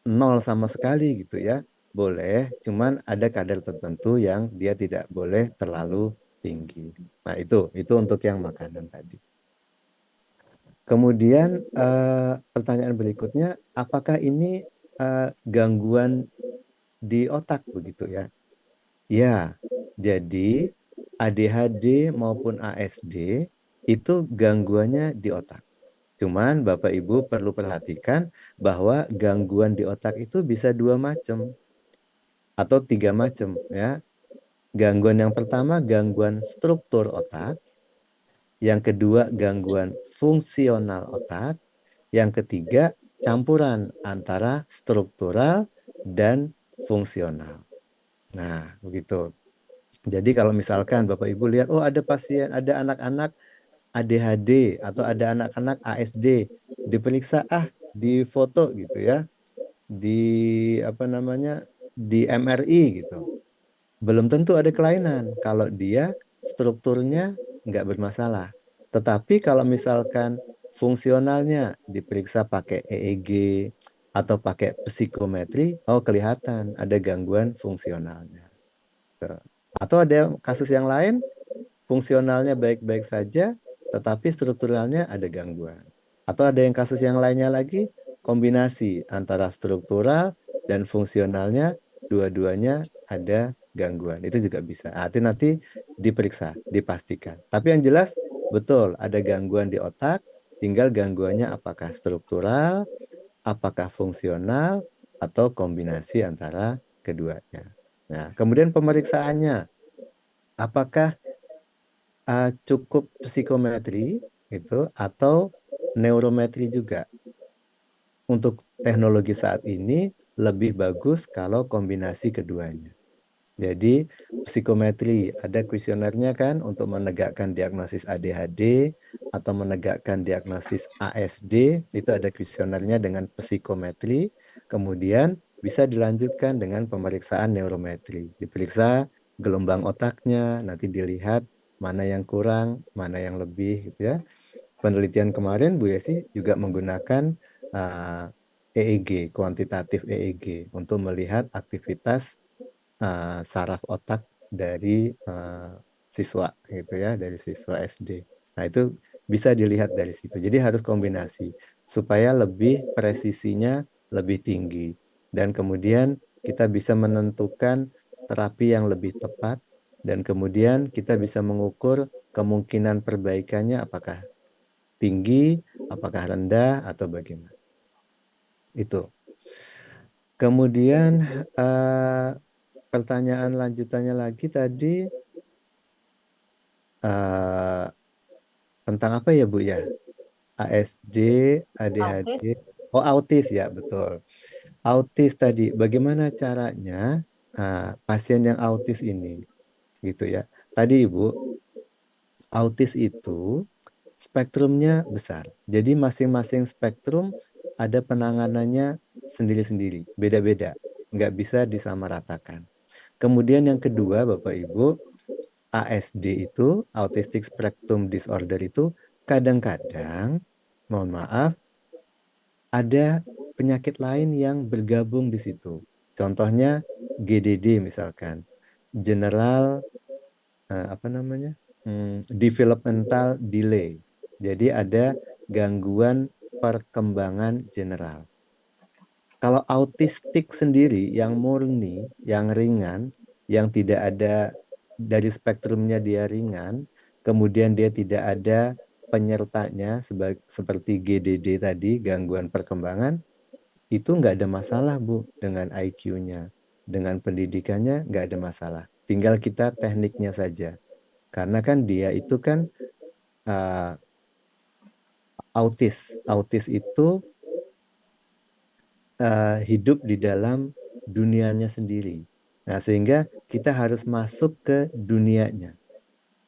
S1: nol sama sekali gitu ya. Boleh, cuman ada kadar tertentu yang dia tidak boleh terlalu tinggi. Nah, itu untuk yang makanan tadi. Kemudian pertanyaan berikutnya, apakah ini gangguan di otak begitu ya? Ya, jadi ADHD maupun ASD itu gangguannya di otak. Cuman Bapak Ibu perlu perhatikan bahwa gangguan di otak itu bisa dua macam atau tiga macam ya. Gangguan yang pertama gangguan struktur otak, yang kedua gangguan fungsional otak, yang ketiga campuran antara struktural dan fungsional. Nah, begitu. Jadi kalau misalkan Bapak Ibu lihat, oh ada pasien, ada anak-anak ADHD atau ada anak-anak ASD, diperiksa di foto gitu ya, di di MRI gitu. Belum tentu ada kelainan kalau dia strukturnya nggak bermasalah. Tetapi kalau misalkan fungsionalnya diperiksa pakai EEG atau pakai psikometri, oh kelihatan ada gangguan fungsionalnya. Tuh. Atau ada kasus yang lain, fungsionalnya baik-baik saja, tetapi strukturalnya ada gangguan. Atau ada yang kasus yang lainnya lagi, kombinasi antara struktural dan fungsionalnya, dua-duanya ada gangguan. Itu juga bisa. Nanti diperiksa, dipastikan. Tapi yang jelas, betul ada gangguan di otak, tinggal gangguannya apakah struktural, apakah fungsional, atau kombinasi antara keduanya. Nah, kemudian pemeriksaannya, apakah cukup psikometri gitu atau neurometri juga? Untuk teknologi saat ini lebih bagus kalau kombinasi keduanya. Jadi psikometri ada kuesionernya kan untuk menegakkan diagnosis ADHD atau menegakkan diagnosis ASD, itu ada kuesionernya dengan psikometri. Kemudian bisa dilanjutkan dengan pemeriksaan neurometri. Diperiksa gelombang otaknya, nanti dilihat mana yang kurang, mana yang lebih gitu ya. Penelitian kemarin Bu Yesi juga menggunakan EEG, kuantitatif EEG untuk melihat aktivitas saraf otak dari siswa gitu ya, dari siswa SD. Nah, itu bisa dilihat dari situ. Jadi harus kombinasi supaya lebih presisinya lebih tinggi dan kemudian kita bisa menentukan terapi yang lebih tepat dan kemudian kita bisa mengukur kemungkinan perbaikannya apakah tinggi, apakah rendah atau bagaimana. Itu. Kemudian pertanyaan lanjutannya lagi tadi tentang apa ya Bu ya? ASD, ADHD,
S3: Autis.
S1: oh autis ya betul. Autis tadi, bagaimana caranya pasien yang autis ini, gitu ya? Tadi Ibu, autis itu spektrumnya besar. Jadi masing-masing spektrum ada penanganannya sendiri-sendiri, beda-beda, nggak bisa disamaratakan. Kemudian yang kedua Bapak Ibu, ASD itu, Autistic Spectrum Disorder itu, kadang-kadang, mohon maaf, ada penyakit lain yang bergabung di situ. Contohnya GDD misalkan, General Developmental Delay. Jadi ada gangguan perkembangan general. Kalau autistik sendiri yang murni, yang ringan, yang tidak ada dari spektrumnya dia ringan, kemudian dia tidak ada penyertanya seperti GDD tadi, gangguan perkembangan, itu nggak ada masalah Bu dengan IQ-nya. Dengan pendidikannya nggak ada masalah. Tinggal kita tekniknya saja. Karena kan dia itu kan autis. Autis itu hidup di dalam dunianya sendiri. Nah, sehingga kita harus masuk ke dunianya.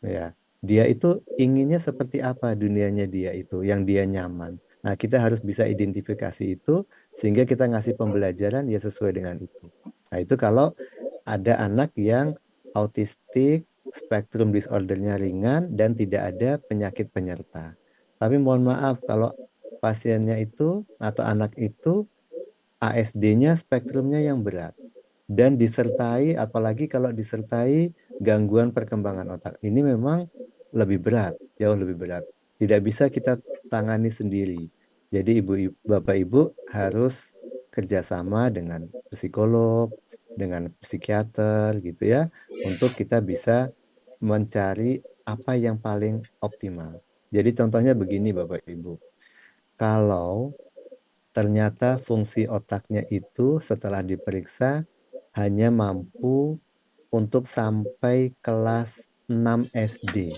S1: Ya, dia itu inginnya seperti apa dunianya dia itu, yang dia nyaman. Nah, kita harus bisa identifikasi itu sehingga kita ngasih pembelajaran ya sesuai dengan itu. Nah, itu kalau ada anak yang autistik, spektrum disordernya ringan dan tidak ada penyakit penyerta. Tapi mohon maaf kalau pasiennya itu atau anak itu ASD-nya spektrumnya yang berat dan disertai, apalagi kalau disertai gangguan perkembangan otak. Ini memang lebih berat, jauh lebih berat. Tidak bisa kita tangani sendiri. Jadi Bapak Ibu harus kerjasama dengan psikolog, dengan psikiater gitu ya, untuk kita bisa mencari apa yang paling optimal. Jadi contohnya begini Bapak Ibu, kalau ternyata fungsi otaknya itu setelah diperiksa hanya mampu untuk sampai kelas 6 SD.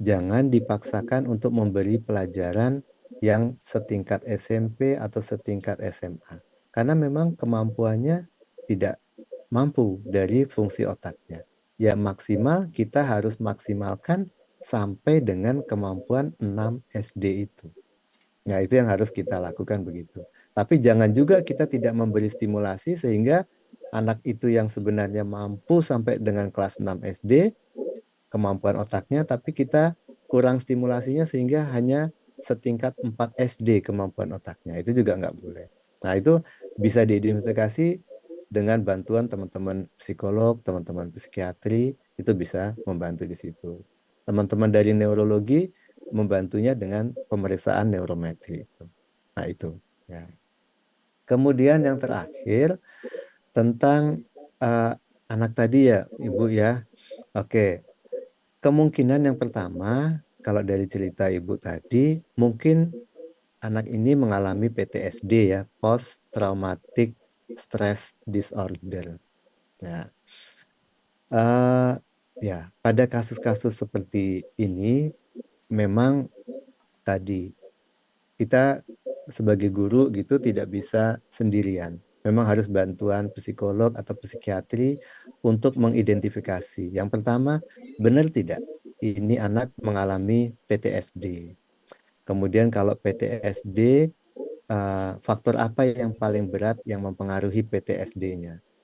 S1: Jangan dipaksakan untuk memberi pelajaran yang setingkat SMP atau setingkat SMA. Karena memang kemampuannya tidak mampu dari fungsi otaknya. Ya maksimal kita harus maksimalkan sampai dengan kemampuan 6 SD itu. Nah, itu yang harus kita lakukan begitu. Tapi jangan juga kita tidak memberi stimulasi sehingga anak itu yang sebenarnya mampu sampai dengan kelas 6 SD, kemampuan otaknya, tapi kita kurang stimulasinya sehingga hanya setingkat 4 SD kemampuan otaknya. Itu juga nggak boleh. Nah, itu bisa diidentifikasi dengan bantuan teman-teman psikolog, teman-teman psikiatri, itu bisa membantu di situ. Teman-teman dari neurologi membantunya dengan pemeriksaan neurometri. Nah, itu. Ya. Kemudian yang terakhir, tentang anak tadi ya, Ibu ya. Oke, kemungkinan yang pertama, kalau dari cerita Ibu tadi, mungkin anak ini mengalami PTSD ya, Post Traumatic Stress Disorder. Nah, eh, ya pada kasus-kasus seperti ini memang tadi kita sebagai guru gitu tidak bisa sendirian. Memang harus bantuan psikolog atau psikiatri untuk mengidentifikasi. Yang pertama, benar tidak ini anak mengalami PTSD. Kemudian kalau PTSD, faktor apa yang paling berat yang mempengaruhi PTSD-nya?